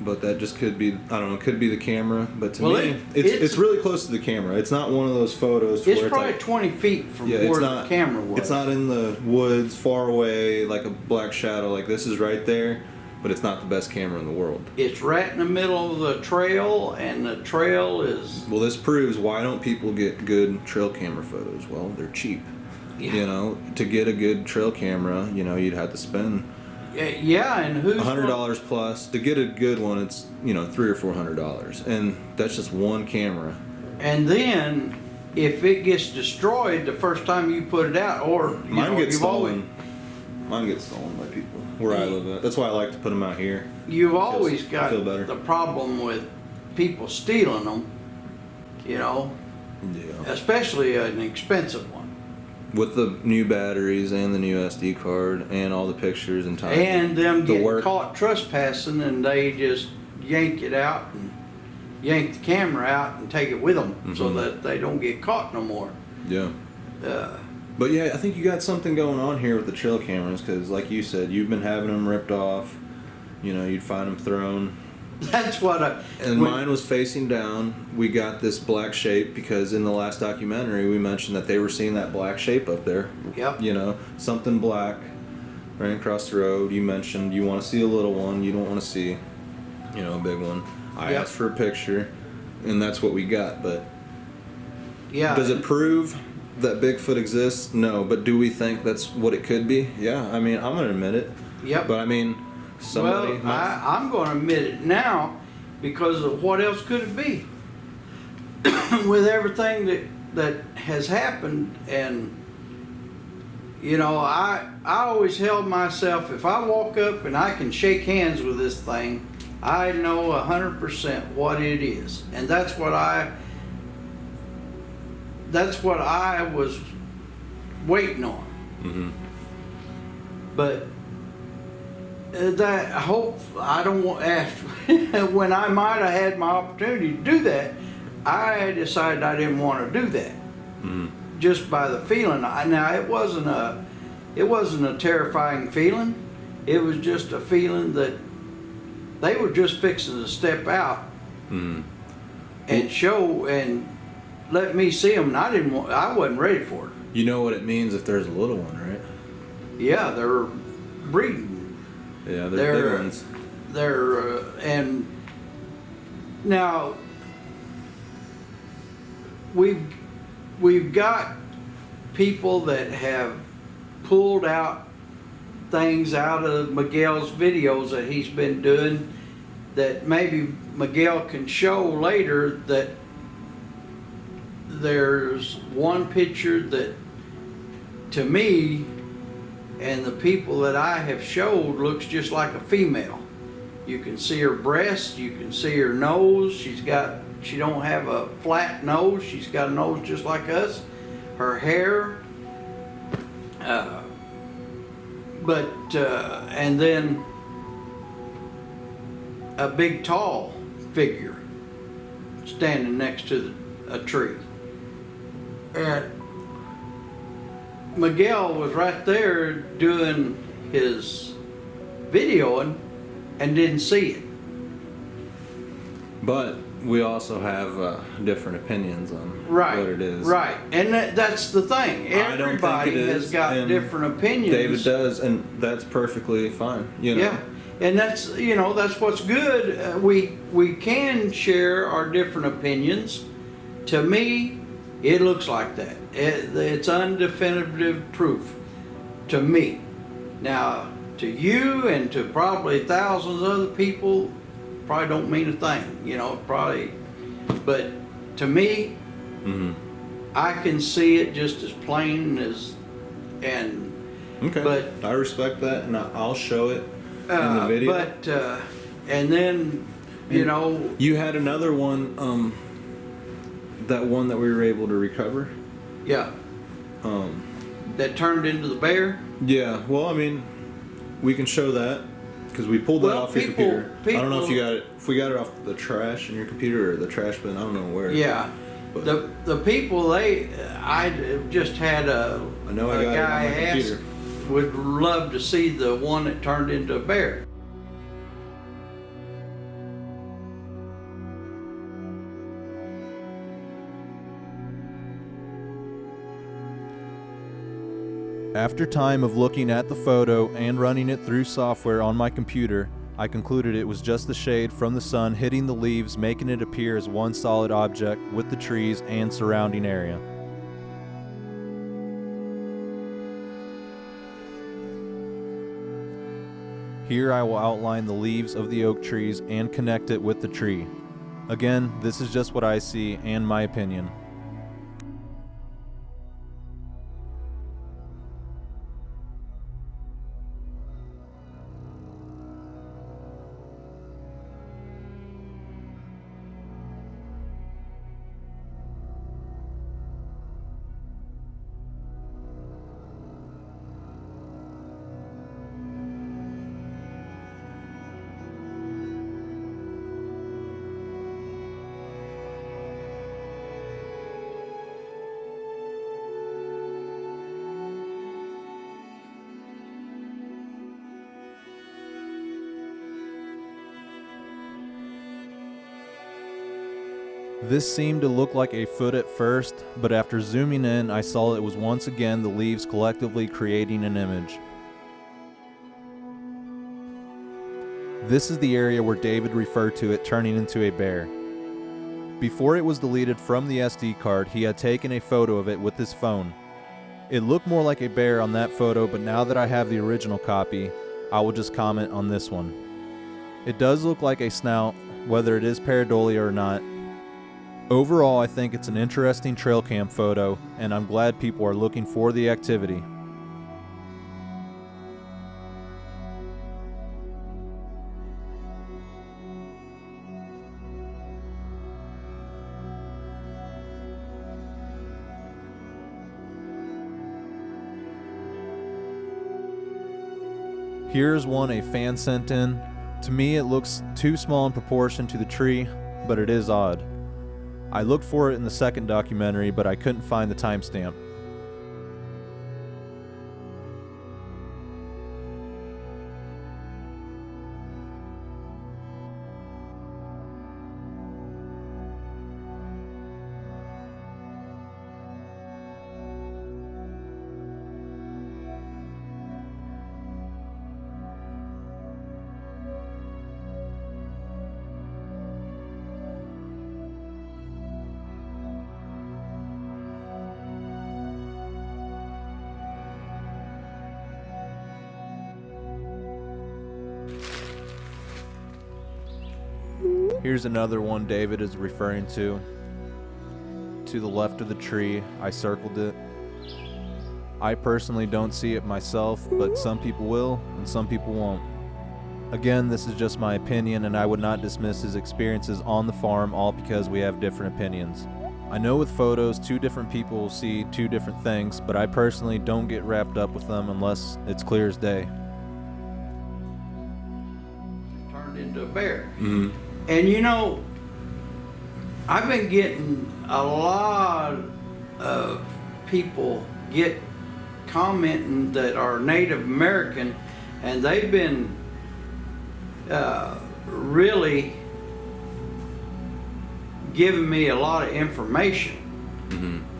But that just could be, I don't know, could be the camera. But to Well, me, it's really close to the camera. It's not one of those photos It's where probably it's like, 20 feet from yeah, where it's the not, camera was. It's not in the woods far away like a black shadow. Like this is right there, but it's not the best camera in the world. It's right in the middle of the trail, and the trail is. Well, this proves why don't people get good trail camera photos? Well, they're cheap. Yeah. You know, to get a good trail camera, you know, you'd have to spend Yeah, and who's $100 plus. To get a good one, it's $300 or $400, and that's just one camera. And then, if it gets destroyed the first time you put it out, or Mine gets you've stolen. Mine gets stolen by people where I live at. That's why I like to put them out here. You've always I got feel better. the problem with people stealing them, Yeah. especially an expensive one. With the new batteries and the new SD card and all the pictures and time. And them the get work. caught trespassing, and they just yank it out and yank the camera out and take it with them so Mhm. that they don't get caught no more. Yeah. Uh, But yeah, I think you got something going on here with the trail cameras because, like you said, you've been having them ripped off. You'd find them thrown. that's what I. And when- mine was facing down. We got this black shape because in the last documentary we mentioned that they were seeing that black shape up there. Yep. Something black right across the road. You mentioned you want to see a little one. You don't want to see, a big one. I Yep. asked for a picture, and that's what we got. But Yeah. does it prove that Bigfoot exists? No. But do we think that's what it could be? Yeah. I mean, I'm gonna admit it. Yep. But I mean, somebody. Well, I'm going to admit it now because of what else could it be? With everything that has happened, and I always held myself. If I walk up and I can shake hands with this thing, I know 100% what it is, and that's what I was waiting on. Mhm. But that I hope I don't want after when I might have had my opportunity to do that, I decided I didn't want to do that. Mhm. Just by the feeling. Now it wasn't a terrifying feeling. It was just a feeling that they were just fixing to step out Mhm. and show and let me see them. And I wasn't ready for it. You know what it means if there's a little one, right? Yeah, they're breeding. Yeah, they're big ones. And now we've got people that have pulled out things out of Miguel's videos that he's been doing that maybe Miguel can show later, that there's one picture that to me and the people that I have showed looks just like a female. You can see her breast, you can see her nose. She don't have a flat nose. She's got a nose just like us. Her hair, and then a big tall figure standing next to a tree. And Miguel was right there doing his videoing and didn't see it. But we also have different opinions on Right, what it is. right, and that's the thing. I don't think Everybody it has is, got and different opinions. David does, and that's perfectly fine. Yeah, And that's, you know, that's what's good. We can share our different opinions. To me, it looks like that. It's undefinitive proof to me. Now, to you and to probably thousands of other people, probably don't mean a thing, you know, probably. But to me, I can see it just as plain as, and Okay. but I respect that, and I'll show it in the video. But and then, you know, You had another one, that one that we were able to recover. yeah, that turned into the bear. Yeah. Well, I mean, we can show that because we pulled that Well, off your people- computer. I don't know if you people- got it. If we got it off the trash in your computer or the trash bin, I don't know where. Yeah, But the people I just had a I know I got it on guy my ask computer. would love to see the one that turned into a bear. After time of looking at the photo and running it through software on my computer, I concluded it was just the shade from the sun hitting the leaves, making it appear as one solid object with the trees and surrounding area. Here I will outline the leaves of the oak trees and connect it with the tree. Again, this is just what I see and my opinion. This seemed to look like a foot at first, but after zooming in, I saw it was once again the leaves collectively creating an image. This is the area where David referred to it turning into a bear. Before it was deleted from the SD card, he had taken a photo of it with his phone. It looked more like a bear on that photo, but now that I have the original copy, I will just comment on this one. It does look like a snout, whether it is pareidolia or not. Overall, I think it's an interesting trail cam photo, and I'm glad people are looking for the activity. Here's one a fan sent in. To me, it looks too small in proportion to the tree, but it is odd. I looked for it in the second documentary, but I couldn't find the timestamp. Here's another one David is referring to. To the left of the tree, I circled it. I personally don't see it myself, but some people will and some people won't. Again, this is just my opinion, and I would not dismiss his experiences on the farm all because we have different opinions. I know with photos, two different people will see two different things, but I personally don't get wrapped up with them unless it's clear as day. Turned into a bear. Mm-hmm. And you know, I've been getting a lot of people commenting that are Native American, and they've been really giving me a lot of information.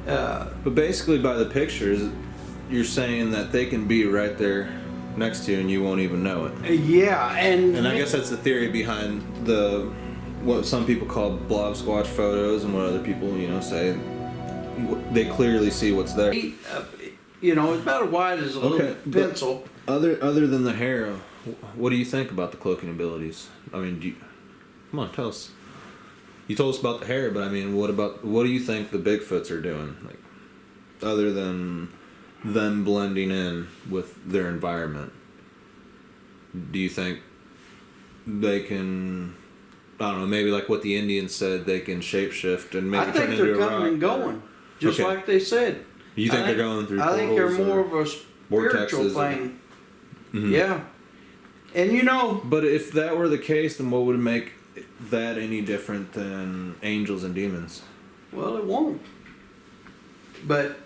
But basically, by the pictures, you're saying that they can be right there next to you and you won't even know it. Yeah, And I guess that's the theory behind what some people call blob squatch photos, and what other people, say they clearly see what's there. It's about as wide as a little pencil. Other than the hair, what do you think about the cloaking abilities? I mean, come on, tell us. You told us about the hair, but I mean, what do you think the Bigfoots are doing? Like, other than them blending in with their environment, do you think they can, I don't know, maybe like what the Indians said, they can shapeshift and maybe I think they're coming and going, just like they said. You think they're going through portals? I think they're more of a spiritual thing. Mm-hmm. Yeah. And But if that were the case, then what would make that any different than angels and demons? Well, it won't. But,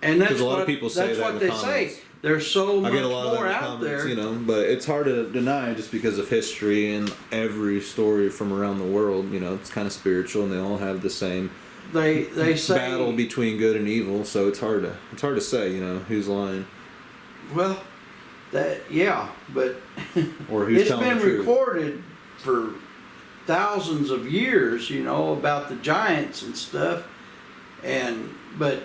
and that's a lot of people say that's that what in they the comments. say. There's so much I get a lot more of out comments, there. But it's hard to deny just because of history and every story from around the world. It's kind of spiritual, and they all have the same. They say battle between good and evil, so it's hard to say, who's lying. Well, but or who's it's telling been the truth. recorded for thousands of years, about the giants and stuff, but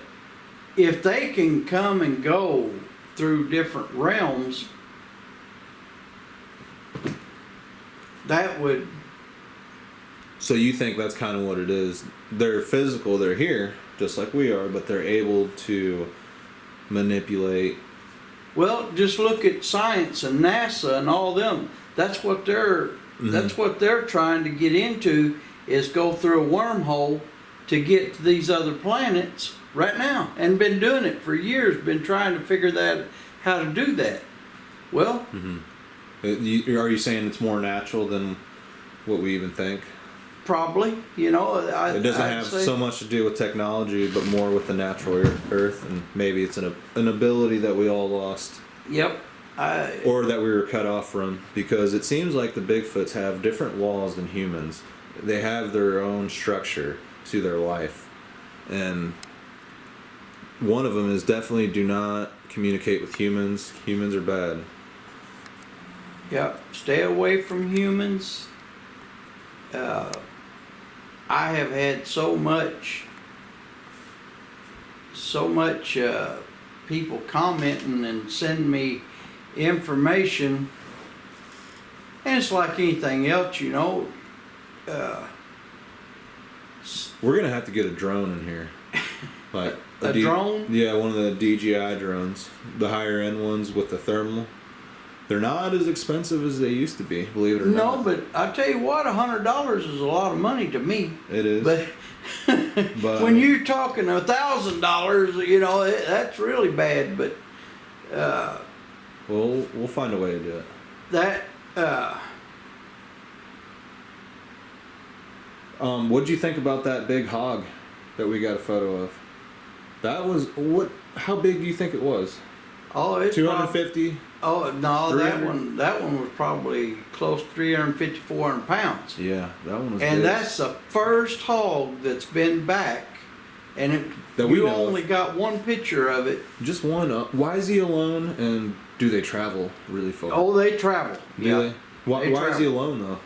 if they can come and go through different realms, that would. So you think that's kind of what it is? They're physical, they're here, just like we are, but they're able to manipulate. Well, just look at science and NASA and all them. That's what they're. Mm-hmm. That's what they're trying to get into, is go through a wormhole to get to these other planets right now, and been doing it for years. Been trying to figure that how to do that. Well, are you saying it's more natural than what we even think? Probably, it doesn't have so much to do with technology, but more with the natural earth, and maybe it's an ability that we all lost. Yep. Or that we were cut off from, because it seems like the Bigfoots have different laws than humans. They have their own structure to their life, and one of them is definitely do not communicate with humans. Humans are bad. Yep. Stay away from humans. I have had so much people commenting and sending me information, and it's like anything else, We're gonna have to get a drone in here, like a drone. Yeah, one of the DJI drones, the higher end ones with the thermal. They're not as expensive as they used to be, believe it or not. No, but I tell you what, $100 is a lot of money to me. It is. But when you're talking $1,000, that's really bad. But we'll find a way to do it. What'd you think about that big hog that we got a photo of? That was how big do you think it was? Oh, it's 250. Oh no, that one was probably close to 350, 400 pounds. Yeah, that one was. And big. That's the first hog that's been back, and you only got one picture of it. Just one. Why is he alone? And do they travel really far? Oh, they travel. Do they? Why is he alone though?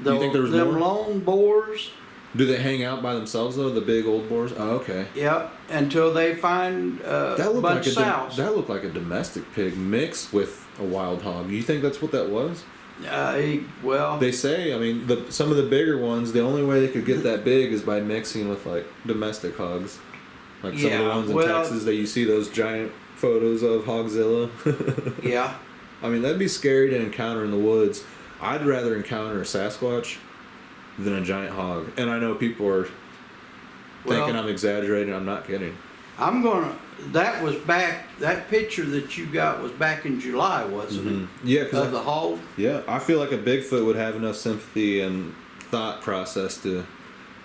Do you think there was them more? lone boars. Do they hang out by themselves though? The big old boars. Oh, okay. Yep. Until they find that looked bunch sows. That looked like a domestic pig mixed with a wild hog. You think that's what that was? Well. They say. I mean, some of the bigger ones. The only way they could get that big is by mixing with like domestic hogs, like some of the ones in Texas that you see those giant photos of Hogzilla. Yeah. I mean, that'd be scary to encounter in the woods. I'd rather encounter a Sasquatch than a giant hog. And I know people are thinking I'm exaggerating. I'm not kidding. That picture that you got was back in July, wasn't it? Yeah. Of the hog? Yeah. I feel like a Bigfoot would have enough sympathy and thought process to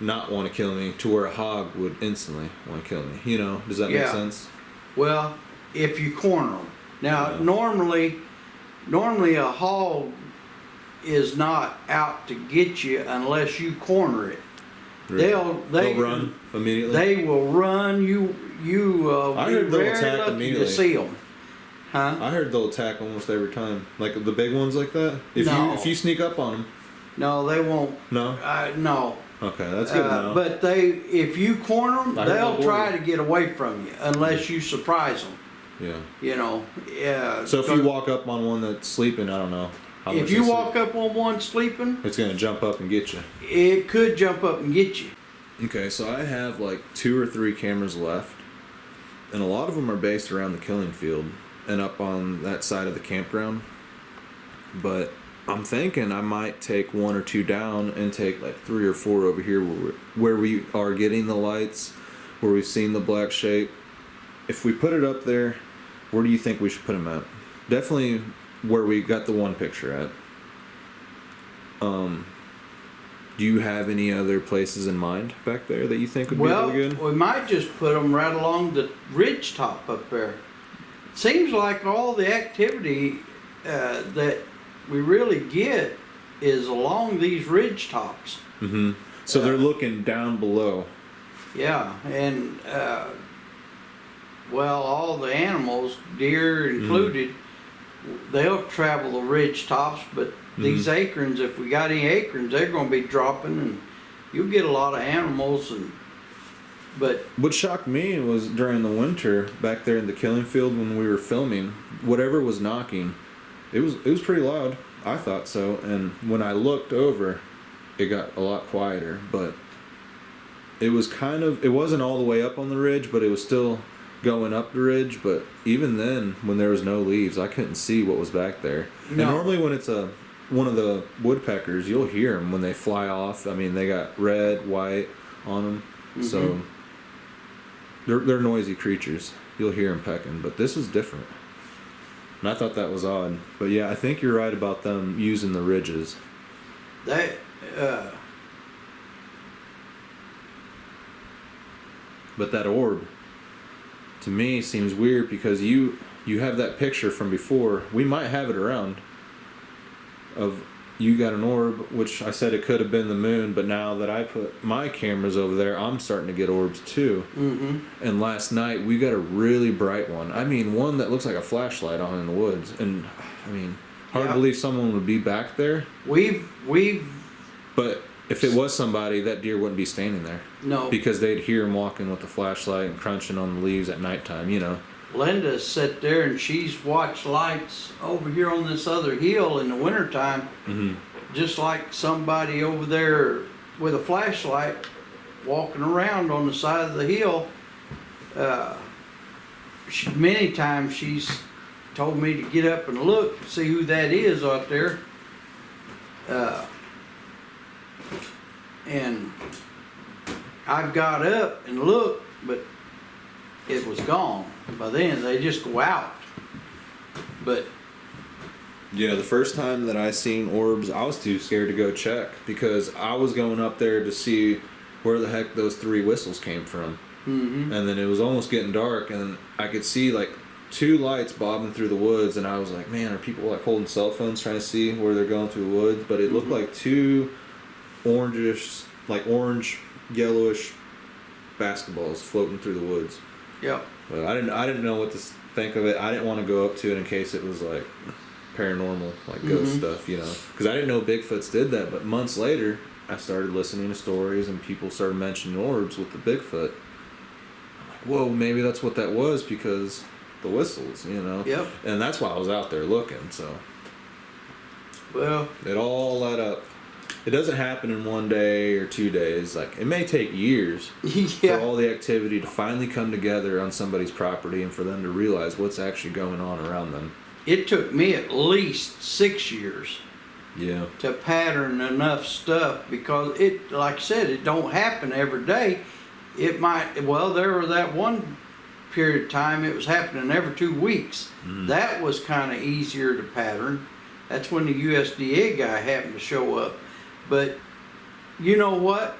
not want to kill me, to where a hog would instantly want to kill me. Does that make sense? Well, if you corner them. Now, normally a hog is not out to get you unless you corner it. They'll run immediately. They will run. You I heard they'll attack lucky immediately. to see them. Huh? I heard they'll attack almost every time. Like the big ones like that. If you sneak up on them. No, they won't. No. No. Okay, that's good to know. But if you corner them, they'll try to get away from you unless you surprise them. Yeah. You know. Yeah. So if you walk up on one that's sleeping, I don't know. If you walk up on one sleeping, it's gonna jump up and get you. It could jump up and get you. Okay, so I have like 2 or 3 cameras left, and a lot of them are based around the killing field and up on that side of the campground. But I'm thinking I might take 1 or 2 down and take like 3 or 4 over here where we are getting the lights, where we've seen the black shape. If we put it up there, where do you think we should put them at? Definitely where we got the one picture at. Do you have any other places in mind back there that you think would be really good? We might just put them right along the ridge top up there. Seems like all the activity that we really get is along these ridge tops. Mm-hmm. So they're looking down below. Yeah, and all the animals, deer included, they'll travel the ridge tops, but these acorns, if we got any acorns, they're going to be dropping, and you'll get a lot of animals. But what shocked me was during the winter back there in the killing field when we were filming, whatever was knocking, it was pretty loud. I thought so, and when I looked over, it got a lot quieter. But it was it wasn't all the way up on the ridge, but it was still going up the ridge. But even then, when there was no leaves, I couldn't see what was back there. No. And normally when it's one of the woodpeckers, you'll hear them when they fly off. I mean, they got red, white on them, so they're noisy creatures. You'll hear them pecking, but this is different. And I thought that was odd. But yeah, I think you're right about them using the ridges. But that orb, to me, seems weird because you have that picture from before. We might have it around. Of you got an orb, which I said it could have been the moon, but now that I put my cameras over there, I'm starting to get orbs too. And last night we got a really bright one. I mean, one that looks like a flashlight on in the woods. And I mean, hard to believe someone would be back there. But if it was somebody, that deer wouldn't be standing there. No. Because they'd hear him walking with the flashlight and crunching on the leaves at nighttime, you know. Linda sat there and she's watched lights over here on this other hill in the wintertime, just like somebody over there with a flashlight walking around on the side of the hill. Many times she's told me to get up and look, see who that is out there. And I've got up and looked, but it was gone. By then, they just go out. But yeah, the first time that I seen orbs, I was too scared to go check because I was going up there to see where the heck those 3 whistles came from. And then it was almost getting dark, and I could see like 2 lights bobbing through the woods, and I was like, man, are people like holding cell phones trying to see where they're going through the woods? But it looked like 2 orangish, like orange, yellowish basketballs floating through the woods. Yep. But I didn't know what to think of it. I didn't want to go up to it in case it was like paranormal, like ghost stuff, you know. Because I didn't know Bigfoots did that. But months later, I started listening to stories and people started mentioning orbs with the Bigfoot. I'm like, whoa, maybe that's what that was because the whistles, you know. Yep. And that's why I was out there looking. So. Well. It all led up. It doesn't happen in 1 day or 2 days. Like, it may take years for all the activity to finally come together on somebody's property and for them to realize what's actually going on around them. It took me at least 6 years to pattern enough stuff because it, like I said, it don't happen every day. It might, there was that one period of time it was happening every 2 weeks. That was kind of easier to pattern. That's when the USDA guy happened to show up. But you know what?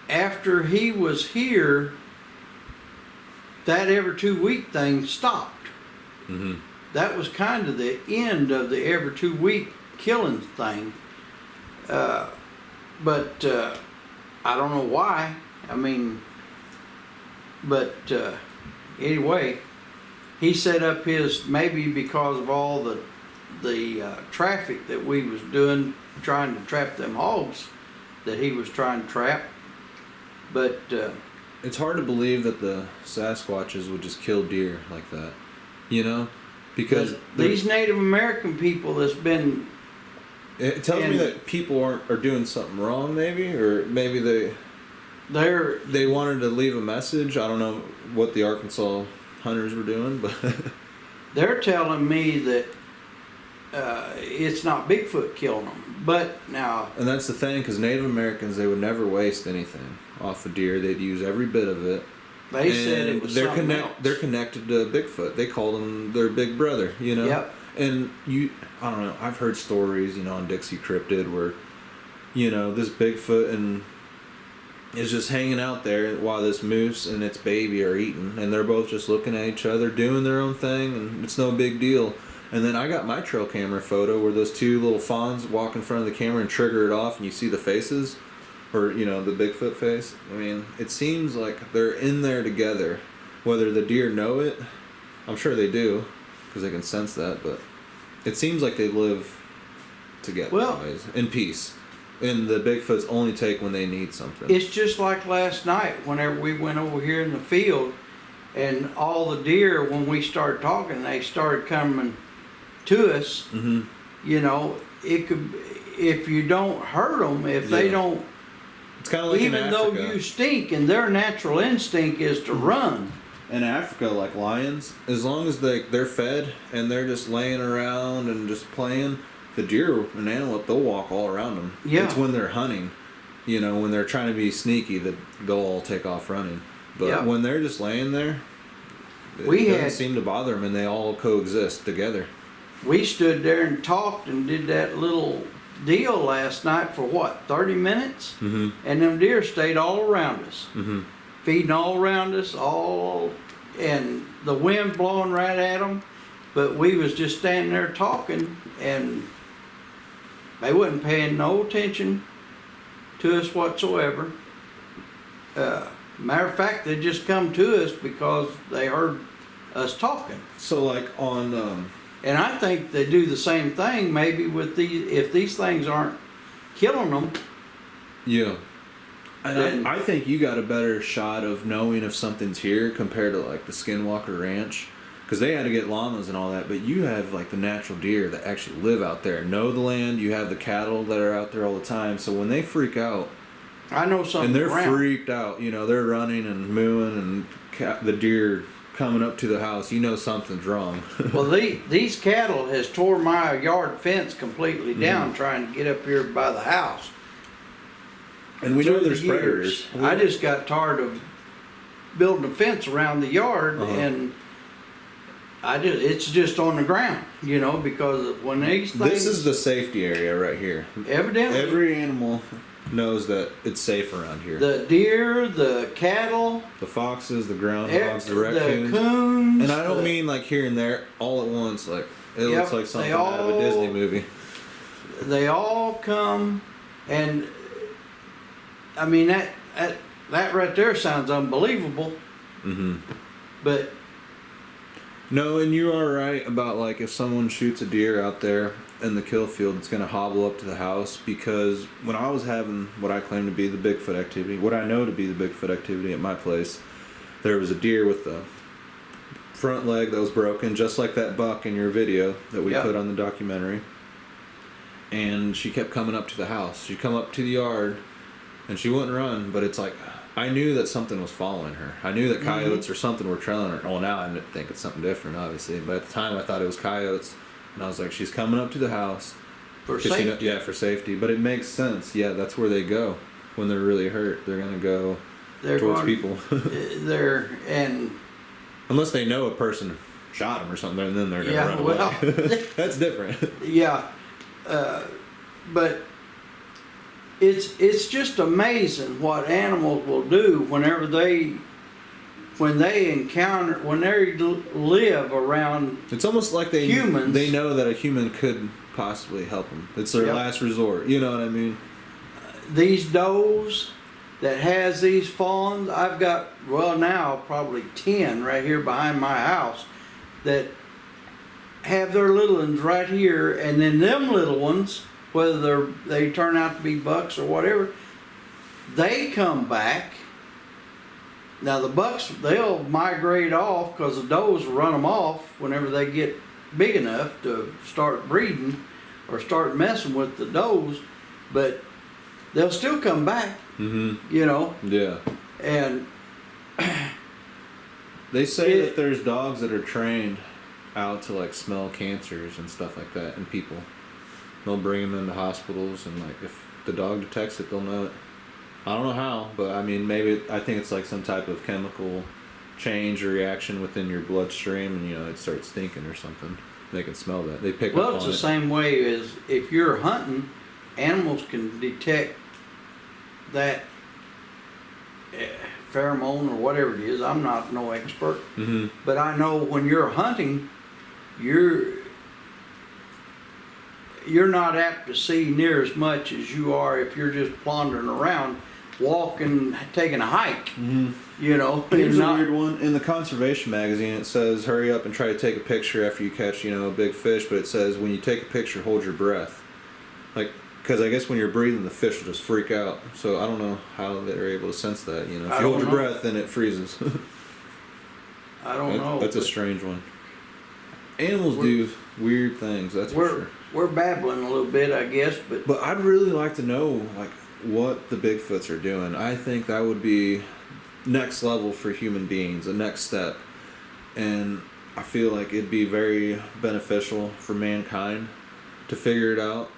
After he was here, that every 2 week thing stopped. That was kind of the end of the every 2 week killing thing. But I don't know why. I mean, but anyway, he set up his, maybe because of all the traffic that we was doing, trying to trap them hogs that he was trying to trap. But it's hard to believe that the Sasquatches would just kill deer like that, you know, because these Native American people that's been. It tells me that people are doing something wrong, maybe, or maybe they wanted to leave a message. I don't know what the Arkansas hunters were doing, but they're telling me that it's not Bigfoot killing them. But now, and that's the thing, because Native Americans, they would never waste anything off a deer. They'd use every bit of it. They said it was something else. They're connected to Bigfoot. They called him their big brother, you know. Yep. And I don't know. I've heard stories, you know, on Dixie Cryptid where, you know, this Bigfoot and is just hanging out there while this moose and its baby are eating, and they're both just looking at each other, doing their own thing, and it's no big deal. And then I got my trail camera photo where those two little fawns walk in front of the camera and trigger it off, and you see the faces, or, you know, the Bigfoot face. I mean, it seems like they're in there together. Whether the deer know it, I'm sure they do, because they can sense that, but it seems like they live together, always, in peace. And the Bigfoots only take when they need something. It's just like last night whenever we went over here in the field, and all the deer, when we started talking, they started coming to us. Mm-hmm. You know, it could, if you don't hurt them, if they don't, it's kind of like even though you stink, and their natural instinct is to run. In Africa, like lions, as long as they're fed and they're just laying around and just playing, the deer and antelope, they'll walk all around them. Yeah. It's when they're hunting, you know, when they're trying to be sneaky, that they'll all take off running. But when they're just laying there, it doesn't seem to bother them, and they all coexist together. We stood there and talked and did that little deal last night for what, 30 minutes? Mm-hmm. And them deer stayed all around us. Mm-hmm. Feeding all around us, and the wind blowing right at them. But we was just standing there talking, and they wasn't paying no attention to us whatsoever. Matter of fact, they just come to us because they heard us talking. So like on... And I think they do the same thing maybe with if these things aren't killing them. Yeah. And I think you got a better shot of knowing if something's here compared to like the Skinwalker Ranch, because they had to get llamas and all that, but you have like the natural deer that actually live out there, know the land. You have the cattle that are out there all the time, so when they freak out, I know something. And they're freaked out, you know, they're running and mooing, and the deer coming up to the house, you know something's wrong. Well, these cattle has tore my yard fence completely down trying to get up here by the house. And we know there's predators. I just got tired of building a fence around the yard, and it's just on the ground, you know, because when these things... This is the safety area right here. Evidently. Every animal knows that it's safe around here. The deer, the cattle, the foxes, the groundhogs, the raccoons. The coons. And I don't mean like here and there, all at once. Like it looks like something out of a Disney movie. They all come, and I mean that right there sounds unbelievable. Mm-hmm. But no, and you are right about like if someone shoots a deer out there in the kill field, it's going to hobble up to the house, because when I was having what I claim to be the Bigfoot activity, what I know to be the Bigfoot activity at my place, there was a deer with the front leg that was broken, just like that buck in your video that we put on the documentary. And she kept coming up to the house. She'd come up to the yard, and she wouldn't run, but it's like, I knew that something was following her. I knew that coyotes or something were trailing her. Well, now I think it's something different, obviously, but at the time I thought it was coyotes. And I was like, she's coming up to the house. For safety. You know, for safety. But it makes sense. Yeah, that's where they go when they're really hurt. They're going to go towards people. Unless they know a person shot them or something, and then they're going to run away. That's different. Yeah. But it's just amazing what animals will do whenever they live around. It's almost like humans. They know that a human could possibly help them. It's their last resort. You know what I mean? These does, that has these fawns. I've got, well, now probably 10 right here behind my house that have their little ones right here, and then them little ones, whether they turn out to be bucks or whatever, they come back. Now the bucks, they'll migrate off because the does will run them off whenever they get big enough to start breeding or start messing with the does, but they'll still come back. Mm-hmm. You know. Yeah. And they say that there's dogs that are trained out to like smell cancers and stuff like that in people. They'll bring them into hospitals, and like if the dog detects it, they'll know it. I don't know how, but I mean, maybe I think it's like some type of chemical change or reaction within your bloodstream, and you know, it starts stinking or something. They can smell that. They pick up on it. Well, it's the same way as if you're hunting, animals can detect that pheromone or whatever it is. I'm not no expert, Mm-hmm. but I know when you're hunting, you're not apt to see near as much as you are if you're just wandering around, walking, taking a hike. Mm-hmm. You know, Here's a weird one. In the conservation magazine, it says, hurry up and try to take a picture after you catch, you know, a big fish, but it says, when you take a picture, hold your breath. Like, because I guess when you're breathing, the fish will just freak out. So I don't know how they're able to sense that, you know. If you hold your breath, then it freezes. I don't know. That's a strange one. Animals do weird things, that's for sure. We're babbling a little bit, I guess, But I'd really like to know, like, what the Bigfoots are doing. I think that would be next level for human beings, a next step. And I feel like it'd be very beneficial for mankind to figure it out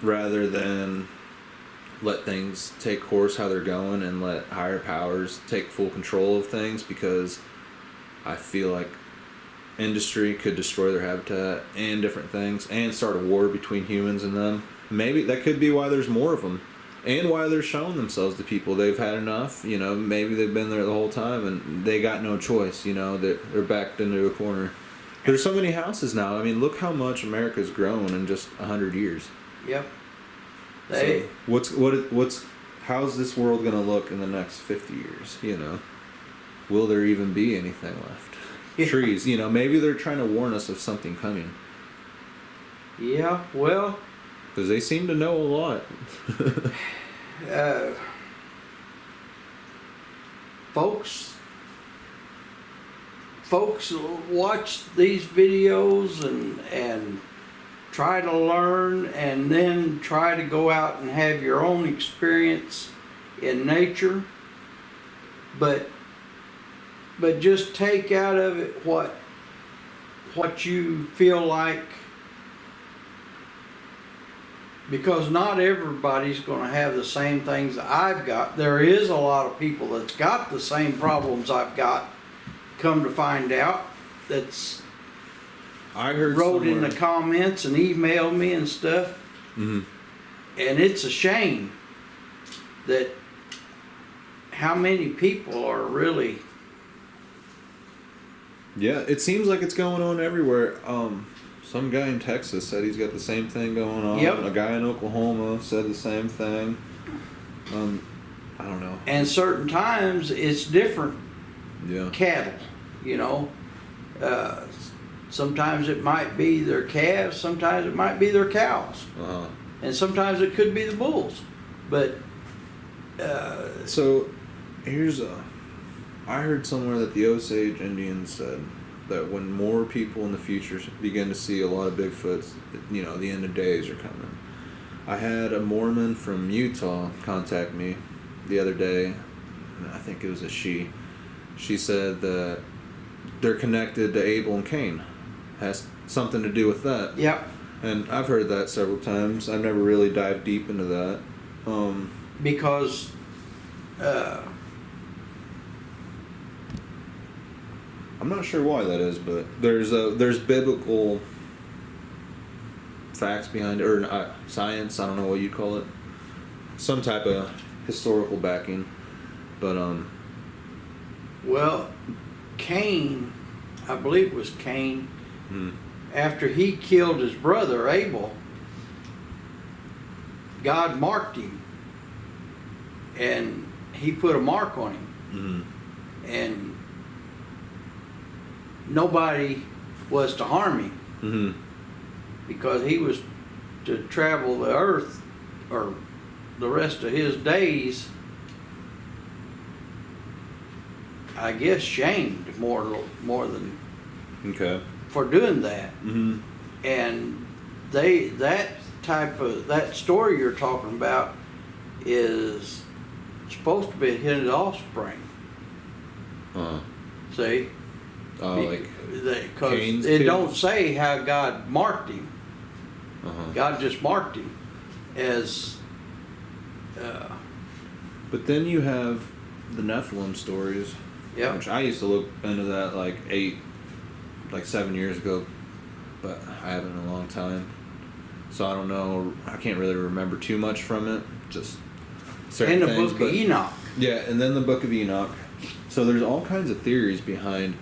rather than let things take course how they're going and let higher powers take full control of things, because I feel like industry could destroy their habitat and different things and start a war between humans and them. Maybe that could be why there's more of them and why they're showing themselves to people. They've had enough, you know, maybe they've been there the whole time and they got no choice, you know, that they're backed into a corner. There's so many houses now. I mean, look how much America's grown in just 100 years. Yep. So what's how's this world gonna look in the next 50 years? You know, will there even be anything left? Yeah. Trees, you know, maybe they're trying to warn us of something coming. Yeah, well, because they seem to know a lot. folks watch these videos and try to learn, and then try to go out and have your own experience in nature, but just take out of it what you feel like, because not everybody's going to have the same things I've got. There is a lot of people that's got the same problems I've got, come to find out, I heard wrote in the comments and emailed me and stuff. Mm-hmm. And it's a shame that how many people are really... Yeah, it seems like it's going on everywhere. Some guy in Texas said he's got the same thing going on. Yep. A guy in Oklahoma said the same thing. I don't know. And certain times it's different. Yeah. Cattle, you know. Sometimes it might be their calves, sometimes it might be their cows. Uh-huh. And sometimes it could be the bulls. But so here's I heard somewhere that the Osage Indians said that when more people in the future begin to see a lot of Bigfoots, you know, the end of days are coming. I had a Mormon from Utah contact me the other day, and I think it was a she. She said that they're connected to Abel and Cain. Has something to do with that. Yep. And I've heard that several times. I've never really dived deep into that. Because I'm not sure why that is, but there's biblical facts behind it, or science. I don't know what you'd call it. Some type of historical backing, but well, Cain, I believe it was Cain, after he killed his brother Abel, God marked him and he put a mark on him. Mm-hmm. And nobody was to harm him Mm-hmm. because he was to travel the earth or the rest of his days, I guess, shamed more than Okay. for doing that. Mm-hmm. And that story you're talking about is supposed to be his offspring. Uh-huh. See? Like Because Cain's it kids? don't say how God marked him. Uh-huh. God just marked him as. But then you have the Nephilim stories. Yeah. Which I used to look into that like 7 years ago, but I haven't in a long time. So I don't know. I can't really remember too much from it. Just certain And the things. book of Enoch. Yeah, and then the Book of Enoch. So there's all kinds of theories behind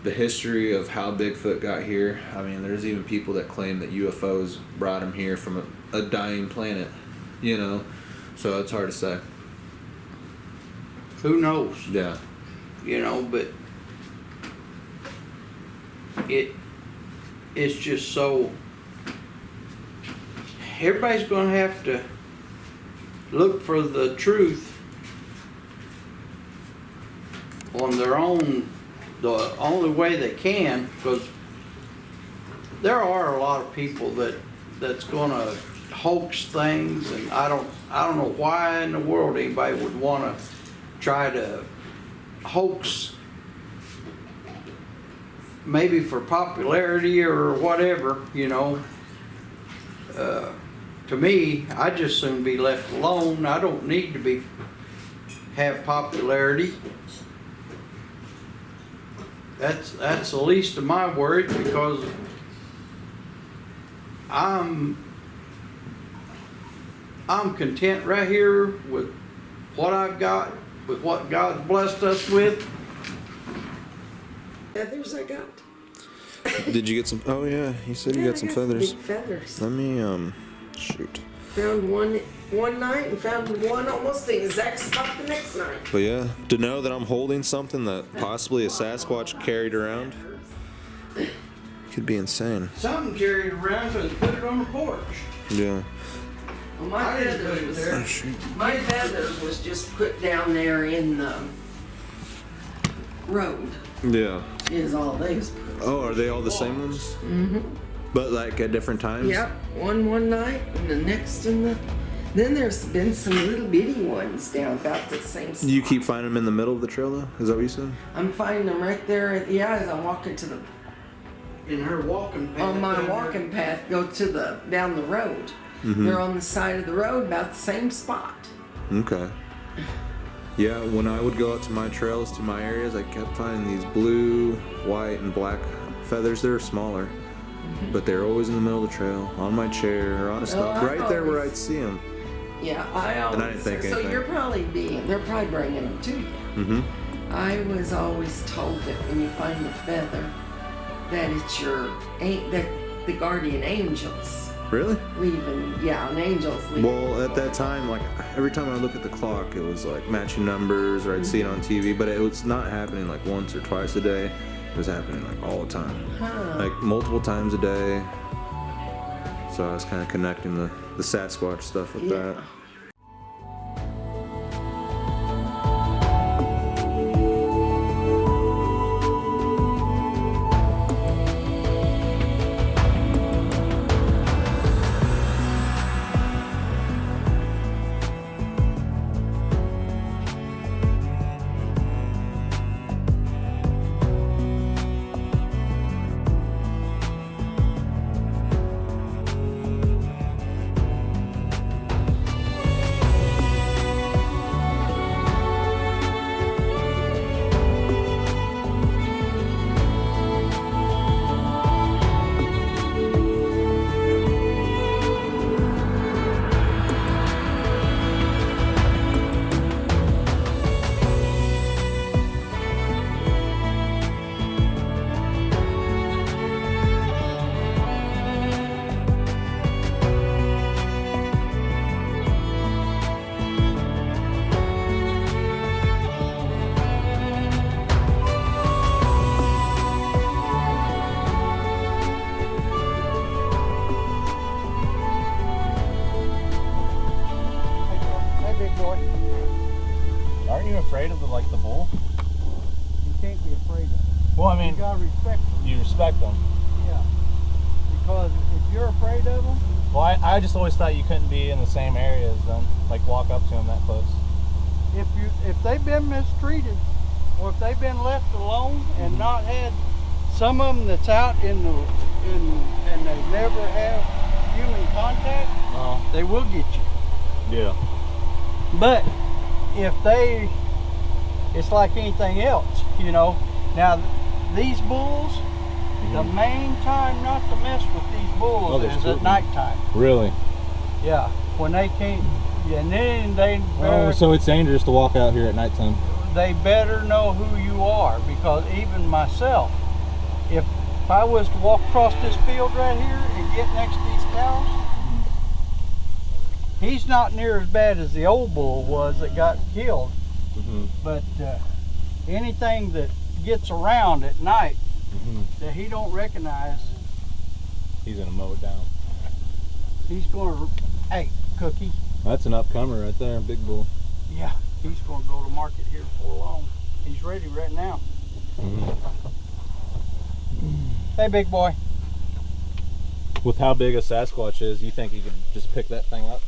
the history of how Bigfoot got here. I mean, there's even people that claim that UFOs brought him here from a dying planet, you know. So it's hard to say. Who knows? Yeah. You know, but it's just so. Everybody's going to have to look for the truth on their own, the only way they can, because there are a lot of people that's going to hoax things, and I don't know why in the world anybody would want to try to hoax, maybe for popularity or whatever, you know. To me, I just soon be left alone. I don't need to have popularity. That's the least of my worries, because I'm content right here with what I've got, with what God's blessed us with. Feathers I got. Did you get some? Oh yeah, you said you Yeah, got I some got feathers. Big feathers. Let me shoot. Found one night and found one almost the exact spot the next night. But yeah, to know that I'm holding something that possibly a Sasquatch carried around could be insane. Something carried around and put it on the porch. Yeah. Well, my I didn't put feathers it there. was my feathers was just put down there in the road. Yeah. Is all they was put. Oh, are they all the same ones? Mm-hmm. But like at different times? Yep, one night and the next in the. Then there's been some little bitty ones down about the same spot. You keep finding them in the middle of the trail though? Is that what you said? I'm finding them right there. As I'm walking to the In her walking path. on my down there. walking path, go to down the road. Mm-hmm. They're on the side of the road, about the same spot. Okay. Yeah, when I would go out to my trails, to my areas, I kept finding these blue, white, and black feathers. They're smaller, but they're always in the middle of the trail, on my chair, or on a stump, I've right there where always- I'd see them. Yeah, I always. And I didn't think so anything. they're probably bringing them to you. Mm-hmm. I was always told that when you find the feather, that it's that the guardian angels Really? leaving. Yeah, an angel's leaving. Well, at that time, like every time I look at the clock, it was like matching numbers, or I'd see it on TV, but it was not happening like once or twice a day. It was happening like all the time, like multiple times a day. So I was kind of connecting the Sasquatch stuff with that. afraid of the bull? You can't be afraid of it. Well, I You mean, gotta respect them. you respect them. Yeah. Because if you're afraid of them, Well, I just always thought you couldn't be in the same area as them, like walk up to them that close. if they've been mistreated, or if they've been left alone and not had some of them that's out and they never have human contact, they will get you. Yeah. But if it's like anything else, you know. Now these bulls, the main time not to mess with these bulls is at nighttime. Really? Yeah, when they can't, and then they So it's dangerous to walk out here at nighttime. they better know who you are, because even myself, if I was to walk across this field right here and get next to these cows, he's not near as bad as the old bull was that got killed. But anything that gets around at night that he don't recognize, He's gonna mow it down. he's going to, hey, Cookie, That's an upcomer right there, big bull. yeah, he's going to go to market here before long. He's ready right now. Hey, big boy. With how big a Sasquatch is, you think you can just pick that thing up?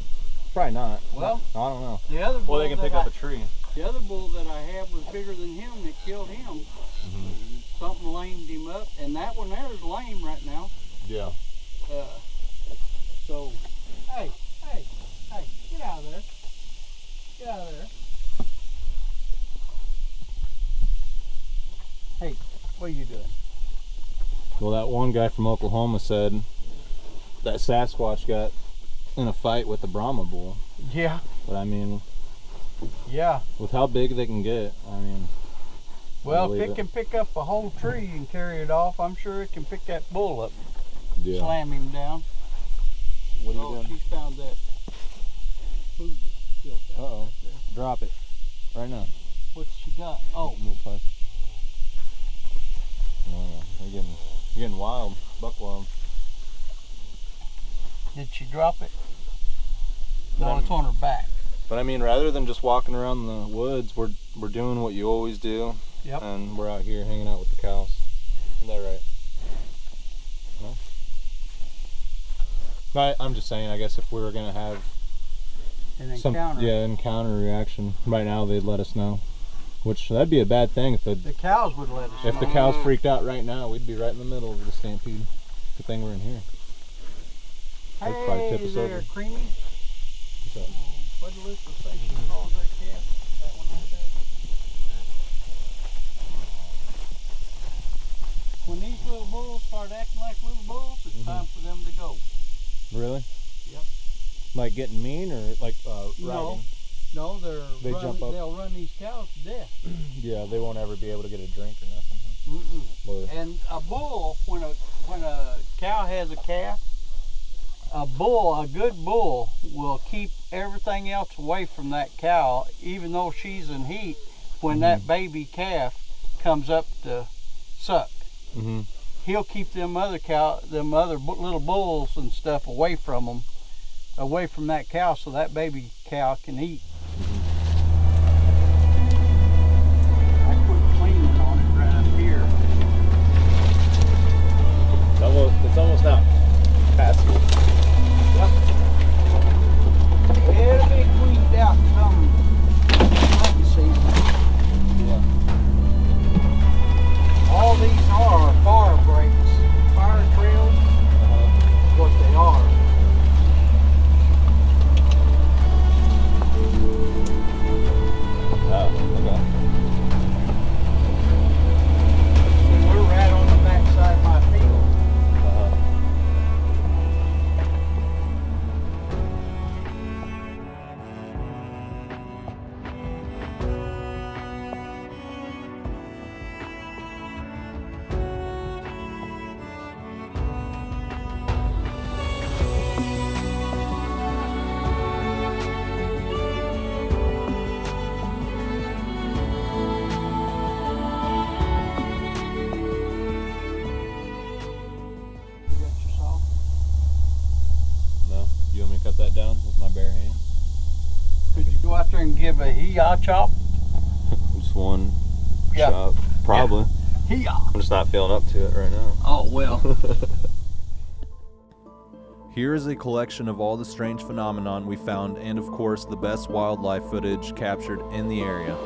Probably not. Well, I don't know. the other bull Well, they can pick up a tree. The other bull that I have was bigger than him that killed him. Something lamed him up, and that one there is lame right now. Yeah. So, hey, get out of there. Get out of there. Hey, what are you doing? Well, that one guy from Oklahoma said that Sasquatch got in a fight with the Brahma bull. Yeah. But I mean, Yeah. with how big they can get, I mean. Well, if it can pick up a whole tree and carry it off, I'm sure it can pick that bull up, Yeah. slam him down. What are you Oh, doing? she's found that food that killed that Uh-oh. right there. Drop it. Right now. What's she got? Oh, Little pipe. No, they're getting wild. Buck wild. did she drop it? No, it's on her back. But I mean, rather than just walking around the woods, we're doing what you always do. Yep. And we're out here hanging out with the cows. Isn't that right? No? But I'm just saying, I guess if we were gonna have An encounter. encounter reaction, right now they'd let us know. Which that'd be a bad thing if The cows would let us if the know. cows freaked out right now, we'd be right in the middle of the stampede. Good thing we're in here. That'd probably tip Hey us there, over. Creamy. What's up? What did Alyssa say she calls that calf? That one right there? When these little bulls start acting like little bulls, it's time for them to go. Really? Yep. Like getting mean or like riding? No, They jump up. they'll run these cows to death. Yeah, they won't ever be able to get a drink or nothing. Huh? Or, And a bull, when a cow has a calf, a good bull will keep everything else away from that cow, even though she's in heat. When that baby calf comes up to suck, he'll keep them other little bulls and stuff away from that cow, so that baby cow can eat. I quit cleaning on it right up here. it's almost out. Past it. Yep. It'll be cleaned out come hunting season. Yeah. All these are fire breaks, fire trails, what they are. Oh, okay. See, we're right on the back side of my field. You got your saw? No? You want me to cut that down with my bare hands? Could you go out there and give a hee-haw chop? this one Yeah. shot. Probably. He, I'm just not feeling up to it right now. oh, well. Here is a collection of all the strange phenomenon we found and of course the best wildlife footage captured in the area.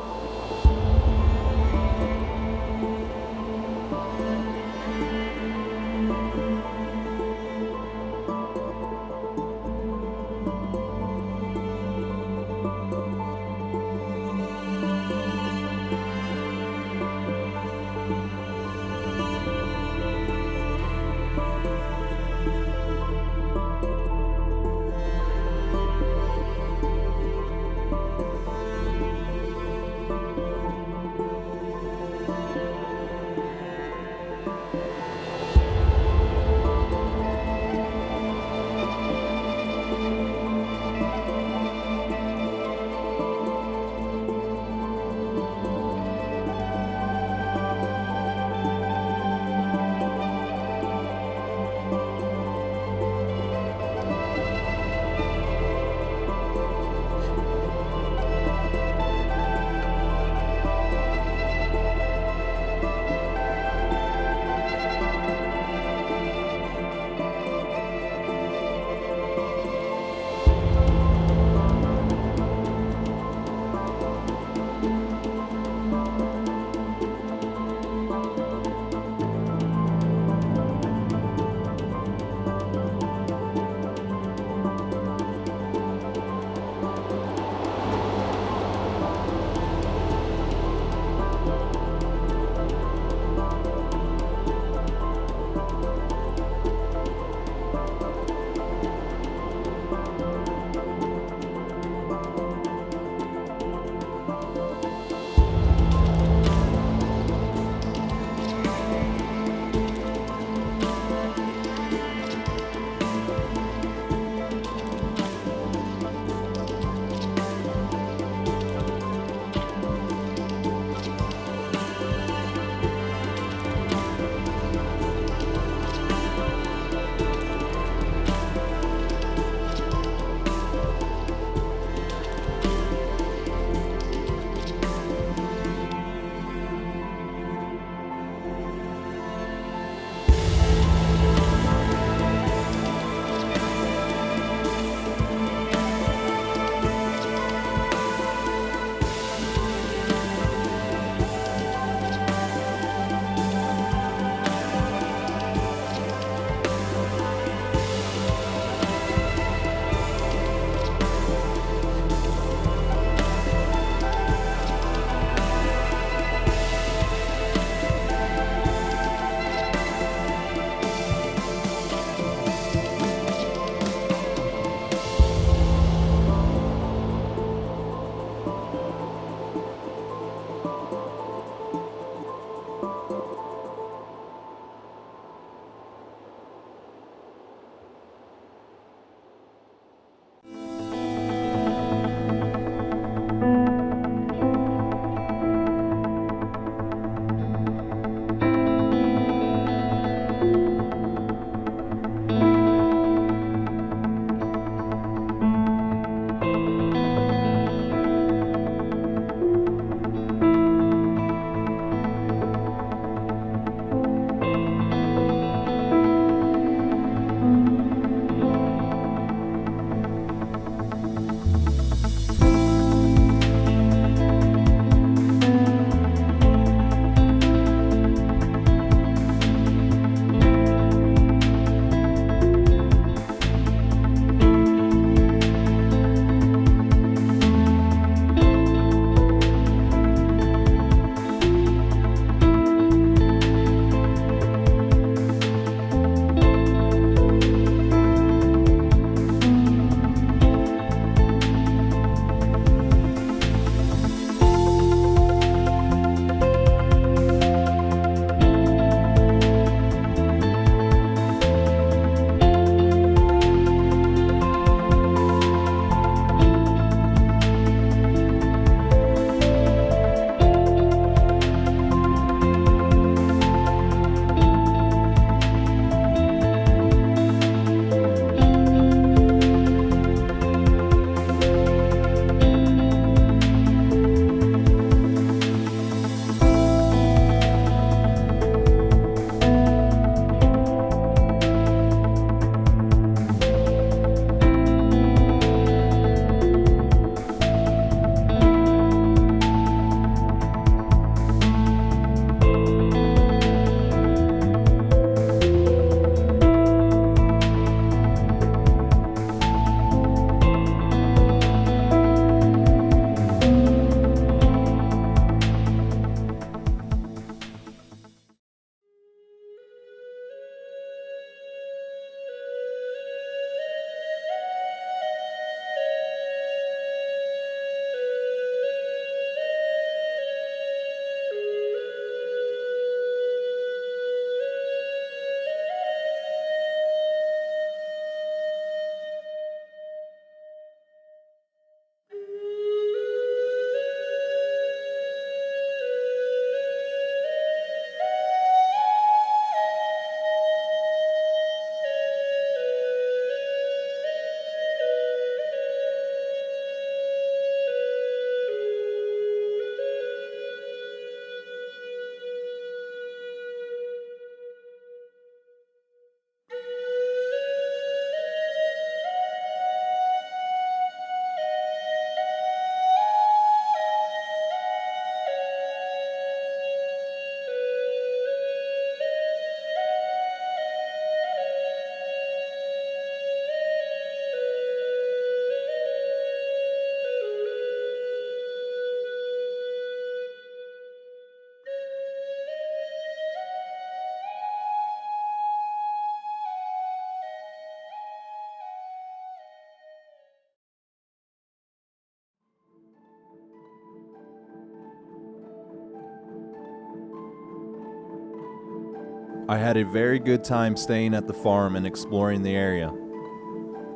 I had a very good time staying at the farm and exploring the area.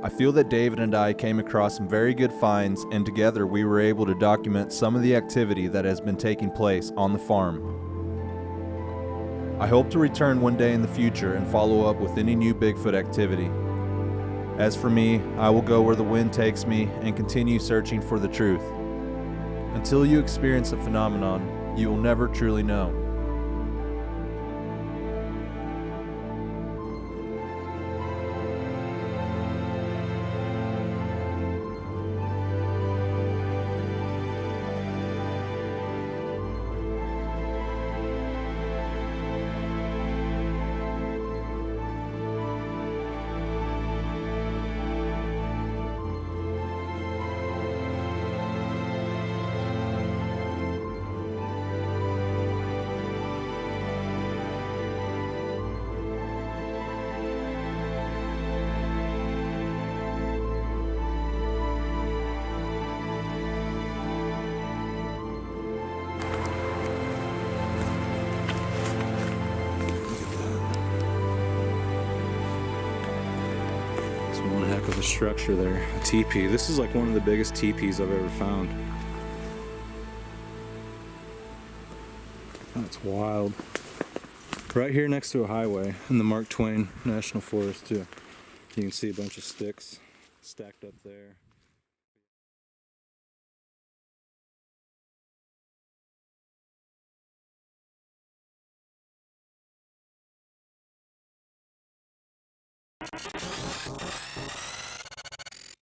I feel that David and I came across some very good finds, and together we were able to document some of the activity that has been taking place on the farm. I hope to return one day in the future and follow up with any new Bigfoot activity. As for me, I will go where the wind takes me and continue searching for the truth. Until you experience the phenomenon, you will never truly know. One heck of a structure there, a teepee. This is like one of the biggest teepees I've ever found. That's wild. Right here next to a highway in the Mark Twain National Forest too. You can see a bunch of sticks stacked up there.